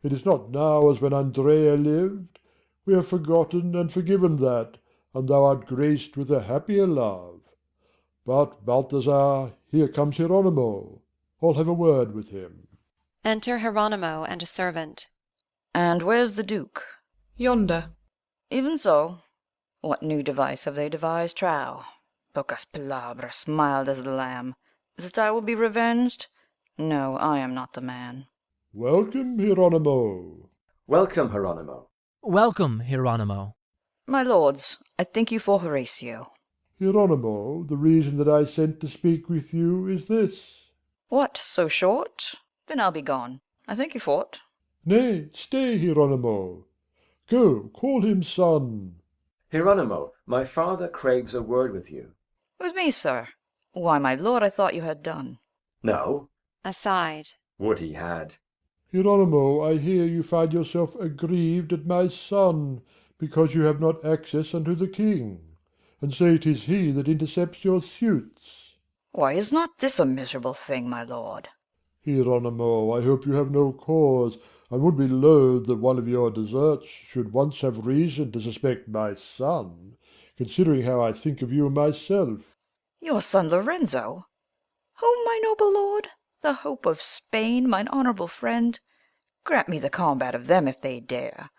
It is not now as when Andrea lived. We have forgotten and forgiven that, and thou art graced with a happier love. But, Balthazar, here comes Hieronimo. I'll have a word with him. Enter Hieronimo and a servant. And where's the Duke? Yonder. Even so. What new device have they devised, trow? Pocas palabras, mild as the lamb. That I will be revenged? No, I am not the man. Welcome, Hieronimo. Welcome, Hieronimo. Welcome, Hieronimo. My lords, I thank you for Horatio. Hieronimo, the reason that I sent to speak with you is this. What, so short? Then I'll be gone. I thank you for't. Nay, stay, Hieronimo. Go, call him son. Hieronimo, my father craves a word with you. With me, sir? Why, my lord, I thought you had done. No. Aside. Would he had. Hieronimo, I hear you find yourself aggrieved at my son, because you have not access unto the king, and say 'tis he that intercepts your suits. Why, is not this a miserable thing, my lord? Hieronimo, I hope you have no cause, and would be loath that one of your deserts should once have reason to suspect my son, considering how I think of you myself. Your son Lorenzo? Whom, my noble lord? The hope of Spain, mine honourable friend? Grant me the combat of them if they dare.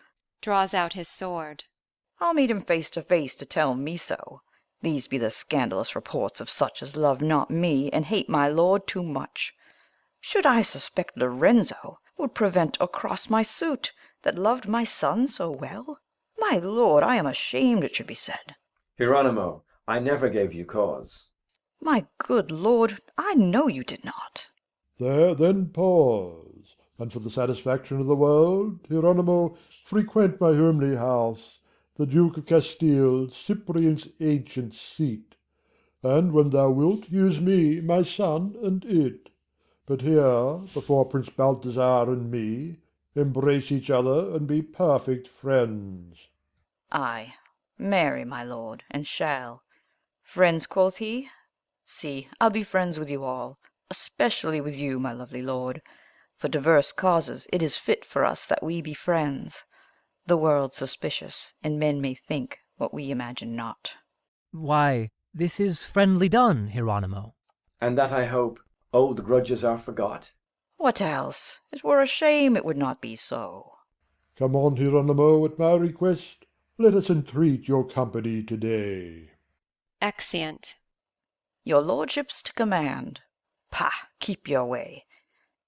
Draws out his sword. I'll meet him face to face to tell me so. These be the scandalous reports of such as love not me, and hate my lord too much. Should I suspect Lorenzo, would prevent or cross my suit, that loved my son so well? My lord, I am ashamed it should be said. Hieronimo, I never gave you cause. My good lord, I know you did not. There, then pause, and for the satisfaction of the world, Hieronimo, frequent my homely house, the Duke of Castile, Cyprian's ancient seat, and when thou wilt, use me, my son, and it. But here, before Prince Balthazar and me, embrace each other and be perfect friends. Ay, marry, my lord, and shall. Friends, quoth he? See, I'll be friends with you all, especially with you, my lovely lord. For diverse causes it is fit for us that we be friends. The world's suspicious, and men may think what we imagine not. Why, this is friendly done, Hieronimo. And that, I hope, old grudges are forgot? What else? It were a shame it would not be so. Come on, Hieronimo, at my request, let us entreat your company today. Exeunt. Your lordship's to command. Pah, keep your way.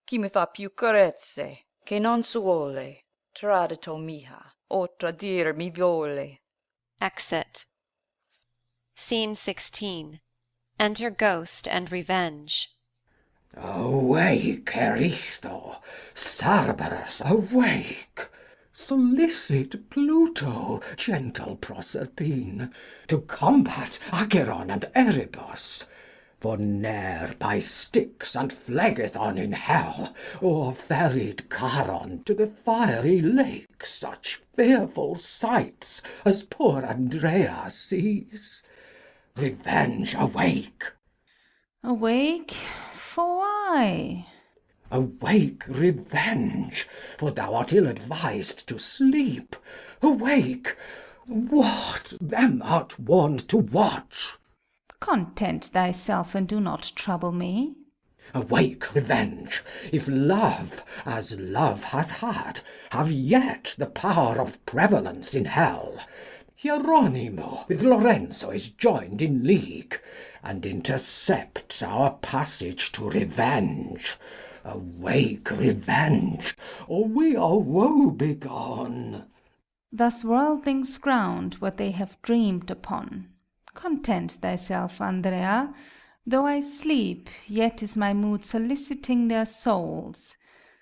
Chi mi fa più carezze, che non suole, tradito miha, o tradir mi vuole. Exit. Scene 16. Enter Ghost and Revenge. Awake, Eritho, Cerberus, awake! Solicit Pluto, gentle Proserpine, to combat Acheron and Erebus. For ne'er by Styx and Phlegethon in hell, or ferried Charon to the fiery lake, such fearful sights as poor Andrea sees. Revenge, awake! Awake? For why? Awake, Revenge, for thou art ill advised to sleep. Awake! What, them art warned to watch? Content thyself and do not trouble me. Awake, Revenge, if love, as love hath had, have yet the power of prevalence in hell. Hieronimo with Lorenzo is joined in league, and intercepts our passage to revenge. Awake, Revenge, or we are woe begone. Thus worldlings ground what they have dreamed upon. Content thyself, Andrea. Though I sleep, yet is my mood soliciting their souls.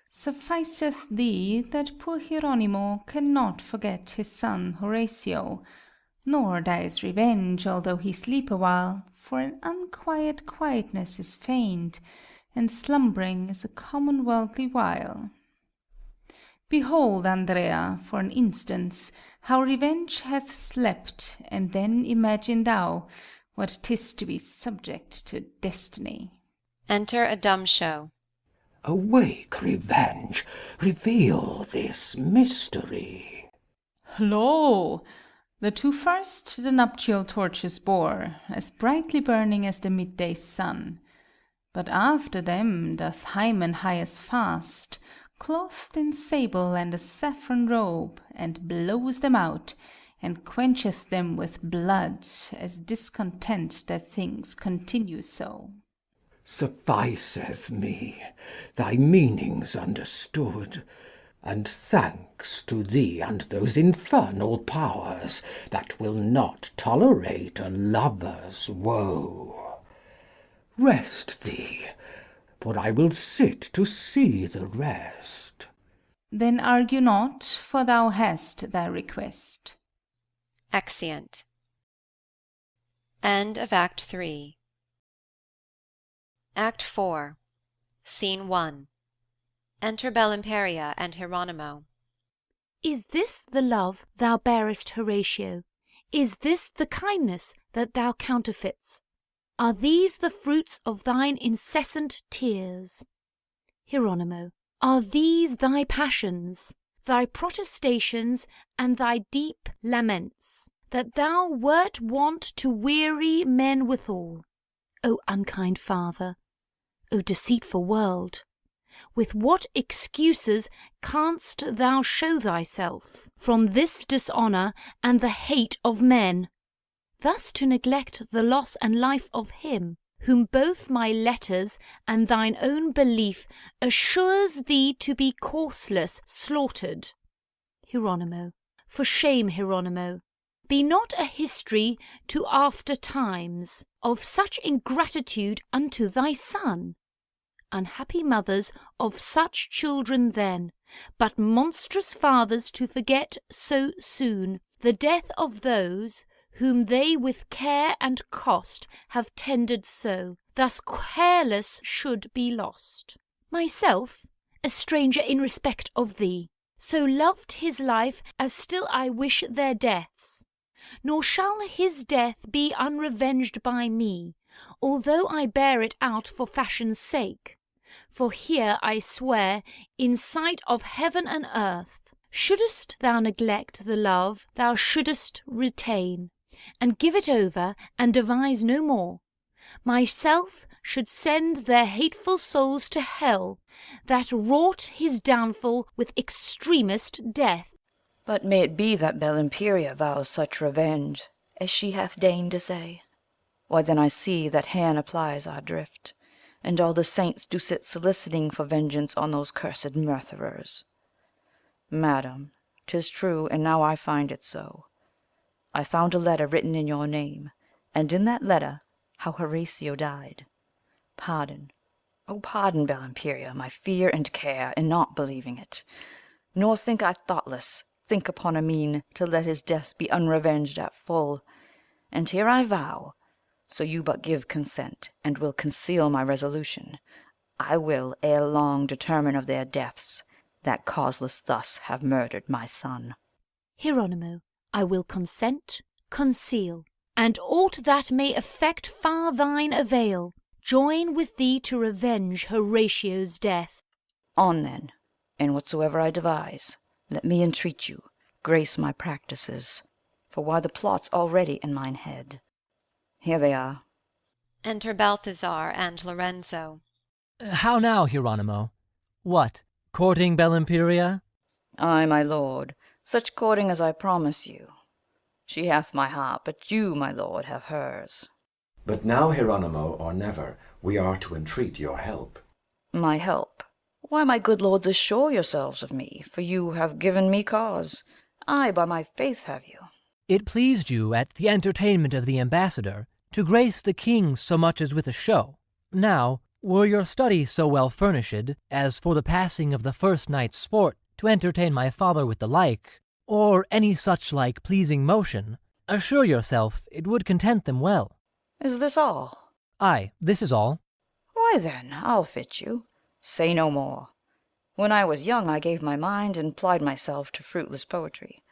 Sufficeth thee that poor Hieronimo cannot forget his son Horatio, nor dies Revenge, although he sleep awhile, for an unquiet quietness is feigned, and slumbering is a commonwealthly while. Behold, Andrea, for an instance, how Revenge hath slept, and then imagine thou what 'tis to be subject to destiny. Enter a dumb show. Awake, Revenge, reveal this mystery. Lo! The two first the nuptial torches bore, as brightly burning as the midday sun. But after them doth Hymen hie us fast, clothed in sable and a saffron robe, and blows them out, and quencheth them with blood, as discontent that things continue so. Sufficeth me, thy meanings understood, and thanks to thee and those infernal powers that will not tolerate a lover's woe. Rest thee, for I will sit to see the rest. Then argue not, for thou hast thy request. Exeunt. End of Act 3. Act 4. Scene 1. Enter Bellimperia and Hieronimo. Is this the love thou bearest, Horatio? Is this the kindness that thou counterfeits? Are these the fruits of thine incessant tears? Hieronimo. Are these thy passions, thy protestations, and thy deep laments, that thou wert wont to weary men withal? O unkind father! O deceitful world! With what excuses canst thou show thyself from this dishonour and the hate of men, thus to neglect the loss and life of him whom both my letters and thine own belief assures thee to be causeless slaughtered? Hieronimo. For shame, Hieronimo! Be not a history to after times of such ingratitude unto thy son. Unhappy mothers of such children then, but monstrous fathers to forget so soon the death of those whom they with care and cost have tended so, thus careless should be lost. Myself, a stranger in respect of thee, so loved his life as still I wish their deaths. Nor shall his death be unrevenged by me, although I bear it out for fashion's sake. For here I swear, in sight of heaven and earth, shouldest thou neglect the love thou shouldest retain, and give it over, and devise no more, myself should send their hateful souls to hell, that wrought his downfall with extremest death. But may it be that Bellimperia vows such revenge as she hath deigned to say? Why then I see that hand applies our drift, and all the saints do sit soliciting for vengeance on those cursed murtherers. Madam, 'tis true, and now I find it so. I found a letter written in your name, and in that letter how Horatio died. Pardon, oh pardon, Bellimperia, my fear and care in not believing it. Nor think I thoughtless, think upon a mean to let his death be unrevenged at full. And here I vow, so you but give consent, and will conceal my resolution, I will ere long determine of their deaths, that causeless thus have murdered my son. Hieronimo, I will consent, conceal, and aught that may affect far thine avail, join with thee to revenge Horatio's death. On then, and whatsoever I devise, let me entreat you, grace my practices, for why the plot's already in mine head. Here they are. Enter Balthazar and Lorenzo. How now, Hieronimo? What, courting Bellimperia? Ay, my lord, such courting as I promise you. She hath my heart, but you, my lord, have hers. But now, Hieronimo, or never, we are to entreat your help. My help? Why, my good lords, assure yourselves of me, for you have given me cause. Ay, by my faith have you. It pleased you at the entertainment of the ambassador to grace the king so much as with a show. Now, were your study so well furnished as for the passing of the first night's sport to entertain my father with the like, or any such like pleasing motion, assure yourself it would content them well. Is this all? Ay, this is all. Why then, I'll fit you. Say no more. When I was young, I gave my mind and plied myself to fruitless poetry,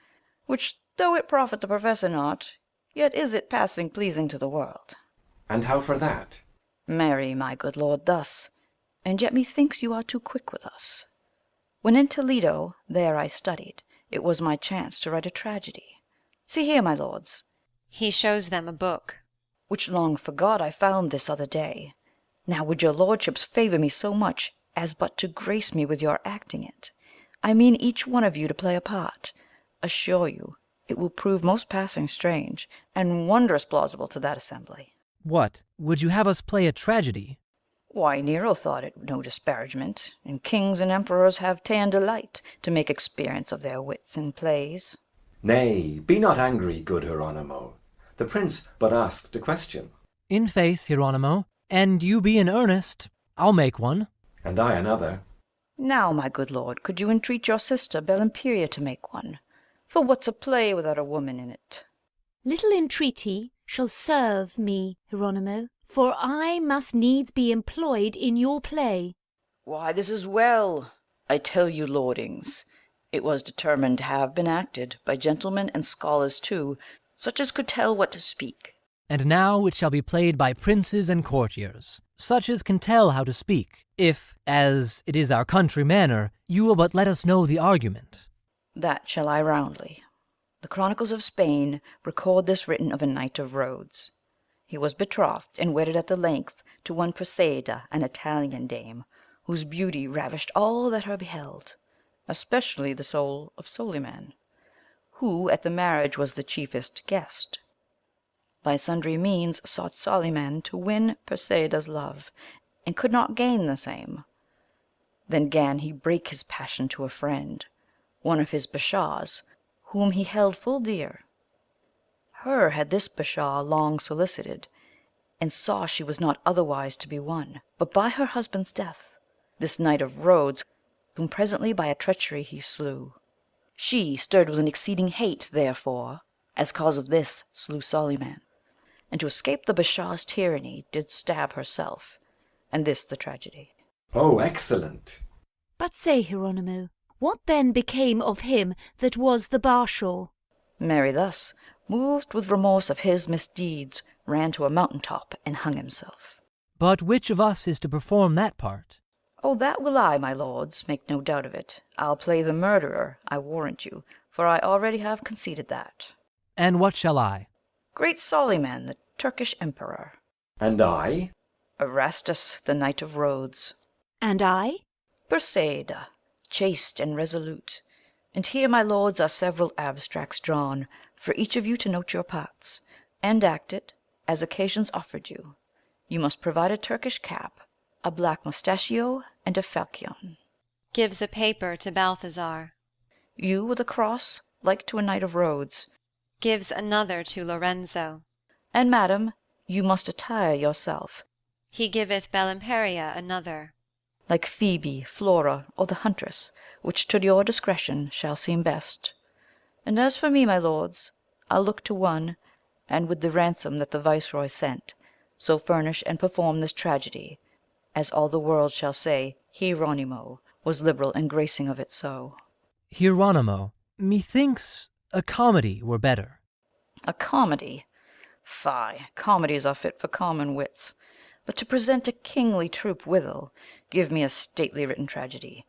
which, though it profit the professor not, yet is it passing pleasing to the world. And how for that? Marry, my good lord, thus, and yet methinks you are too quick with us. When in Toledo, there I studied, it was my chance to write a tragedy. See here, my lords. He shows them a book. Which long forgot I found this other day. Now would your lordships favour me so much as but to grace me with your acting it. I mean each one of you to play a part. Assure you, It will prove most passing strange, and wondrous plausible to that assembly. What, would you have us play a tragedy? Why, Nero thought it no disparagement, and kings and emperors have ta'en delight to make experience of their wits in plays. Nay, be not angry, good Hieronimo. The prince but asked a question. In faith, Hieronimo, and you be in earnest, I'll make one. And I another. Now, my good lord, could you entreat your sister Belimperia to make one? For what's a play without a woman in it? Little entreaty shall serve me, Hieronimo, for I must needs be employed in your play. Why, this is well. I tell you, lordings, it was determined to have been acted by gentlemen and scholars too, such as could tell what to speak. And now it shall be played by princes and courtiers, such as can tell how to speak, if, as it is our country manner, you will but let us know the argument. That shall I roundly. The chronicles of Spain record this written of a knight of Rhodes. He was betrothed and wedded at the length to one Perseida, an Italian dame, whose beauty ravished all that her beheld, especially the soul of Soliman, who at the marriage was the chiefest guest. By sundry means sought Soliman to win Perseida's love, and could not gain the same. Then gan he break his passion to a friend, one of his bashaws, whom he held full dear. Her had this bashaw long solicited, and saw she was not otherwise to be won, but by her husband's death, this knight of Rhodes, whom presently by a treachery he slew. She, stirred with an exceeding hate therefore, as cause of this, slew Soliman, and to escape the bashaw's tyranny did stab herself, and this the tragedy. Oh, excellent! But say, Hieronimo, what then became of him that was the bashaw? Marry thus, moved with remorse of his misdeeds, ran to a mountain top and hung himself. But which of us is to perform that part? Oh, that will I, my lords, make no doubt of it. I'll play the murderer, I warrant you, for I already have conceded that. And what shall I? Great Soliman, the Turkish emperor. And I? Erastus, the knight of Rhodes. And I? Perseida, chaste and resolute. And here, my lords, are several abstracts drawn, for each of you to note your parts, and act it, as occasions offered you. You must provide a Turkish cap, a black mustachio, and a falchion. Gives a paper to Balthazar. You with a cross, like to a knight of Rhodes. Gives another to Lorenzo. And, madam, you must attire yourself. He giveth Belimperia another. Like Phoebe, Flora, or the huntress, which to your discretion shall seem best. And as for me, my lords, I'll look to one, and with the ransom that the viceroy sent, so furnish and perform this tragedy, as all the world shall say Hieronimo was liberal and gracing of it so. Hieronimo, methinks a comedy were better. A comedy? Fie, comedies are fit for common wits. But to present a kingly troop withal, give me a stately written tragedy,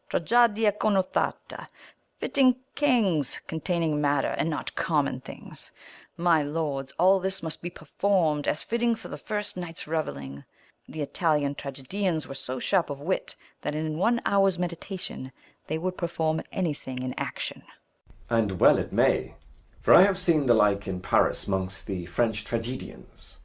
tragedia connotata, fitting kings, containing matter, and not common things. My lords, all this must be performed as fitting for the first night's revelling. The Italian tragedians were so sharp of wit that in 1 hour's meditation they would perform anything in action. And well it may, for I have seen the like in Paris mongst the French tragedians.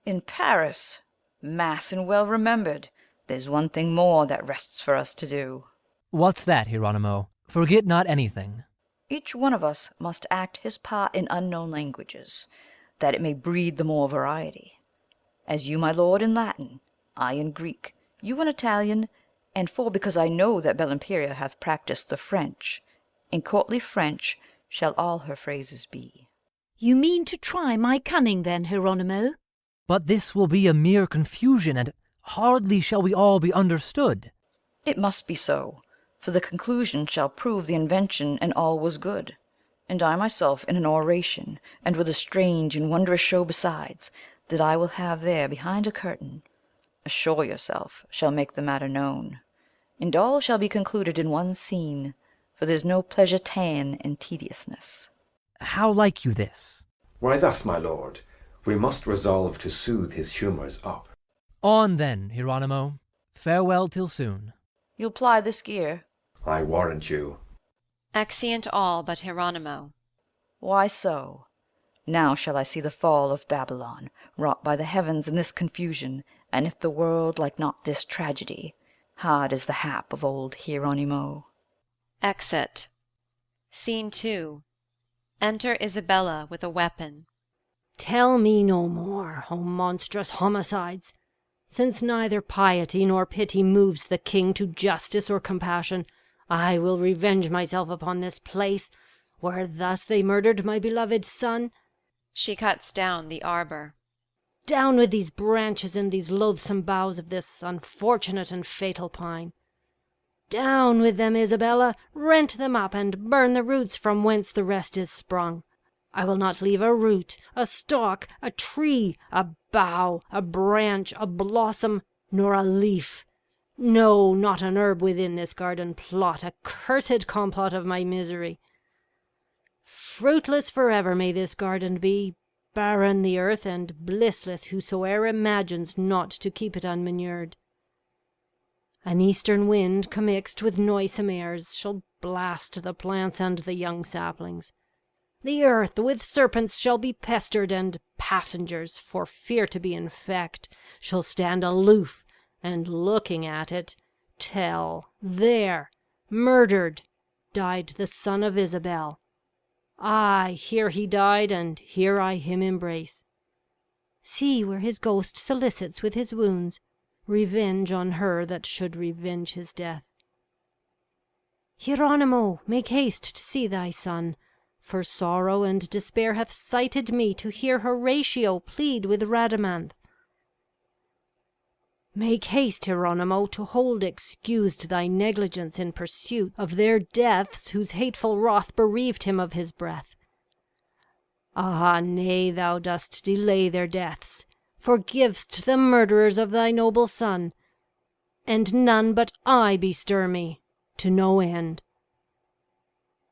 In Paris? Mass and well remembered. There's one thing more that rests for us to do. What's that, Hieronimo? Forget not anything. Each one of us must act his part in unknown languages, that it may breed the more variety. As you, my lord, in Latin, I in Greek, you in Italian, and for because I know that Belimperia hath practised the French, in courtly French shall all her phrases be. You mean to try my cunning then, Hieronimo? But this will be a mere confusion, and hardly shall we all be understood. It must be so, for the conclusion shall prove the invention and all was good. And I myself in an oration, and with a strange and wondrous show besides, that I will have there behind a curtain, assure yourself, shall make the matter known. And all shall be concluded in one scene, for there's no pleasure ta'en in tediousness. How like you this? Why thus, my lord, we must resolve to soothe his humours up. On then, Hieronimo. Farewell till soon. You'll ply this gear? I warrant you. Exeunt all but Hieronimo. Why so? Now shall I see the fall of Babylon, wrought by the heavens in this confusion, and if the world like not this tragedy, hard is the hap of old Hieronimo. Exit. Scene 2. Enter Isabella with a weapon. Tell me no more, O monstrous homicides! Since neither piety nor pity moves the king to justice or compassion, I will revenge myself upon this place, where thus they murdered my beloved son. She cuts down the arbor. Down with these branches and these loathsome boughs of this unfortunate and fatal pine. Down with them, Isabella, rent them up, and burn the roots from whence the rest is sprung. I will not leave a root, a stalk, a tree, a bough, a branch, a blossom, nor a leaf. No, not an herb within this garden plot, a cursed complot of my misery. Fruitless forever may this garden be, barren the earth, and blissless whosoe'er imagines not to keep it unmanured. An eastern wind, commixed with noisome airs, shall blast the plants and the young saplings. The earth with serpents shall be pestered, and passengers, for fear to be infect, shall stand aloof, and looking at it, tell, there, murdered, died the son of Isabel. Ay, here he died, and here I him embrace. See where his ghost solicits with his wounds revenge on her that should revenge his death. Hieronimo, make haste to see thy son, for sorrow and despair hath sighted me to hear Horatio plead with Rhadamanth. Make haste, Hieronimo, to hold excused thy negligence in pursuit of their deaths whose hateful wrath bereaved him of his breath. Ah, nay, thou dost delay their deaths, forgiv'st the murderers of thy noble son, and none but I bestir me, to no end.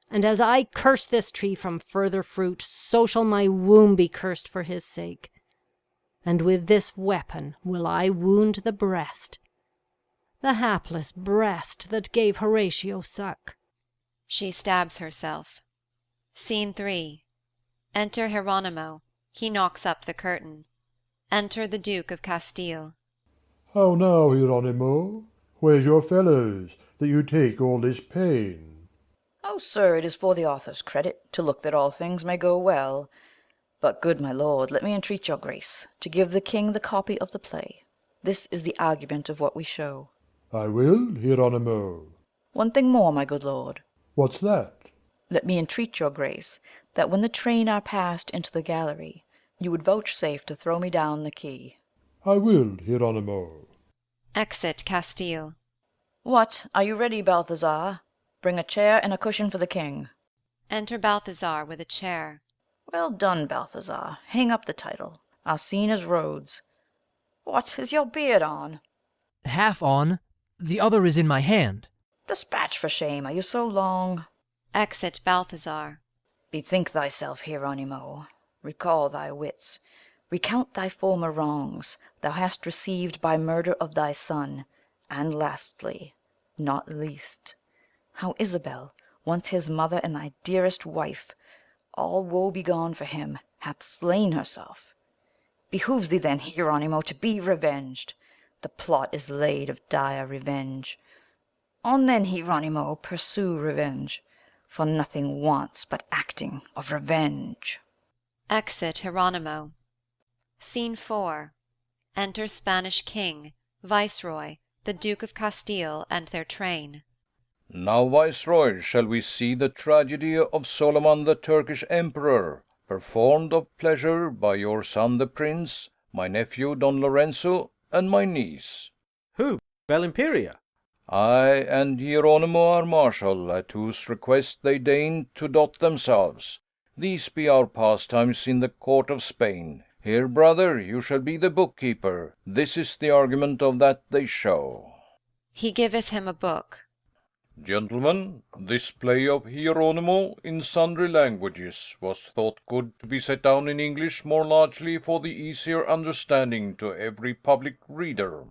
And as I curse this tree from further fruit, so shall my womb be cursed for his sake. And with this weapon will I wound the breast, the hapless breast that gave Horatio suck. She stabs herself. Scene 3. Enter Hieronimo. He knocks up the curtain. Enter the Duke of Castile. How now, Hieronimo? Where's your fellows, that you take all this pain? Oh, sir, it is for the author's credit, to look that all things may go well. But, good my lord, let me entreat your grace to give the king the copy of the play. This is the argument of what we show. I will, Hieronimo. One thing more, my good lord. What's that? Let me entreat your grace that when the train are passed into the gallery, you would vouchsafe to throw me down the key. I will, Hieronimo. Exit Castile. What, are you ready, Balthazar? Bring a chair and a cushion for the king. Enter Balthazar with a chair. Well done, Balthazar. Hang up the title. Our scene is Rhodes. What, is your beard on? Half on. The other is in my hand. Dispatch for shame. Are you so long? Exit Balthazar. Bethink thyself, Hieronimo. Recall thy wits. Recount thy former wrongs thou hast received by murder of thy son. And lastly, not least, how Isabel, once his mother and thy dearest wife, all woe begone for him, hath slain herself. Behooves thee then, Hieronimo, to be revenged. The plot is laid of dire revenge. On then, Hieronimo, pursue revenge, for nothing wants but acting of revenge. Exit Hieronimo. Scene 4. Enter Spanish king, viceroy, the Duke of Castile, and their train. Now, Viceroy, shall we see the tragedy of Solomon the Turkish Emperor, performed of pleasure by your son the Prince, my nephew Don Lorenzo, and my niece. Who? Belimperia? I and Hieronimo our marshal, at whose request they deign to dot themselves. These be our pastimes in the court of Spain. Here, brother, you shall be the bookkeeper. This is the argument of that they show. He giveth him a book. Gentlemen, this play of Hieronimo in sundry languages was thought good to be set down in English more largely for the easier understanding to every public reader.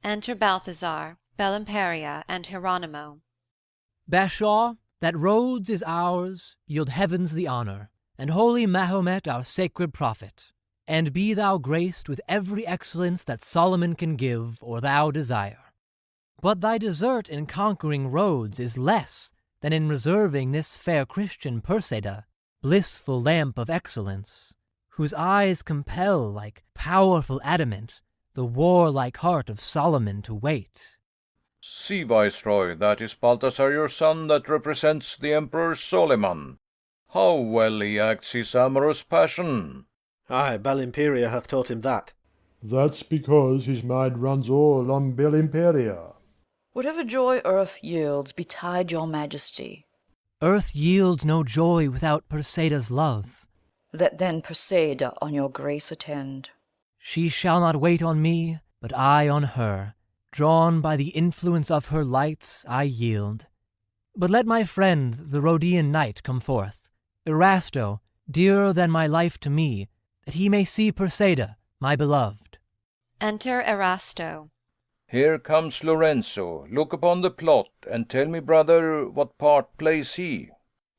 Enter Balthazar, Belimperia, and Hieronimo. Bashaw, That Rhodes is ours, yield heavens the honour, and holy Mahomet our sacred prophet. And be thou graced with every excellence that Solomon can give or thou desire. But thy desert in conquering Rhodes is less than in reserving this fair Christian Perseida, blissful lamp of excellence, whose eyes compel, like powerful adamant, the warlike heart of Solomon to wait. See, Viceroy, that is Balthazar your son that represents the Emperor Solyman. How well he acts his amorous passion. Ay, Belimperia hath taught him that. That's because his mind runs all on Belimperia. Whatever joy earth yields betide your majesty. Earth yields no joy without Perseida's love. Let then Perseida on your grace attend. She shall not wait on me, but I on her. Drawn by the influence of her lights, I yield. But let my friend, the Rhodian knight, come forth, Erasto, dearer than my life to me, that he may see Perseida, my beloved. Enter Erasto. Here comes Lorenzo. Look upon the plot, and tell me, brother, what part plays he?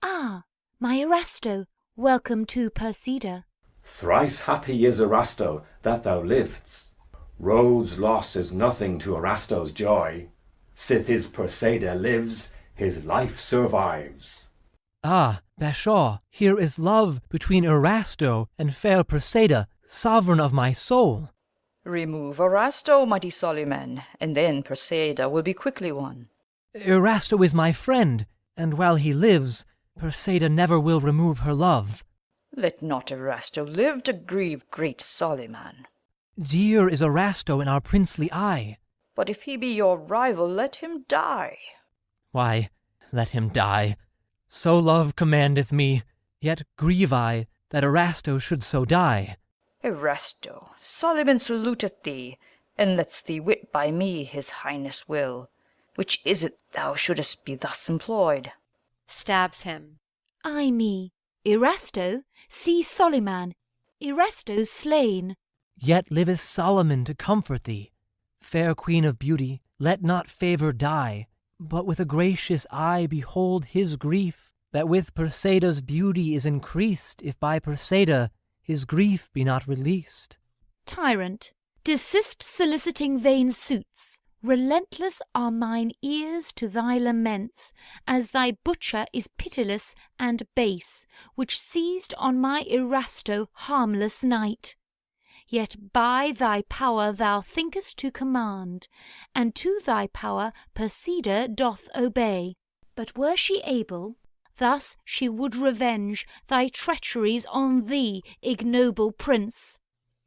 Ah, my Erasto, welcome to Perseida. Thrice happy is Erasto that thou liv'dst. Rhodes' loss is nothing to Erasto's joy. Sith his Perseida lives, his life survives. Ah, Bashaw, here is love between Erasto and fair Perseida, sovereign of my soul. Remove Erasto, mighty Solyman, and then Perseida will be quickly won. Erasto is my friend, and while he lives, Perseida never will remove her love. Let not Erasto live to grieve great Solyman. Dear is Erasto in our princely eye. But if he be your rival, let him die. Why, let him die. So love commandeth me, yet grieve I that Erasto should so die. Erasto, Solyman saluteth thee, and lets thee wit by me his highness will. Which is it thou shouldest be thus employed? Stabs him. Ay me, Erasto, see Solyman, Erasto's slain. Yet liveth Solomon to comfort thee. Fair queen of beauty, let not favour die, but with a gracious eye behold his grief, that with Perseida's beauty is increased, if by Perseida his grief be not released. Tyrant, desist soliciting vain suits. Relentless are mine ears to thy laments, as thy butcher is pitiless and base, which seized on my Erasto harmless knight. Yet by thy power thou thinkest to command, and to thy power Perseida doth obey. But were she able, thus she would revenge thy treacheries on thee, ignoble prince.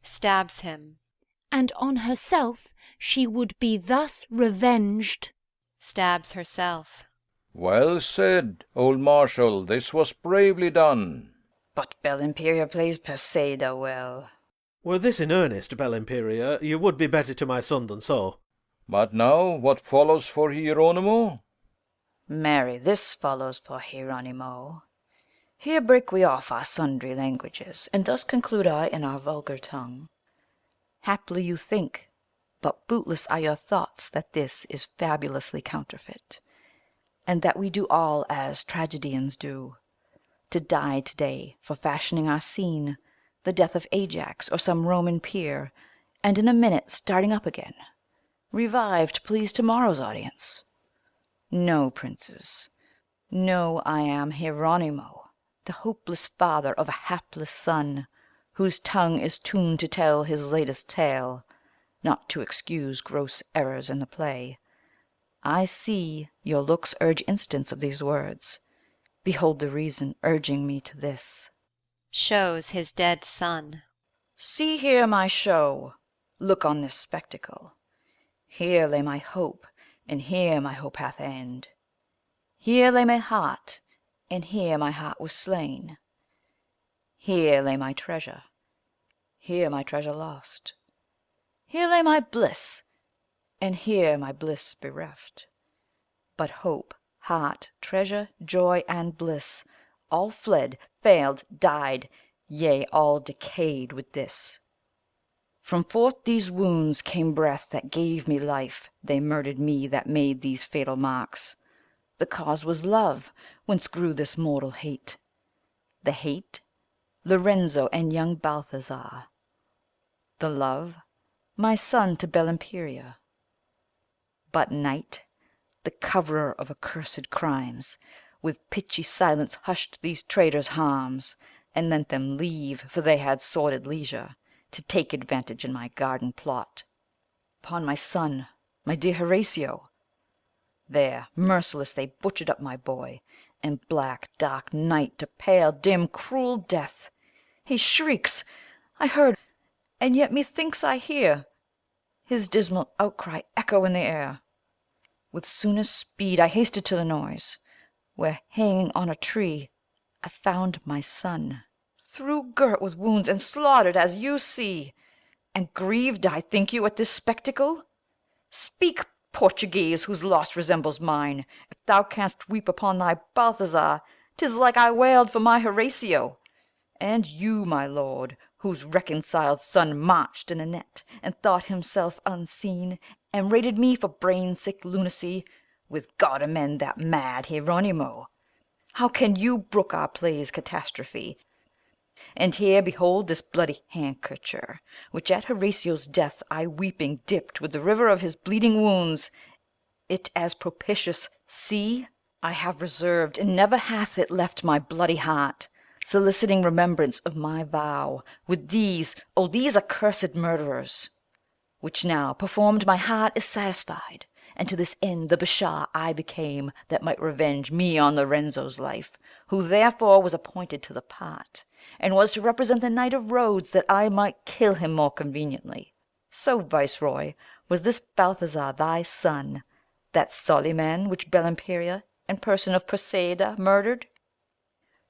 Stabs him. And on herself she would be thus revenged. Stabs herself. Well said, old marshal, this was bravely done. But Belimperia plays Perseida well. Were this in earnest, Belimperia, you would be better to my son than so. But now, what follows for Hieronimo? Marry, this follows for Hieronimo. Here break we off our sundry languages, and thus conclude I in our vulgar tongue. Haply you think, but bootless are your thoughts, that this is fabulously counterfeit, and that we do all as tragedians do, to die today for fashioning our scene, the death of Ajax or some Roman peer, and in a minute starting up again, revive to please tomorrow's audience. No, princes, no, I am Hieronimo, the hopeless father of a hapless son, whose tongue is tuned to tell his latest tale, not to excuse gross errors in the play. I see your looks urge instance of these words. Behold the reason urging me to this. Shows his dead son. See here my show. Look on this spectacle. Here lay my hope, and here my hope hath end. Here lay my heart, and here my heart was slain. Here lay my treasure, here my treasure lost. Here lay my bliss, and here my bliss bereft. But hope, heart, treasure, joy, and bliss, all fled, failed, died, yea, all decayed with this. From forth these wounds came breath that gave me life. They murdered me that made these fatal marks. The cause was love, whence grew this mortal hate? The hate, Lorenzo and young Balthazar. The love, my son to Belimperia. But night, the coverer of accursed crimes, with pitchy silence hushed these traitors' harms, and lent them leave, for they had sordid leisure, to take advantage in my garden plot. Upon my son, my dear Horatio. There, merciless, they butchered up my boy, in black, dark night, to pale, dim, cruel death. He shrieks, I heard, and yet methinks I hear his dismal outcry echo in the air. With soonest speed I hasted to the noise, where, hanging on a tree, I found my son, through girt with wounds, and slaughtered as you see. And grieved I, think you, at this spectacle? Speak, Portuguese, whose loss resembles mine. If thou canst weep upon thy Balthazar, 'tis like I wailed for my Horatio. And you, my lord, whose reconciled son marched in a net, and thought himself unseen, and rated me for brain-sick lunacy, with God amend that mad Hieronimo, how can you brook our play's catastrophe? And here behold this bloody handkercher, which at Horatio's death I weeping dipped with the river of his bleeding wounds. It as propitious, see, I have reserved, and never hath it left my bloody heart, soliciting remembrance of my vow with these, oh, these accursed murderers. Which now performed, my heart is satisfied, and to this end the bashaw I became, that might revenge me on Lorenzo's life, who therefore was appointed to the part, and was to represent the Knight of Rhodes, that I might kill him more conveniently. So, Viceroy, was this Balthazar thy son, that Soliman which Belimperia, in person of Preseda, murdered?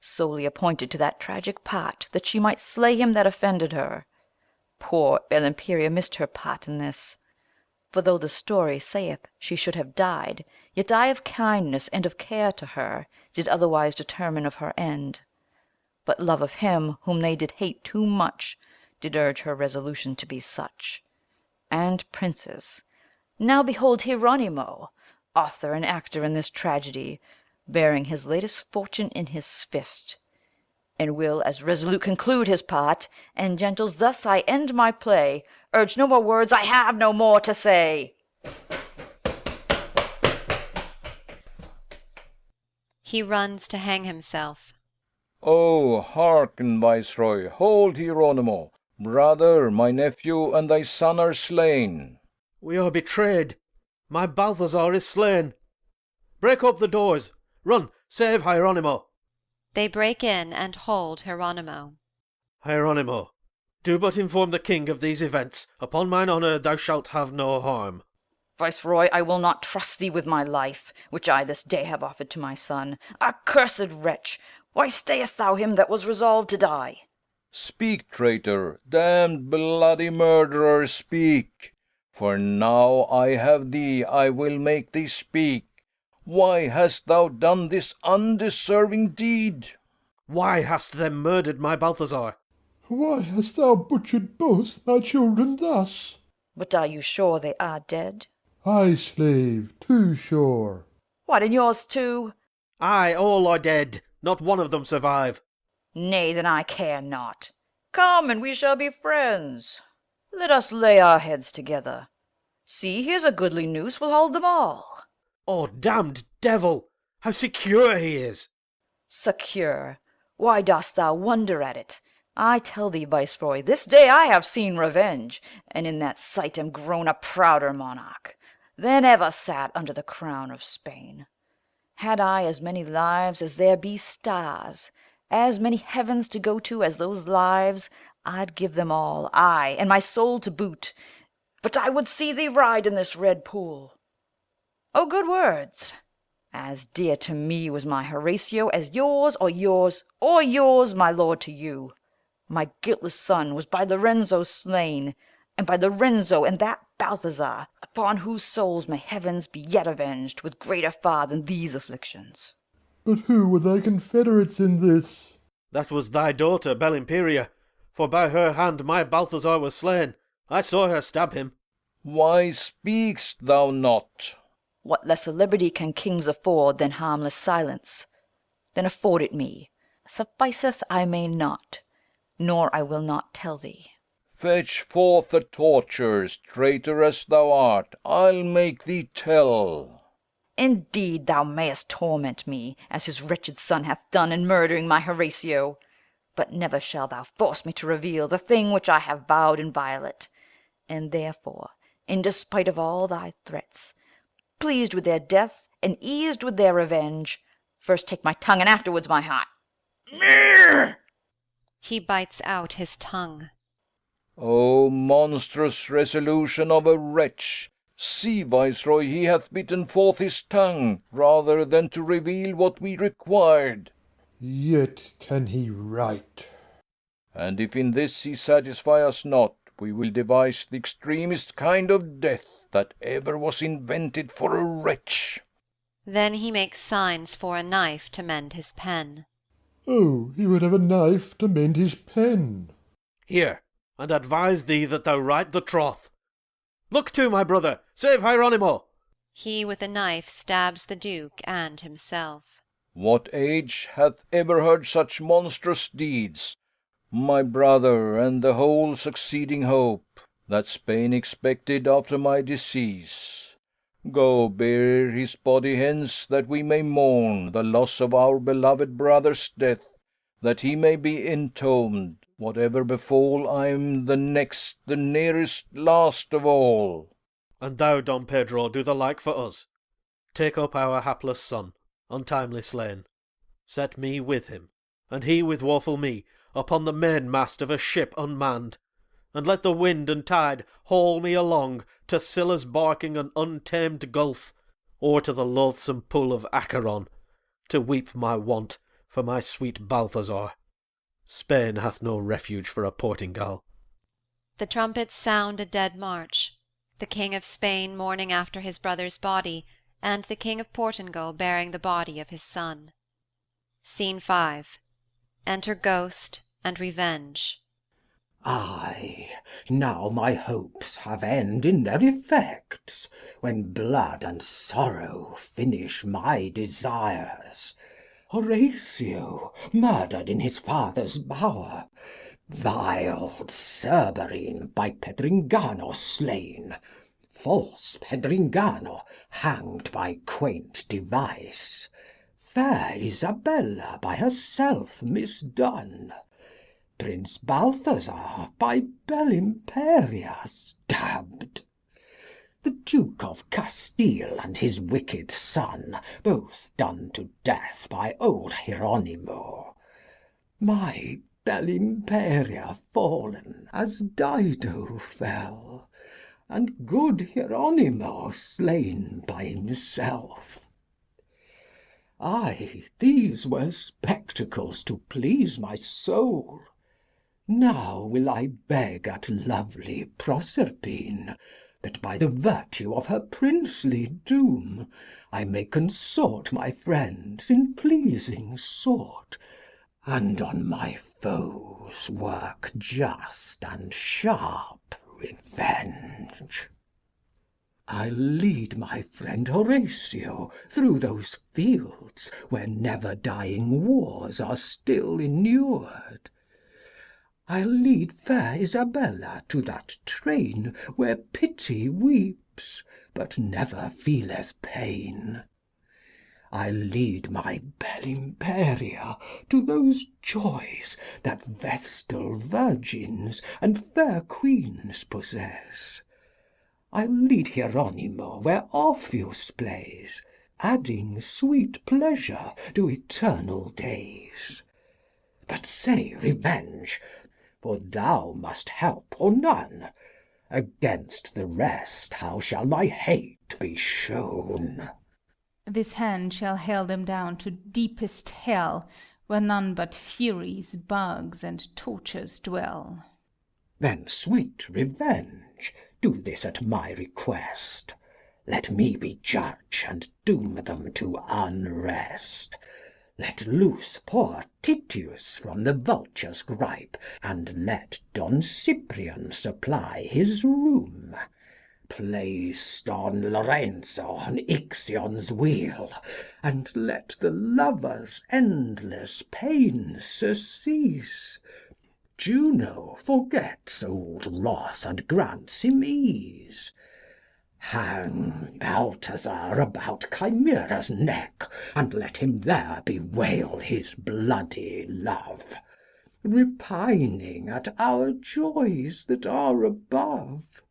Solely appointed to that tragic part, that she might slay him that offended her. Poor Belimperia missed her part in this. For though the story saith she should have died, yet I of kindness and of care to her did otherwise determine of her end. But love of him whom they did hate too much did urge her resolution to be such. And princes, now behold Hieronimo, author and actor in this tragedy, bearing his latest fortune in his fist, and will as resolute conclude his part. And gentles, thus I end my play. Urge no more words, I have no more to say. He runs to hang himself. Oh, hearken, Viceroy, hold, Hieronimo. Brother, my nephew and thy son are slain. We are betrayed. My Balthazar is slain. Break up the doors. Run, save Hieronimo. They break in and hold Hieronimo. Hieronimo, do but inform the king of these events. Upon mine honour thou shalt have no harm. Viceroy, I will not trust thee with my life, which I this day have offered to my son. Accursed wretch, why stayest thou him that was resolved to die? Speak, traitor, damned bloody murderer, speak. For now I have thee, I will make thee speak. Why hast thou done this undeserving deed? Why hast thou murdered my Balthazar? Why hast thou butchered both my children thus? But are you sure they are dead? Ay, slave, too sure. What, and yours too? Ay, all are dead. Not one of them survive. Nay, then I care not. Come, and we shall be friends. Let us lay our heads together. See, here's a goodly noose will hold them all. Oh, damned devil! How secure he is! Secure? Why dost thou wonder at it? I tell thee, Viceroy, this day I have seen revenge, and in that sight am grown a prouder monarch than ever sat under the crown of Spain. Had I as many lives as there be stars, as many heavens to go to as those lives, I'd give them all, aye, and my soul to boot. But I would see thee ride in this red pool. Oh, good words! As dear to me was my Horatio as yours, or yours, or yours, my lord, to you. My guiltless son was by Lorenzo slain, and by Lorenzo and that Balthazar, upon whose souls may heavens be yet avenged with greater far than these afflictions. But who were thy confederates in this? That was thy daughter, Belimperia, for by her hand my Balthazar was slain. I saw her stab him. Why speak'st thou not? What lesser liberty can kings afford than harmless silence? then afford it me. Sufficeth I may not, nor I will not tell thee. Fetch forth the tortures, traitor as thou art, I'll make thee tell. Indeed thou mayest torment me, as his wretched son hath done in murdering my Horatio, but never shalt thou force me to reveal the thing which I have vowed inviolate. And therefore, in despite of all thy threats, pleased with their death and eased with their revenge, first take my tongue and afterwards my heart. He bites out his tongue. O monstrous resolution of a wretch! See, Viceroy, he hath bitten forth his tongue, rather than to reveal what we required. Yet can he write. And if in this he satisfy us not, we will devise the extremest kind of death that ever was invented for a wretch. Then he makes signs for a knife to mend his pen. Oh, he would have a knife to mend his pen. Here, and advise thee that thou write the troth. Look to, my brother, save Hieronimo. He with a knife stabs the Duke and himself. What age hath ever heard such monstrous deeds? My brother, and the whole succeeding hope that Spain expected after my decease. Go, bear his body hence, that we may mourn the loss of our beloved brother's death, that he may be entombed. Whatever befall, I am the next, the nearest, last of all. And thou, Don Pedro, do the like for us. Take up our hapless son, untimely slain. Set me with him, and he with woeful me, upon the mainmast of a ship unmanned, and let the wind and tide haul me along to Scylla's barking and untamed gulf, or to the loathsome pool of Acheron, to weep my want for my sweet Balthazar. Spain hath no refuge for a Portingal. The trumpets sound a dead march, the King of Spain mourning after his brother's body, and the King of Portugal bearing the body of his son. Scene 5. Enter Ghost and Revenge. Ay, now my hopes have end in their effects, when blood and sorrow finish my desires. Horatio, murdered in his father's bower, vile Cerberine by Pedringano slain, false Pedringano hanged by quaint device, fair Isabella by herself misdone, Prince Balthazar by Belimperia stabbed, the Duke of Castile and his wicked son both done to death by old Hieronimo, my Belimperia fallen as Dido fell, and good Hieronimo slain by himself. Ay, these were spectacles to please my soul. Now will I beg at lovely Proserpine, that by the virtue of her princely doom I may consort my friends in pleasing sort, and on my foes work just and sharp revenge. I'll lead my friend Horatio through those fields where never dying wars are still inured. I'll lead fair Isabella to that train where pity weeps, but never feeleth pain. I'll lead my Belimperia to those joys that vestal virgins and fair queens possess. I'll lead Hieronimo where Orpheus plays, adding sweet pleasure to eternal days. But say, Revenge, for thou must help or none, against the rest how shall my hate be shown? This hand shall hale them down to deepest hell, where none but furies, bugs, and tortures dwell. Then, sweet Revenge, do this at my request. Let me be judge, and doom them to unrest. Let loose poor Titius from the vulture's gripe, and let Don Cyprian supply his room. Placed on Lorenzo on Ixion's wheel, and let the lover's endless pain surcease. Juno forgets old wrath and grants him ease. Hang Balthazar about Chimera's neck, and let him there bewail his bloody love, repining at our joys that are above.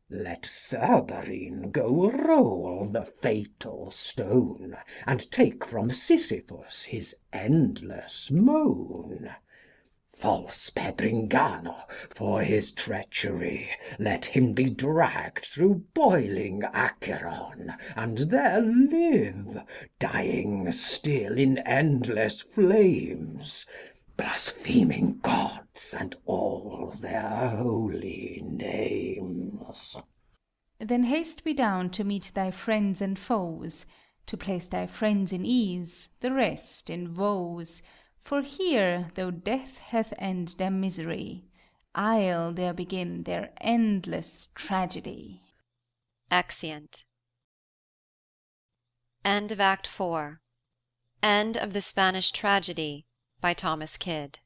Let Cerberine go roll the fatal stone, and take from Sisyphus his endless moan. False Pedringano, for his treachery, let him be dragged through boiling Acheron, and there live, dying still in endless flames, blaspheming gods and all their holy names. Then haste we down to meet thy friends and foes, to place thy friends in ease, the rest in woes. For here, though death hath end their misery, I'll there begin their endless tragedy. Exeunt. End of Act 4. End of the Spanish Tragedy by Thomas Kyd.